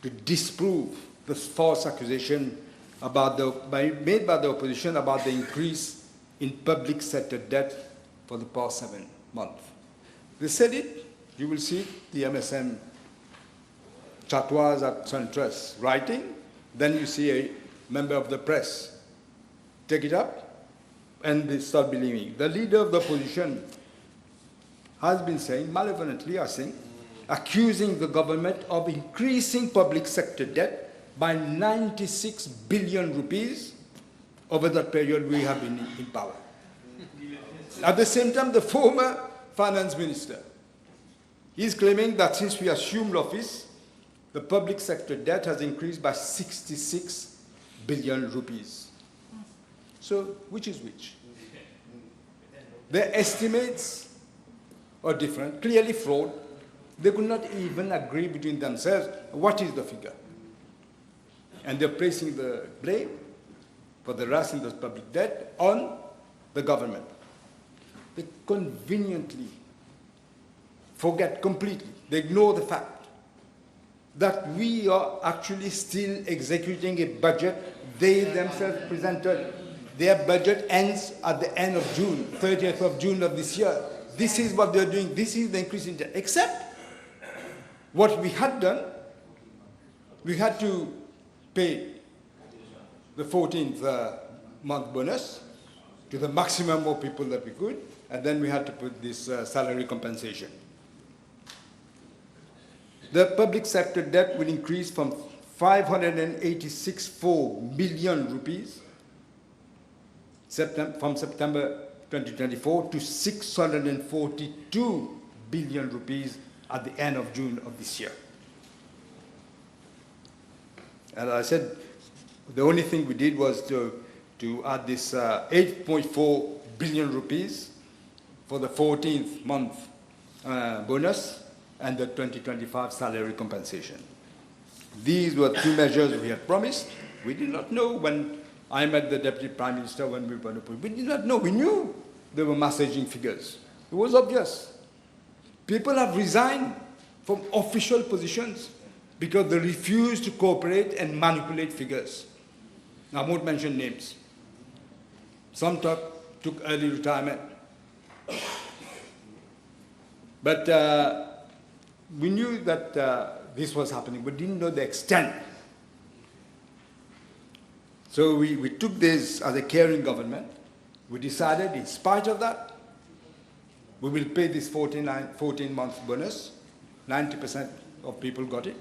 to disprove the false accusation made by the opposition about the increase in public sector debt for the past 7 months. They said it, you will see the MSM chatwas at SunTrust writing, then you see a member of the press take it up, and they start believing. The leader of the opposition has been saying, malevolently I think, accusing the government of increasing public sector debt by 96 billion rupees over that period we have been in power. At the same time, the former finance minister is claiming that since we assumed office, the public sector debt has increased by 66 billion rupees. So, which is which? Their estimates are different, clearly flawed. They could not even agree between themselves what is the figure. And they're placing the blame for the rise in the public debt on the government. They conveniently forget completely, they ignore the fact that we are actually still executing a budget they themselves presented. Their budget ends at the end of June, 30th of June of this year. This is what they're doing. This is the increase in debt. Except what we had done, we had to pay the 14th month bonus to the maximum of people that we could, and then we had to put this salary compensation. The public sector debt will increase from 586.4 million rupees from September 2024 to 642 billion rupees at the end of June of this year. And I said, the only thing we did was to add this 8.4 billion rupees for the 14th month bonus and the 2025 salary compensation. These were two measures we had promised. We did not know when I met the Deputy Prime Minister when we were going to put. We did not know. We knew there were messaging figures. It was obvious. People have resigned from official positions because they refuse to cooperate and manipulate figures. I won't mention names. Some took early retirement. But we knew that this was happening, but didn't know the extent. So we took this as a caring government. We decided, in spite of that, we will pay this 14-month bonus. 90% of people got it.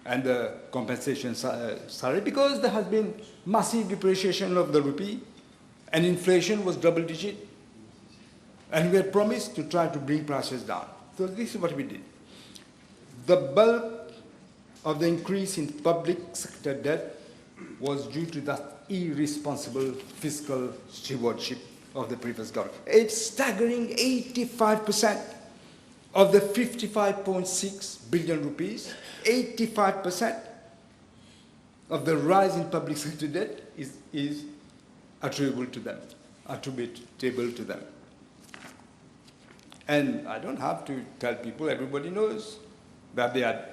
And the compensation salary, because there has been massive depreciation of the rupee, and inflation was double-digit. And we had promised to try to bring prices down. So this is what we did. The bulk of the increase in public sector debt was due to that irresponsible fiscal stewardship of the previous government. It's staggering 85% of the 55.6 billion rupees, 85% of the rise in public sector debt is attributable to them. And I don't have to tell people, everybody knows that they had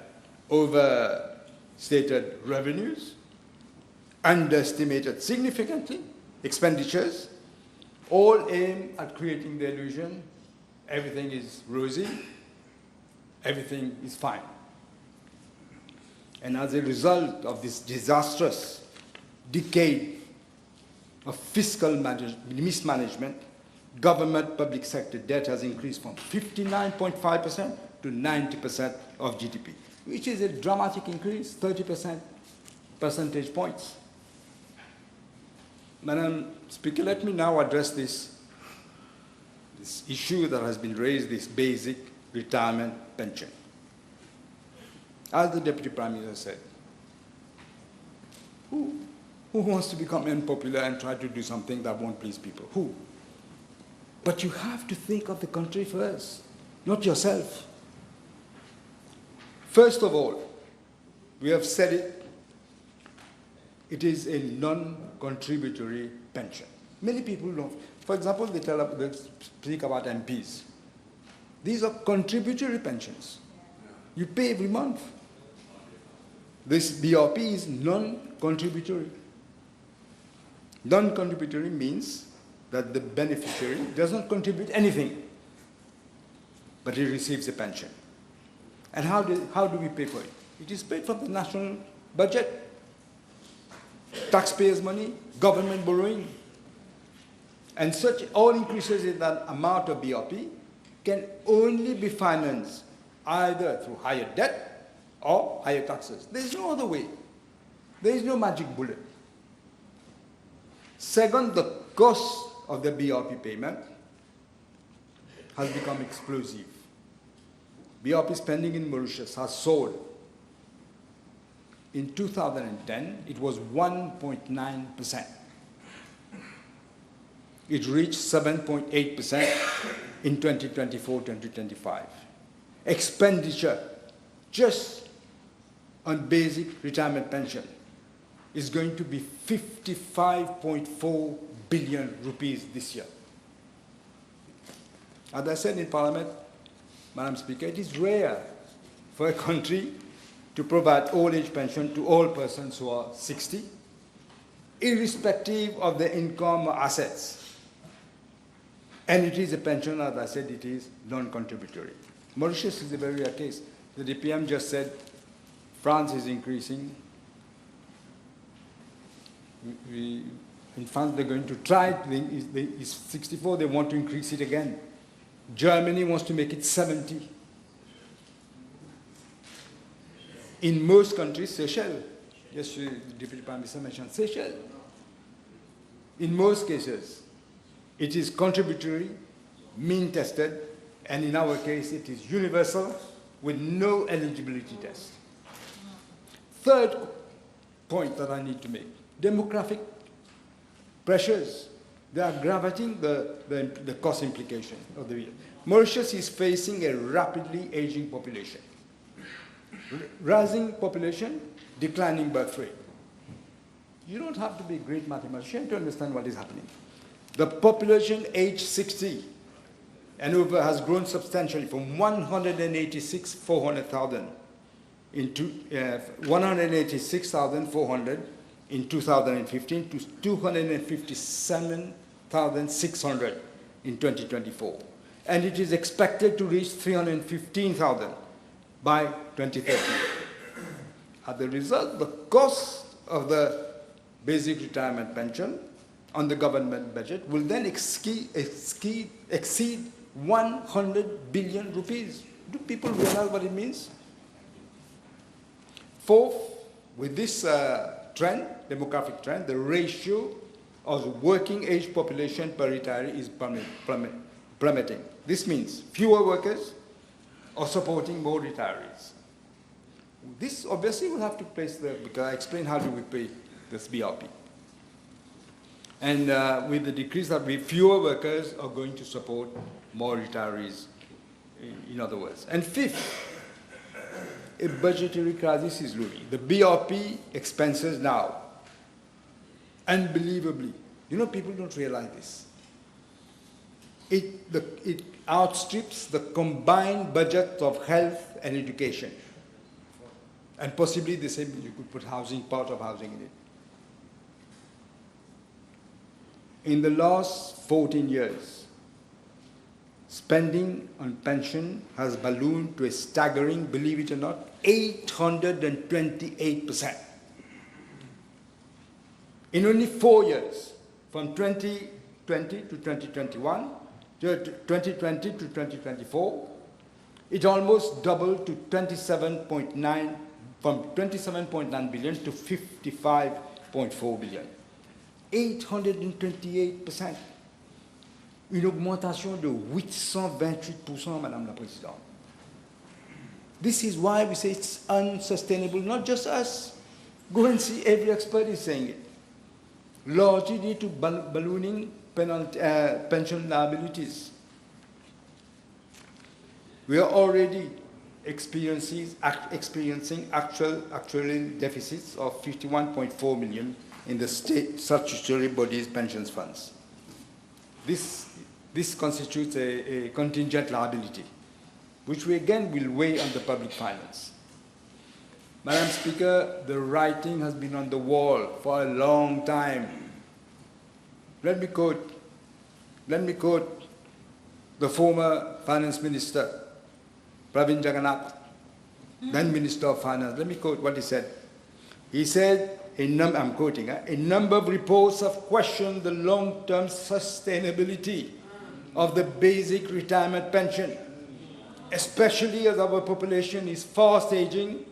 overstated revenues, underestimated significantly expenditures, all aimed at creating the illusion everything is rosy, everything is fine. And as a result of this disastrous decade of fiscal mismanagement, government public sector debt has increased from 59.5% to 90% of GDP, which is a dramatic increase, 30% percentage points. Madam Speaker, let me now address this issue that has been raised, this basic retirement pension. As the Deputy Prime Minister said, who wants to become unpopular and try to do something that won't please people? Who? But you have to think of the country first, not yourself. First of all, we have said it, it is a non-contributory pension. Many people don't. For example, they speak about MPs. These are contributory pensions. You pay every month. This BRP is non-contributory. Non-contributory means that the beneficiary doesn't contribute anything, but he receives a pension. And how do we pay for it? It is paid from the national budget, taxpayers' money, government borrowing. And such all increases in that amount of BRP can only be financed either through higher debt or higher taxes. There is no other way. There is no magic bullet. Second, the cost of the BRP payment has become explosive. BRP spending in Mauritius has soared. In 2010, it was 1.9%. It reached 7.8% in 2024-2025. Expenditure just on basic retirement pension is going to be 55.4 billion rupees this year. As I said in Parliament, Madam Speaker, it is rare for a country to provide old age pension to all persons who are 60, irrespective of their income or assets. And it is a pension, as I said, it is non-contributory. Mauritius is a very rare case. The DPM just said France is increasing. In France, they're going to try it. It's 64, they want to increase it again. Germany wants to make it 70. In most countries, Seychelles. Yes, the Deputy Prime Minister mentioned Seychelles. In most cases, it is contributory, mean tested, and in our case, it is universal with no eligibility test. Third point that I need to make, demographic pressures. They are aggravating the cost implication of the year. Mauritius is facing a rapidly aging population. Rising population, declining birth rate. You don't have to be a great mathematician to understand what is happening. The population aged 60 and over has grown substantially from 186,400 in 2015 to 257,600 in 2024. And it is expected to reach 315,000 by 2030. As a result, the cost of the basic retirement pension on the government budget will then exceed 100 billion rupees. Do people realize what it means? Fourth, with this trend, demographic trend, the ratio of the working age population per retiree is plummeting. This means fewer workers are supporting more retirees. This obviously will have to place because I explained how do we pay this BRP. And with the decrease that fewer workers are going to support more retirees, in other words. And fifth, a budgetary crisis is looming. The BRP expenses now, unbelievably, people don't realize this. It outstrips the combined budget of health and education. And possibly the same, you could put housing, part of housing in it. In the last 14 years, spending on pension has ballooned to a staggering, believe it or not, 828%. In only 4 years, from 2020 to 2021, 2020 to 2024, it almost doubled to 27.9, from 27.9 billion to 55.4 billion. 828%. Une augmentation de 828%, Madame la Présidente. This is why we say it's unsustainable, not just us. Go and see, every expert is saying it. Largely due to ballooning pension liabilities. We are already experiencing actual deficits of 51.4 million in the state statutory bodies pensions funds. This constitutes a contingent liability, which we again will weigh on the public finance. Madam Speaker, the writing has been on the wall for a long time. Let me quote the former Finance Minister, Pravin Jagannath, then Minister of Finance. Let me quote what he said. He said, I'm quoting, a number of reports have questioned the long-term sustainability of the basic retirement pension, especially as our population is fast aging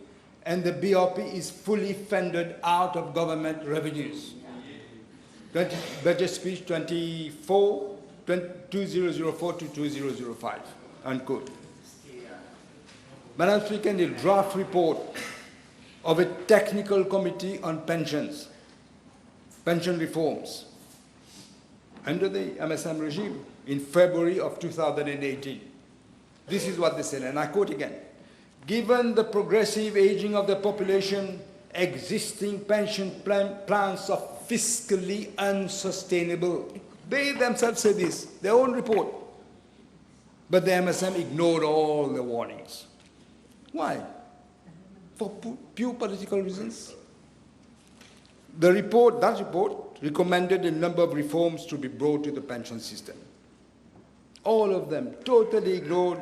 and the BRP is fully funded out of government revenues. Budget speech 2004 to 2005, unquote. Madam Speaker, in the draft report of a technical committee on pension reforms, under the MSM regime in February of 2018. This is what they said, and I quote again. Given the progressive aging of the population, existing pension plans are fiscally unsustainable. They themselves say this, their own report. But the MSM ignored all the warnings. Why? For pure political reasons. That report recommended a number of reforms to be brought to the pension system. All of them totally ignored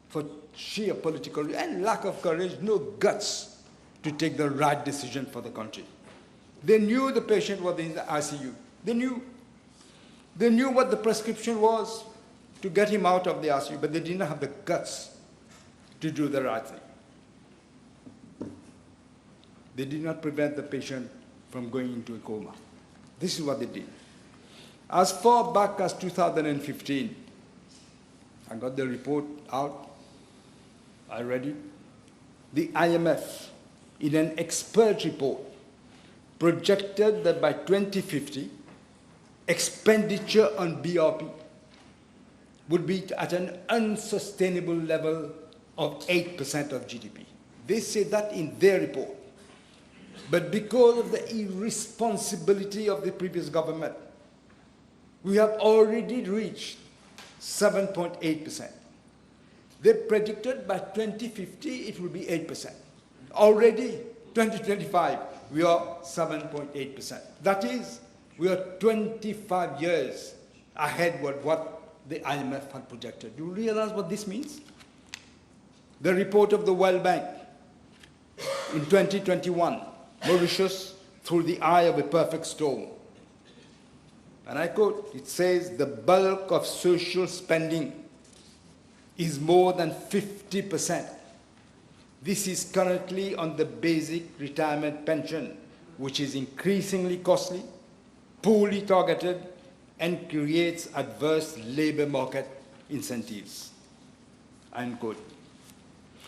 for sheer political and lack of courage, no guts to take the right decision for the country. They knew the patient was in the ICU. They knew. They knew what the prescription was to get him out of the ICU, but they did not have the guts to do the right thing. They did not prevent the patient from going into a coma. This is what they did. As far back as 2015, I got the report out. I read it. The IMF, in an expert report, projected that by 2050, expenditure on BRP would be at an unsustainable level of 8% of GDP. They say that in their report. But because of the irresponsibility of the previous government, we have already reached 7.8%. They predicted by 2050 it will be 8%. Already, 2025, we are 7.8%. That is, we are 25 years ahead of what the IMF had projected. Do you realize what this means? The report of the World Bank in 2021, Mauritius through the eye of a perfect storm. And I quote, it says, the bulk of social spending is more than 50%. This is currently on the basic retirement pension, which is increasingly costly, poorly targeted, and creates adverse labor market incentives. End quote.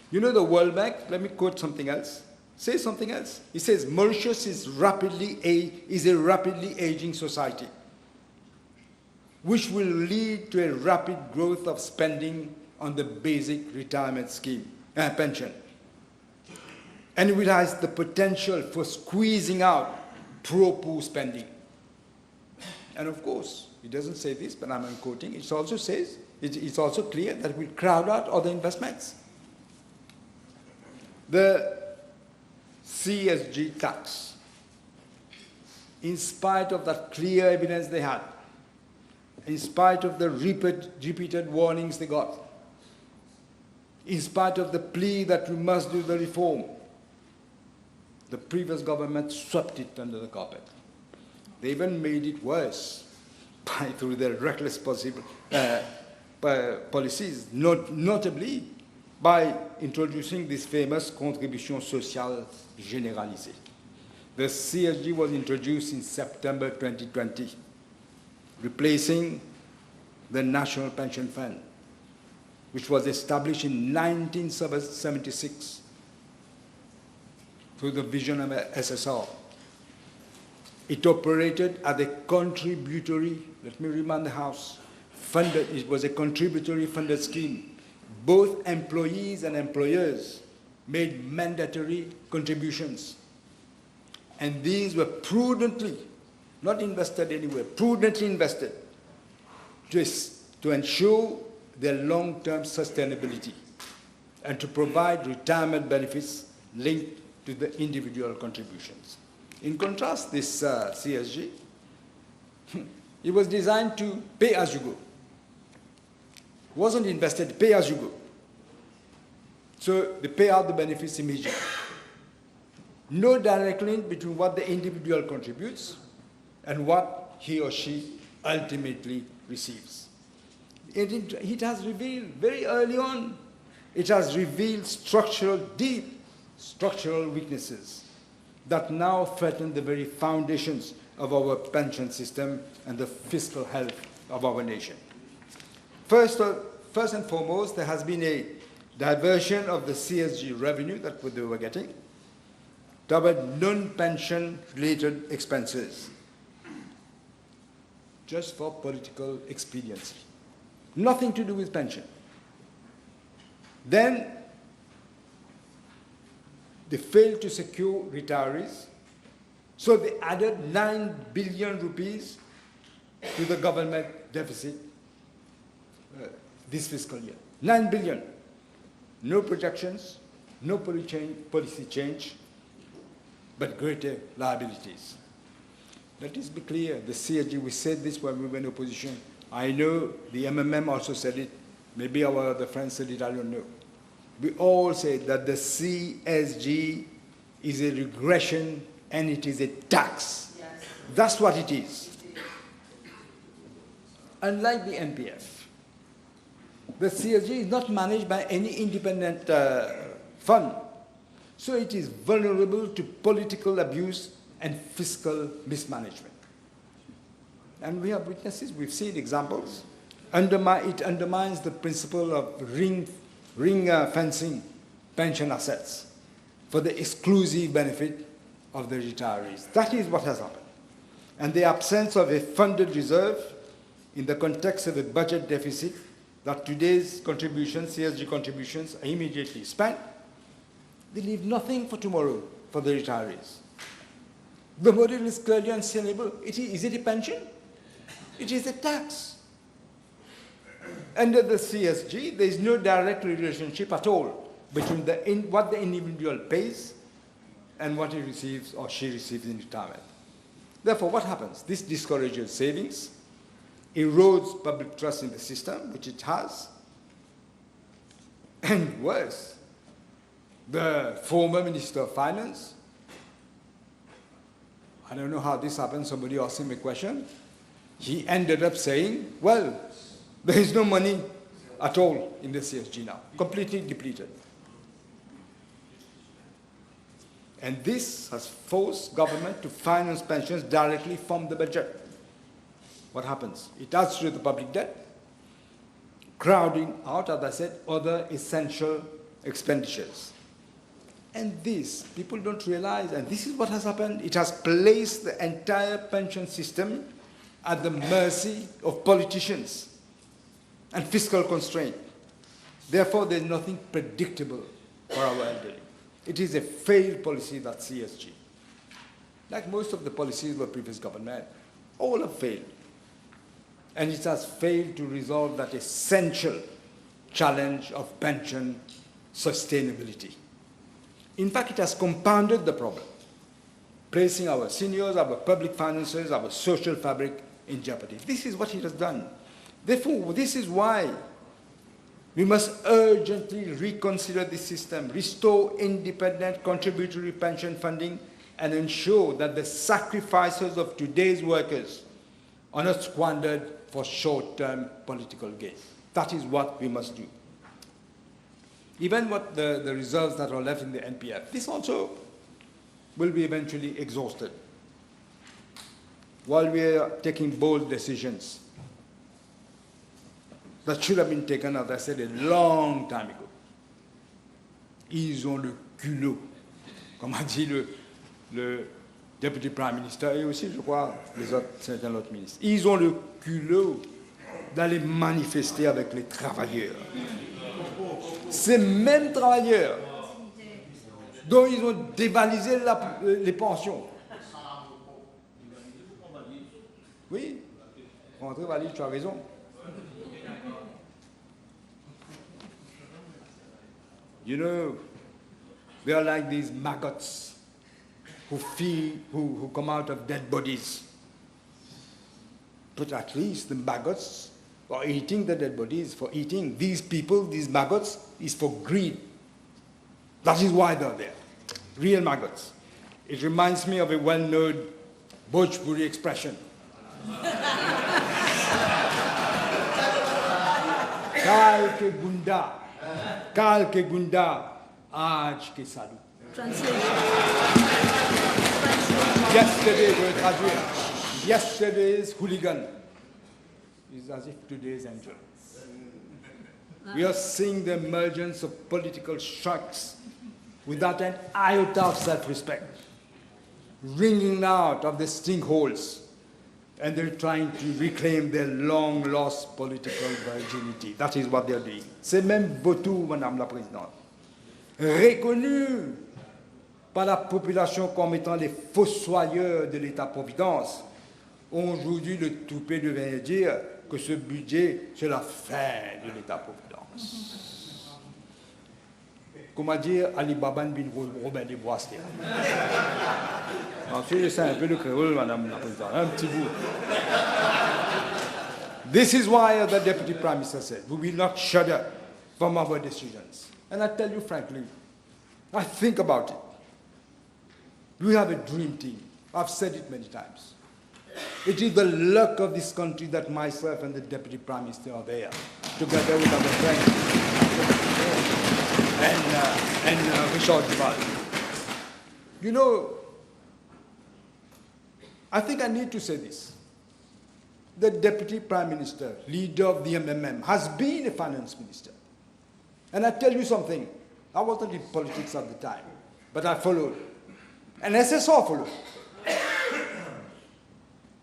You know the World Bank, let me quote something else. Say something else. It says Mauritius is a rapidly aging society, which will lead to a rapid growth of spending on the basic retirement scheme, pension. And it has the potential for squeezing out pro-poor spending. And of course, it doesn't say this, but I'm quoting, it also says, it's also clear that it will crowd out other investments. The CSG tax, in spite of that clear evidence they had, in spite of the repeated warnings they got, in spite of the plea that we must do the reform, the previous government swept it under the carpet. They even made it worse through their reckless policies, notably by introducing this famous contribution sociale généralisée. The CSG was introduced in September 2020, replacing the National Pension Fund, which was established in 1976 through the vision of SSR. It operated as a contributory, let me remind the House, funded, it was a contributory funded scheme. Both employees and employers made mandatory contributions. And these were prudently, not invested anywhere, prudently invested to ensure their long-term sustainability and to provide retirement benefits linked to the individual contributions. In contrast, this CSG, it was designed to pay as you go. It wasn't invested, pay as you go. So they pay out the benefits immediately. No direct link between what the individual contributes and what he or she ultimately receives. It has revealed, very early on, it has revealed deep structural weaknesses that now threaten the very foundations of our pension system and the fiscal health of our nation. First and foremost, there has been a diversion of the CSG revenue that they were getting toward non-pension related expenses, just for political expediency. Nothing to do with pension. Then they failed to secure retirees, so they added 9 billion rupees to the government deficit this fiscal year. 9 billion. No projections, no policy change, but greater liabilities. Let us be clear, the CSG, we said this when we were in opposition. I know the MMM also said it. Maybe our other friends said it, I don't know. We all say that the CSG is a regression and it is a tax. Yes. That's what it is. Unlike the NPF, the CSG is not managed by any independent fund, so it is vulnerable to political abuse and fiscal mismanagement. And we have witnesses, we've seen examples. It undermines the principle of ring fencing pension assets for the exclusive benefit of the retirees. That is what has happened. And the absence of a funded reserve in the context of a budget deficit that today's contributions, CSG contributions, are immediately spent, they leave nothing for tomorrow for the retirees. The model is clearly unsustainable. Is it a pension? It is a tax. Under the CSG, there is no direct relationship at all between what the individual pays and what he receives or she receives in retirement. Therefore, what happens? This discourages savings, erodes public trust in the system, which it has, and worse, the former Minister of Finance, I don't know how this happened, somebody asked him a question, he ended up saying, well, there is no money at all in the CSG now, completely depleted. And this has forced government to finance pensions directly from the budget. What happens? It adds to the public debt, crowding out, as I said, other essential expenditures. And this, people don't realize, and this is what has happened, it has placed the entire pension system at the mercy of politicians and fiscal constraint. Therefore, there's nothing predictable for our elderly. It is a failed policy, that CSG. Like most of the policies of the previous government, all have failed. And it has failed to resolve that essential challenge of pension sustainability. In fact, it has compounded the problem, placing our seniors, our public finances, our social fabric in jeopardy. This is what it has done. Therefore, this is why we must urgently reconsider this system, restore independent contributory pension funding, and ensure that the sacrifices of today's workers are not squandered for short-term political gain. That is what we must do. Even what the reserves that are left in the NPF, this also will be eventually exhausted while we are taking bold decisions that should have been taken, as I said, a long time ago. Ils ont le culot, comme a dit le Deputy Prime Minister, et aussi, je crois, certains autres ministres. Ils ont le culot d'aller manifester avec les travailleurs. Ces mêmes travailleurs dont ils ont dévalisé les pensions. Oui, André Valide, tu as raison. You know, they are like these maggots who come out of dead bodies. But at least the maggots are eating the dead bodies. For eating these people, these maggots, is for greed. That is why they're there. Real maggots. It reminds me of a well-known Bhojpuri expression. Kal ke gunda. Kal ke gunda, aaj ke sadhu. Translation. Yesterday, je vais traduire. Yesterday's hooligan is as if today's angel. We are seeing the emergence of political sharks without an iota of self-respect, wringing out of the stink holes, and they're trying to reclaim their long-lost political virginity. That is what they're doing. C'est même vautour, Madame la Présidente, reconnus par la population comme étant les fossoyeurs de l'État-providence, ont aujourd'hui le toupet de venir dire que ce budget, c'est la fin de l'État-providence. Comment dire Alibaba bin Robin des Bois. Ensuite, c'est un peu le créole, Madame la Présidente, un petit bout. This is why the Deputy Prime Minister said, we will not shudder from our decisions. And I tell you frankly, I think about it. We have a dream team. I've said it many times. It is the luck of this country that myself and the Deputy Prime Minister are there, together with our friends and Richard Duval. You know, I think I need to say this. The Deputy Prime Minister, leader of the MMM, has been a finance minister. And I tell you something, I wasn't in politics at the time, but I followed. And SSR followed.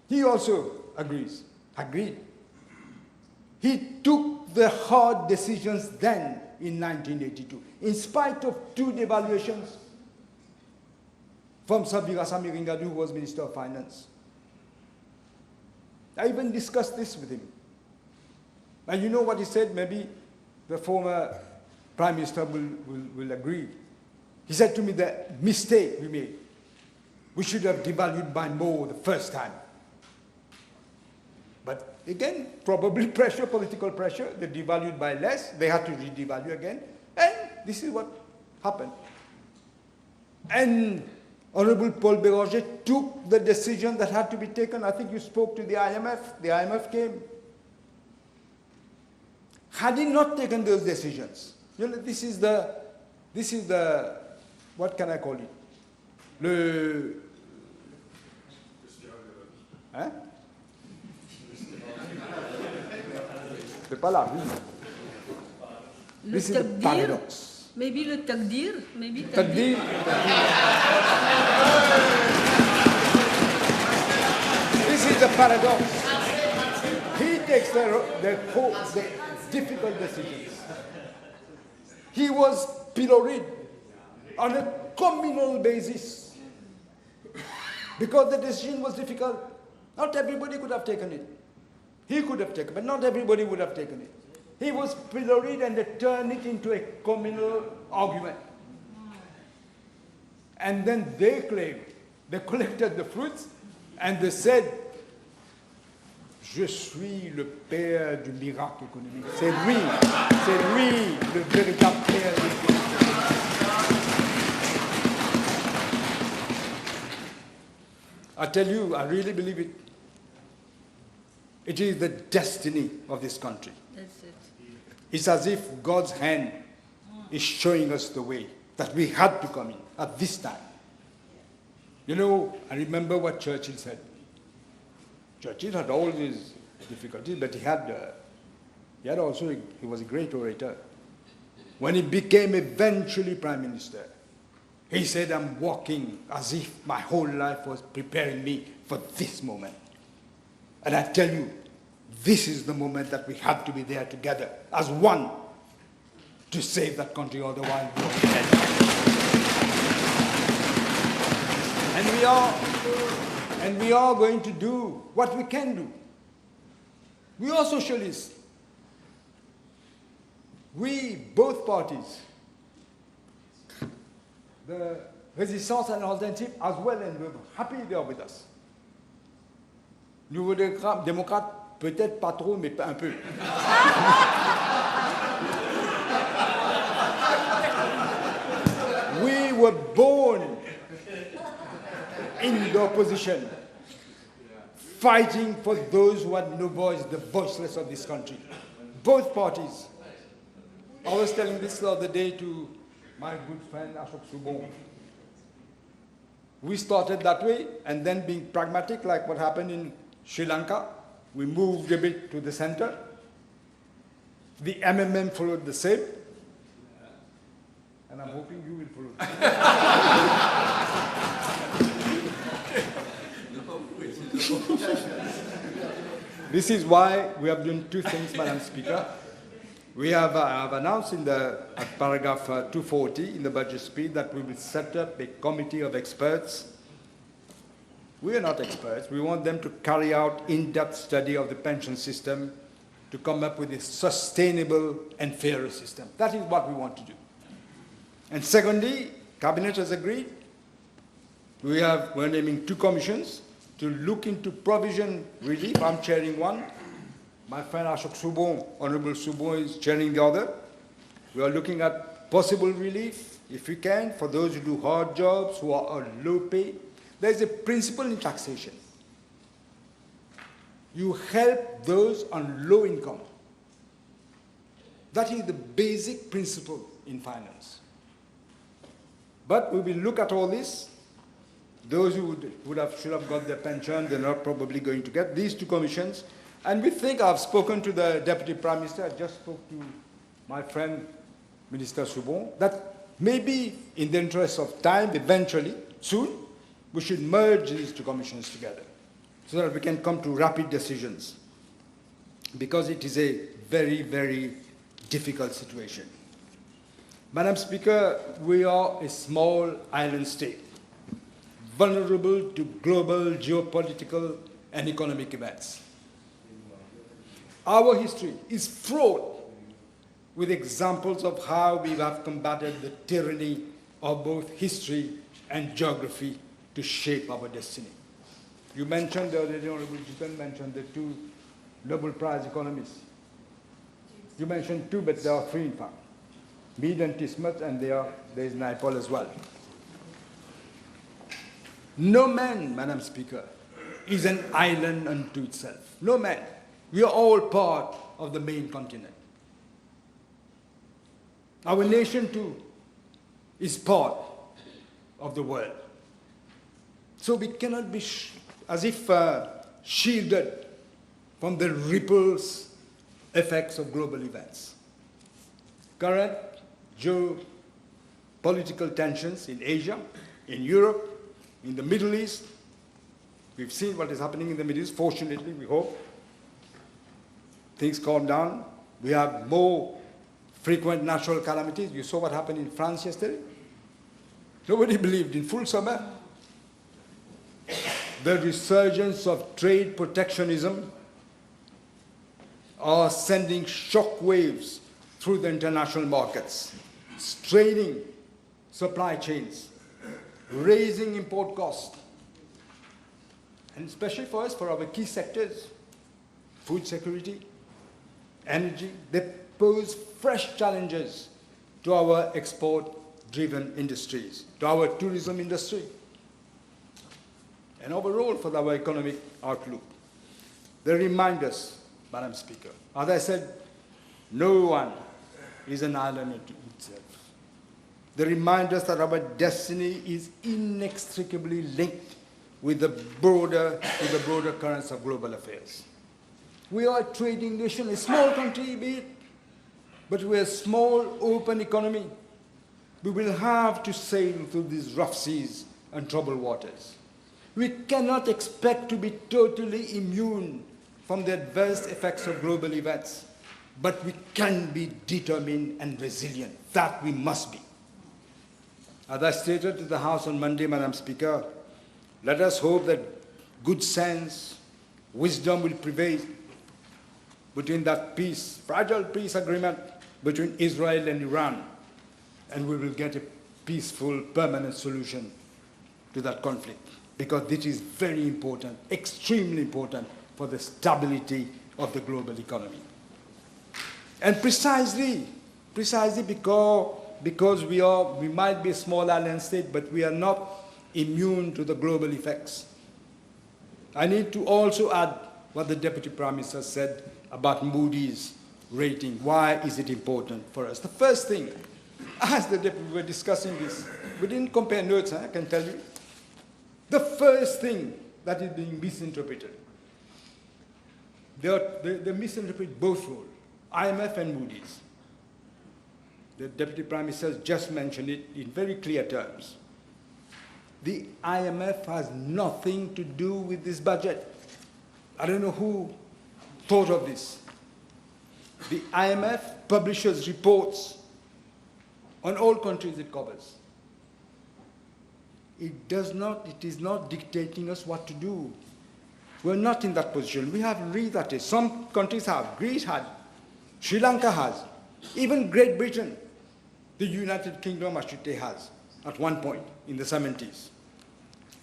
He also agreed. He took the hard decisions then in 1982, in spite of 2 devaluations from Sabira Samiringadu, who was Minister of Finance. I even discussed this with him. And you know what he said? Maybe the former Prime Minister will agree. He said to me, the mistake we made, we should have devalued by more the first time. But again, probably pressure, political pressure, they devalued by less, they had to re-devalue again, and this is what happened. And Honorable Paul Béranger took the decision that had to be taken. I think you spoke to the IMF came. Had he not taken those decisions, you know, this is the, what can I call it? Hein? C'est pas la vie. This is the paradox. Maybe le taqdir. Taqdir. This is the paradox. He takes the difficult decisions. He was pilloried on a communal basis because the decision was difficult. Not everybody could have taken it. He could have taken it, but not everybody would have taken it. He was pilloried and they turned it into a communal argument. And then they claimed, they collected the fruits and they said, je suis le père du miracle économique. C'est lui le véritable père du miracle. I tell you, I really believe it. It is the destiny of this country. That's it. It's as if God's hand is showing us the way, that we had to come in at this time. You know, I remember what Churchill said. Churchill had all these difficulties, but he was a great orator. When he became eventually Prime Minister, he said, I'm walking as if my whole life was preparing me for this moment. And I tell you, this is the moment that we have to be there together as one to save that country, otherwise we are dead. And we are going to do what we can do. We are socialists. We, both parties, the Resistance and Alternative as well, and we're happy they are with us. Nouveau démocrate, peut-être pas trop, mais un peu. We were born in the opposition, fighting for those who had no voice, the voiceless of this country. Both parties. I was telling this the other day to my good friend Ashok Subon. We started that way, and then being pragmatic, like what happened in Sri Lanka, we moved a bit to the center. The MMM followed the same. And I'm hoping you will follow. This is why we have done 2 things, Madam Speaker. We have announced at paragraph 240 in the budget speech that we will set up a committee of experts. We are not experts. We want them to carry out in-depth study of the pension system to come up with a sustainable and fairer system. That is what we want to do. And secondly, Cabinet has agreed. We're naming 2 commissions to look into provision relief. I'm chairing one. My friend Ashok Subon, Honorable Subon, is chairing the other. We are looking at possible relief if we can, for those who do hard jobs, who are on low pay, there is a principle in taxation. You help those on low income. That is the basic principle in finance. But we will look at all this. Those who should have got their pension, they're not probably going to get these two commissions. And we think, I've spoken to the Deputy Prime Minister, I just spoke to my friend, Minister Soubon, that maybe in the interest of time, eventually, soon, we should merge these two commissions together so that we can come to rapid decisions, because it is a very, very difficult situation. Madam Speaker, we are a small island state, vulnerable to global geopolitical and economic events. Our history is fraught with examples of how we have combated the tyranny of both history and geography to shape our destiny. You mentioned, the Honorable Jitan mentioned the two Nobel Prize economists. You mentioned two, but there are three in fact. Mead and Tismuth, and there is Naipaul as well. No man, Madam Speaker, is an island unto itself. No man. We are all part of the main continent. Our nation, too, is part of the world. So we cannot be as if shielded from the ripples effects of global events. Current geopolitical tensions in Asia, in Europe, in the Middle East. We've seen what is happening in the Middle East. Fortunately, we hope things calm down. We have more frequent natural calamities. You saw what happened in France yesterday. Nobody believed in full summer. The resurgence of trade protectionism are sending shock waves through the international markets, straining supply chains, raising import costs, and especially for us, for our key sectors, food security, energy, they pose fresh challenges to our export-driven industries, to our tourism industry, and overall for our economic outlook. They remind us, Madam Speaker, as I said, no one is an island unto itself. They remind us that our destiny is inextricably linked with the broader currents of global affairs. We are a trading nation, a small country, be it, but we're a small, open economy. We will have to sail through these rough seas and troubled waters. We cannot expect to be totally immune from the adverse effects of global events, but we can be determined and resilient. That we must be. As I stated to the House on Monday, Madam Speaker, let us hope that good sense, wisdom will prevail between that peace, fragile peace agreement between Israel and Iran, and we will get a peaceful, permanent solution to that conflict, because this is very important, extremely important for the stability of the global economy. And precisely because we might be a small island state, but we are not immune to the global effects. I need to also add what the Deputy Prime Minister said about Moody's rating. Why is it important for us? The first thing, as we were discussing this, we didn't compare notes, I can tell you. The first thing that is being misinterpreted, they misinterpret both roles, IMF and Moody's. The Deputy Prime Minister just mentioned it in very clear terms. The IMF has nothing to do with this budget. I don't know who thought of this. The IMF publishes reports on all countries it covers. It is not dictating us what to do. We're not in that position. We have read some countries have. Greece had, Sri Lanka has, even Great Britain, the United Kingdom, I should say, has at one point in the 70s.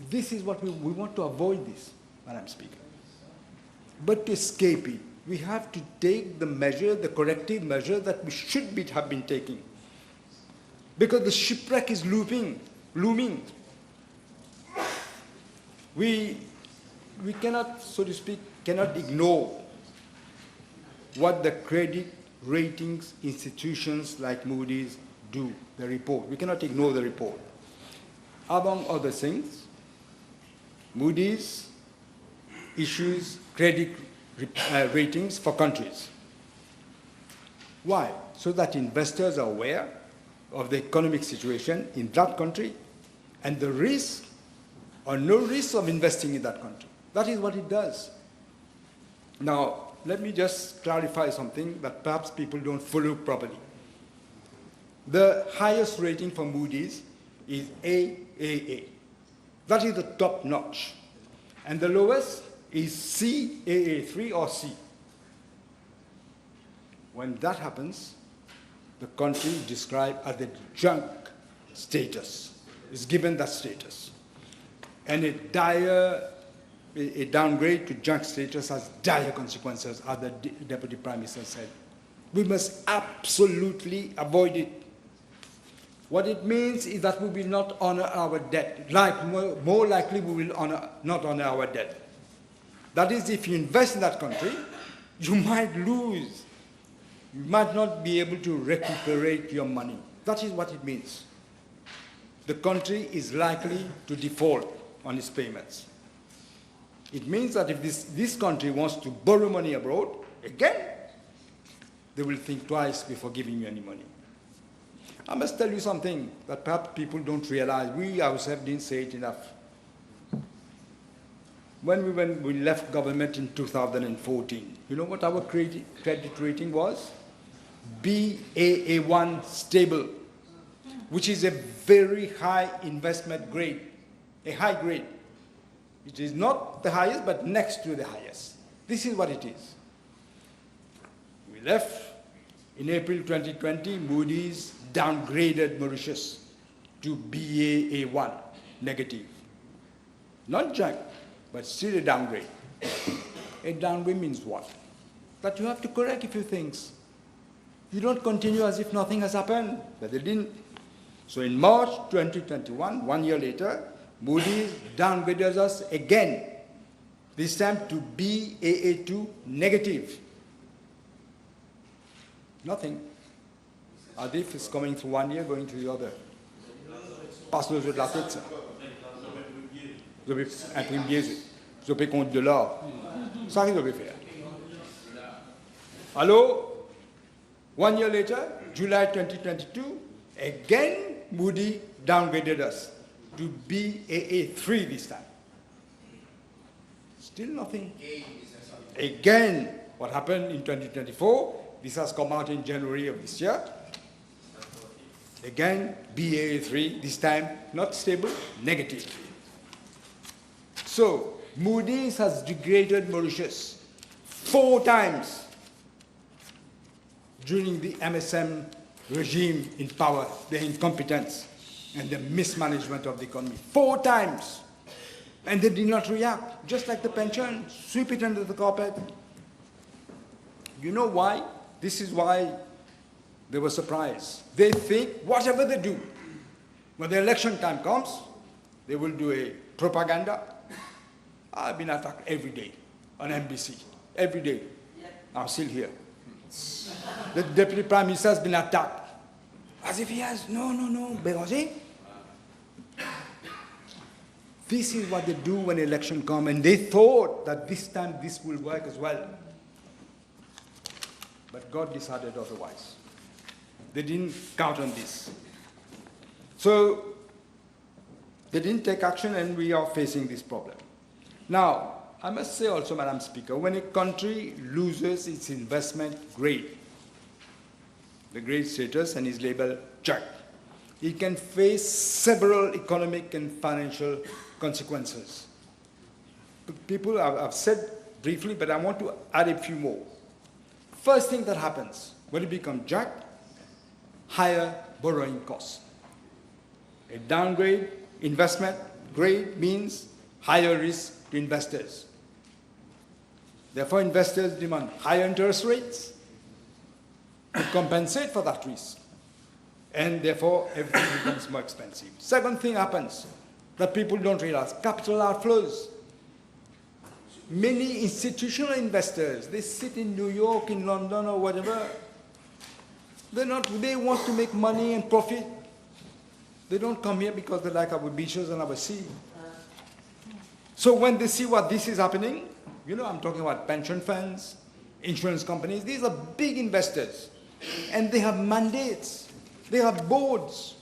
This is what we want to avoid this, Madam Speaker. But to escape it, we have to take the measure, the corrective measure that we should have been taking. because the shipwreck is looming. We cannot, so to speak, cannot ignore what the credit ratings institutions like Moody's do, the report. We cannot ignore the report. Among other things, Moody's issues credit ratings for countries. Why? So that investors are aware of the economic situation in that country and the risk or no risk of investing in that country. That is what it does. Now, let me just clarify something that perhaps people don't follow properly. The highest rating for Moody's is AAA. That is the top notch. And the lowest is CAA3 or C. When that happens, the country is described as the junk status, is given that status. And a downgrade to junk status has dire consequences, as the Deputy Prime Minister said. We must absolutely avoid it. What it means is that we will not honor our debt. More likely we will not honor our debt. That is, if you invest in that country, you might lose. You might not be able to recuperate your money. That is what it means. The country is likely to default on its payments. It means that if this country wants to borrow money abroad, again, they will think twice before giving you any money. I must tell you something that perhaps people don't realize. We ourselves didn't say it enough. When we left government in 2014, you know what our credit rating was? Baa1 stable, which is a very high investment grade, a high grade. It is not the highest, but next to the highest. This is what it is. We left in April 2020. Moody's downgraded Mauritius to Baa1, negative. Not junk, but still a downgrade. A downgrade means what? That you have to correct a few things. You don't continue as if nothing has happened, but they didn't. So in March 2021, 1 year later, Moody's downgraded us again, this time to Baa2 negative. Nothing. As if it's coming through 1 year, going to the other. Passe le jeu de la tête, ça. Vous avez imprimé biaisé. Vous avez compte de l'or. Ça, vous avez fait. Allô? 1 year later, July 2022, again, Moody downgraded us to Baa3 this time. Still nothing. Again, what happened in 2024? This has come out in January of this year. Again, Baa3, this time not stable, negative. So, Moody's has degraded Mauritius 4 times during the MSM regime in power, the incompetence and the mismanagement of the economy. 4 times. And they did not react, just like the pension, sweep it under the carpet. You know why? This is why they were surprised. They think whatever they do, when the election time comes, they will do a propaganda. I've been attacked every day on NBC, every day. I'm still here. The Deputy Prime Minister has been attacked. As if he has, no, Béranger. This is what they do when election comes, and they thought that this time this will work as well. But God decided otherwise. They didn't count on this. So they didn't take action, and we are facing this problem. Now, I must say also, Madam Speaker, when a country loses its investment grade, the grade status, and is labeled junk, it can face several economic and financial consequences. People have said briefly, but I want to add a few more. First thing that happens when it becomes junk, higher borrowing costs. A downgrade investment grade means higher risk to investors. Therefore, investors demand higher interest rates to compensate for that risk. And therefore, everything becomes more expensive. Second thing happens that people don't realize, capital outflows. Many institutional investors, they sit in New York, in London or whatever. They want to make money and profit. They don't come here because they like our beaches and our sea. So when they see what this is happening, you know, I'm talking about pension funds, insurance companies, these are big investors. And they have mandates. They have boards.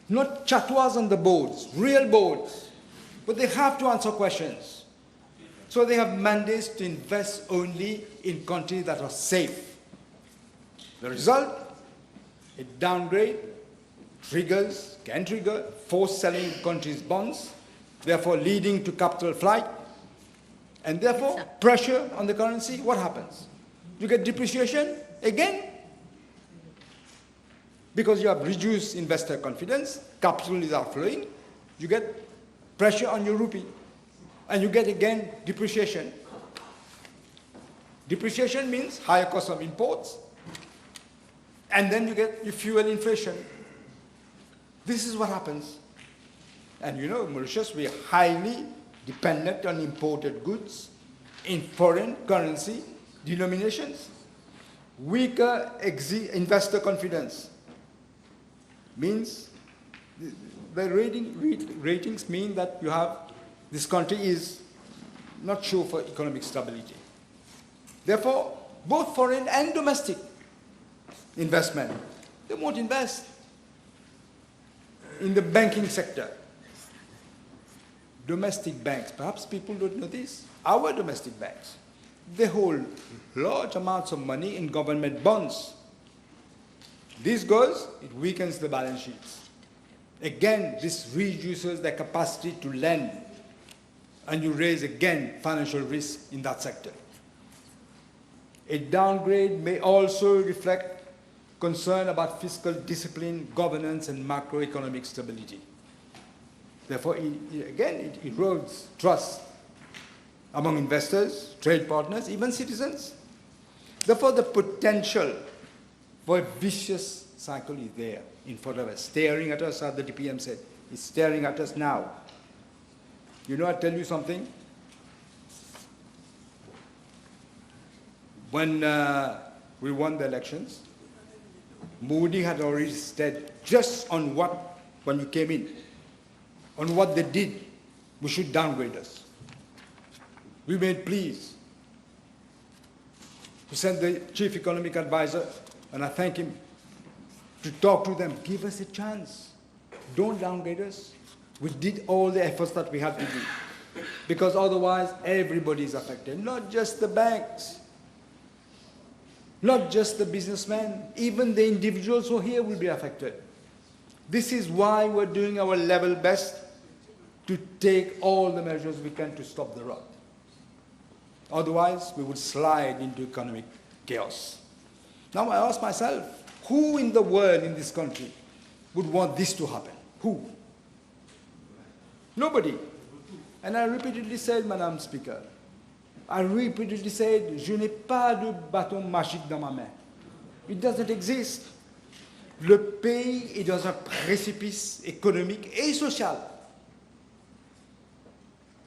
Not chatwas on the boards, real boards. But they have to answer questions. So they have mandates to invest only in countries that are safe. The result, a downgrade can trigger forced selling countries' bonds, therefore leading to capital flight, and therefore pressure on the currency. What happens? You get depreciation again, because you have reduced investor confidence, capital is outflowing, you get pressure on your rupee, and you get again depreciation. Depreciation means higher cost of imports, and then you fuel inflation. This is what happens. And you know, Mauritius, we are highly dependent on imported goods in foreign currency denominations. Weaker investor confidence means the ratings mean that you have, this country is not sure for economic stability. Therefore, both foreign and domestic investment, they won't invest in the banking sector. Domestic banks, perhaps people don't know this, our domestic banks, they hold large amounts of money in government bonds. This goes, it weakens the balance sheets. Again, this reduces their capacity to lend, and you raise again financial risk in that sector. A downgrade may also reflect concern about fiscal discipline, governance, and macroeconomic stability. Therefore, it erodes trust among investors, trade partners, even citizens. Therefore, the potential for a vicious cycle is there in front of us, staring at us, as the DPM said. It's staring at us now. You know, I'll tell you something. When we won the elections, Modi had already said, just on what, when you came in, on what they did, we should downgrade us. We made pleas. We sent the chief economic advisor, and I thank him, to talk to them. Give us a chance. Don't downgrade us. We did all the efforts that we had to do. Because otherwise, everybody is affected. Not just the banks. Not just the businessmen. Even the individuals who are here will be affected. This is why we're doing our level best to take all the measures we can to stop the rot. Otherwise, we would slide into economic chaos. Now I ask myself, who in the world, in this country, would want this to happen? Who? Nobody. And I repeatedly said, Madam Speaker, I repeatedly said, je n'ai pas de bâton magique dans ma main. It doesn't exist. Le pays est dans un précipice économique et social.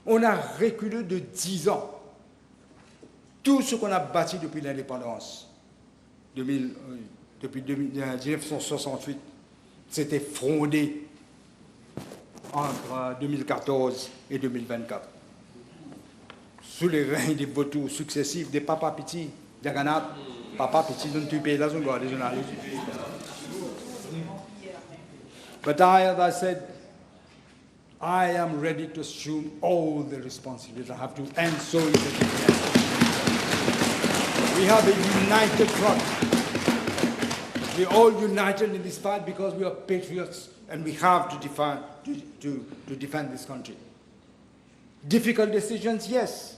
On a reculé de 10 ans. Tout ce qu'on a bâti depuis l'indépendance, depuis 1968, s'était frondé entre 2014 et 2024. Sous les règnes des vautours successifs, des papas petits, des ganates, papa petits, dans tout pays, là, on doit les journalistes. But as I said, I am ready to assume all the responsibilities I have to, and so is the DPM. We have a united front. We're all united in this fight because we are patriots and we have to defend this country. Difficult decisions, yes.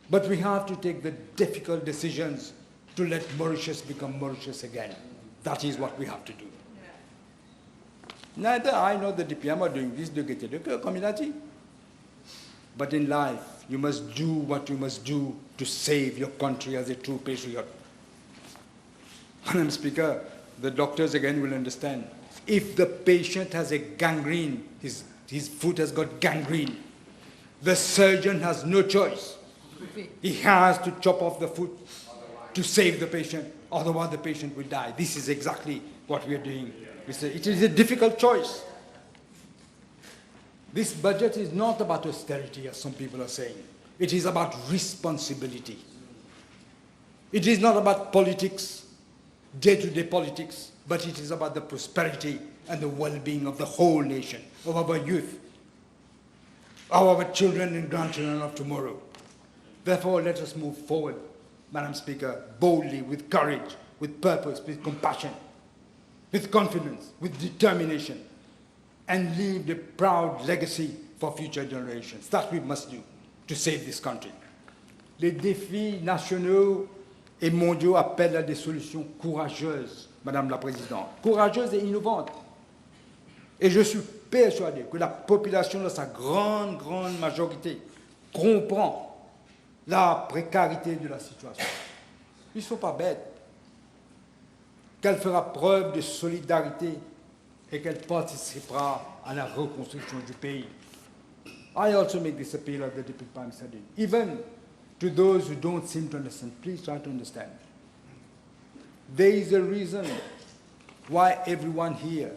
But we have to take the difficult decisions to let Mauritius become Mauritius again. That is what we have to do. Neither I nor the DPM are doing this de gaieté de cœur, comme il a dit. But in life, you must do what you must do to save your country as a true patriot. Madam Speaker, the doctors again will understand. If the patient has a gangrene, his foot has got gangrene, the surgeon has no choice. He has to chop off the foot to save the patient, otherwise the patient will die. This is exactly what we are doing. It is a difficult choice. This budget is not about austerity, as some people are saying. It is about responsibility. It is not about politics, day-to-day politics, but it is about the prosperity and the well-being of the whole nation, of our youth, of our children and grandchildren of tomorrow. Therefore, let us move forward, Madam Speaker, boldly, with courage, with purpose, with compassion, with confidence, with determination, and leave the proud legacy for future generations. That we must do to save this country. Les défis nationaux et mondiaux appellent à des solutions courageuses, Madame la Présidente, courageuses et innovantes. Et je suis persuadé que la population, dans sa grande majorité, comprend la précarité de la situation. Ils ne sont pas bêtes. Qu'elle fera preuve de solidarité et qu'elle participera à la reconstruction du pays. I also make this appeal of the Deputy Prime Minister. Even to those who don't seem to understand, please try to understand. There is a reason why everyone here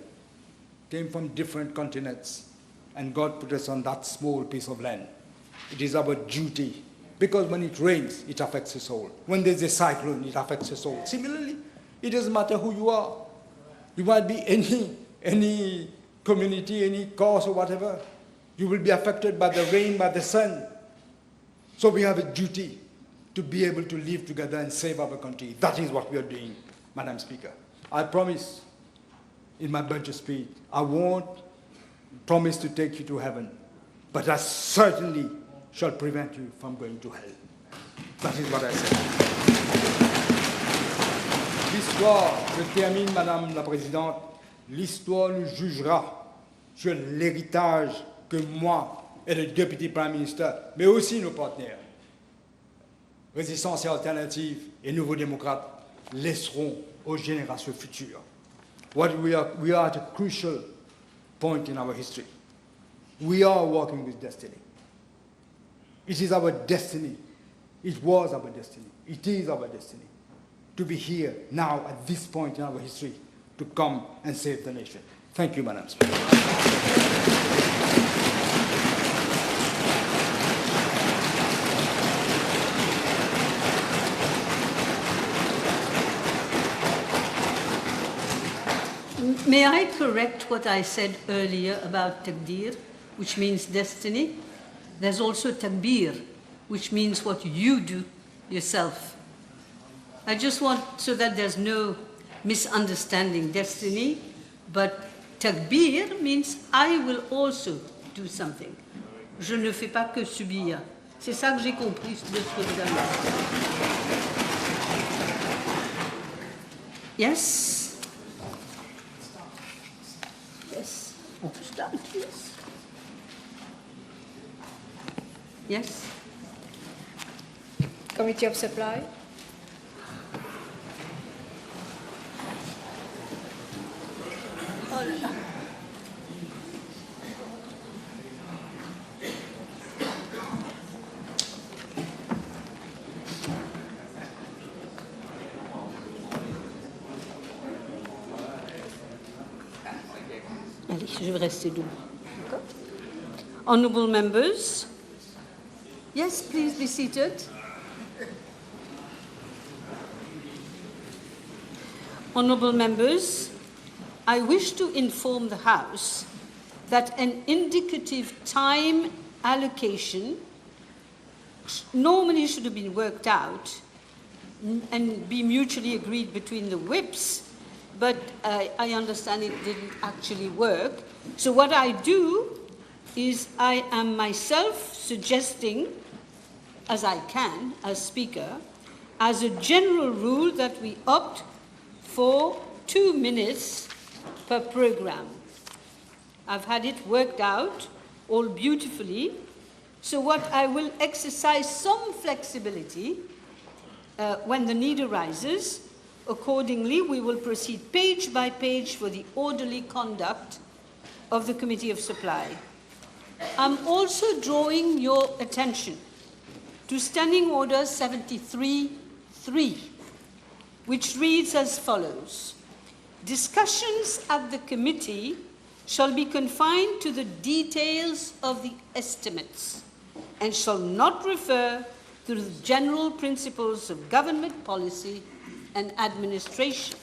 came from different continents and God put us on that small piece of land. It is our duty, because when it rains, it affects us all. When there's a cyclone, it affects us all. Similarly, it doesn't matter who you are. You might be any community, any cause or whatever. You will be affected by the rain, by the sun. So we have a duty to be able to live together and save our country. That is what we are doing, Madam Speaker. I promise in my budget speech, I won't promise to take you to heaven, but I certainly shall prevent you from going to hell. That is what I said. L'histoire, je termine, Madame la Présidente, l'histoire nous jugera sur l'héritage que moi et le Deputy Prime Minister, mais aussi nos partenaires, Résistance et Alternative et Nouveaux Démocrates, laisseront aux générations futures. We are at a crucial point in our history. We are working with destiny. It is our destiny. It was our destiny. It is our destiny to be here now at this point in our history to come and save the nation. Thank you, Madam Speaker. May I correct what I said earlier about Taqdeer, which means destiny? There's also Takbir, which means what you do yourself. I just want, so that there's no misunderstanding, destiny, but Takbir means I will also do something. Je ne fais pas que subir. C'est ça que j'ai compris de ce que vous avez dit. Yes? Yes. On peut start, yes. Yes? Committee of Supply. Oh là là. Allez, je vais rester debout. D'accord? Honourable members. Yes, please be seated. Honourable members, I wish to inform the House that an indicative time allocation normally should have been worked out and be mutually agreed between the whips, but I understand it didn't actually work. So what I do is I am myself suggesting, as I can, as Speaker, as a general rule that we opt for 2 minutes per program. I've had it worked out all beautifully. So what I will exercise some flexibility when the need arises, Accordingly, we will proceed page by page for the orderly conduct of the Committee of Supply. I'm also drawing your attention to Standing Order 73.3, which reads as follows. Discussions at the committee shall be confined to the details of the estimates and shall not refer to the general principles of government policy and administration.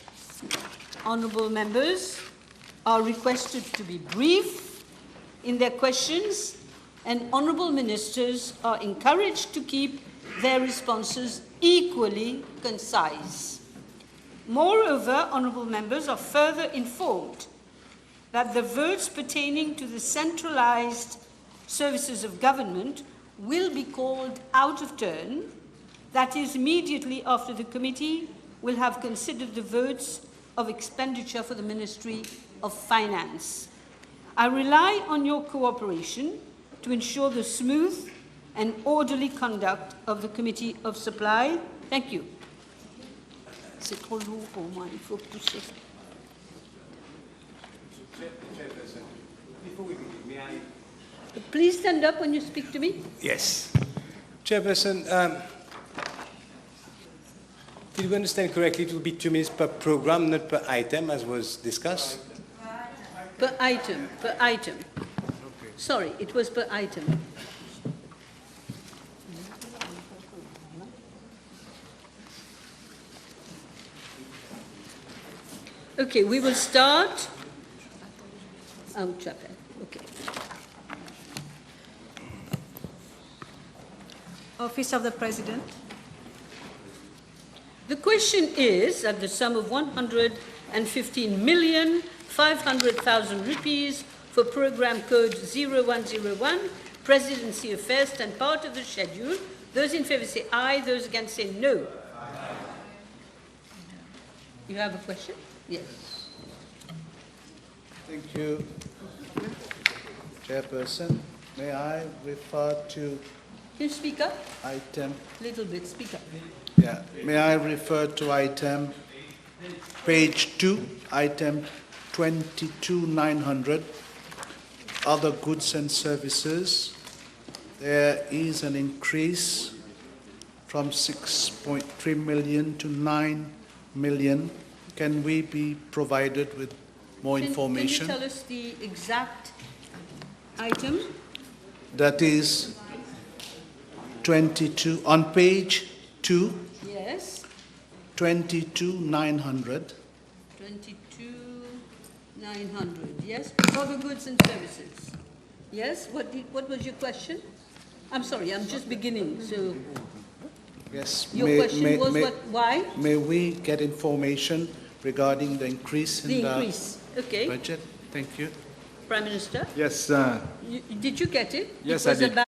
Honourable members are requested to be brief in their questions, and honourable ministers are encouraged to keep their responses equally concise. Moreover, honourable members are further informed that the votes pertaining to the centralised services of government will be called out of turn, that is, immediately after the committee will have considered the votes of expenditure for the Ministry of Finance. I rely on your cooperation to ensure the smooth and orderly conduct of the Committee of Supply. Thank you. C'est trop lourd pour moi, il faut pousser. Please stand up when you speak to me. Yes. Chairperson, did we understand correctly it will be 2 minutes per program, not per item, as was discussed? Per item, per item. Okay. Sorry, it was per item. Okay, we will start. Okay. Office of the President. The question is at the sum of 115,500,000 rupees for program code 0101, Presidency Affairs, and part of the schedule. Those in favour say aye, those against say no. You have a question? Yes. Thank you, Chairperson. May I refer to Can you speak up? item? A little bit, speak up. Yeah. May I refer to item page 2, item 22,900, other goods and services. There is an increase from 6.3 million to 9 million. Can we be provided with more information? Can you tell us the exact item? That is 22, on page 2, Yes. 22,900. 22,900, yes. Other goods and services. Yes, what was your question? I'm sorry, I'm just beginning, so Yes. your question was what, why? May we get information regarding the increase in The increase, okay. budget? Thank you. Prime Minister, Yes, did you get it? Yes, It was I did. about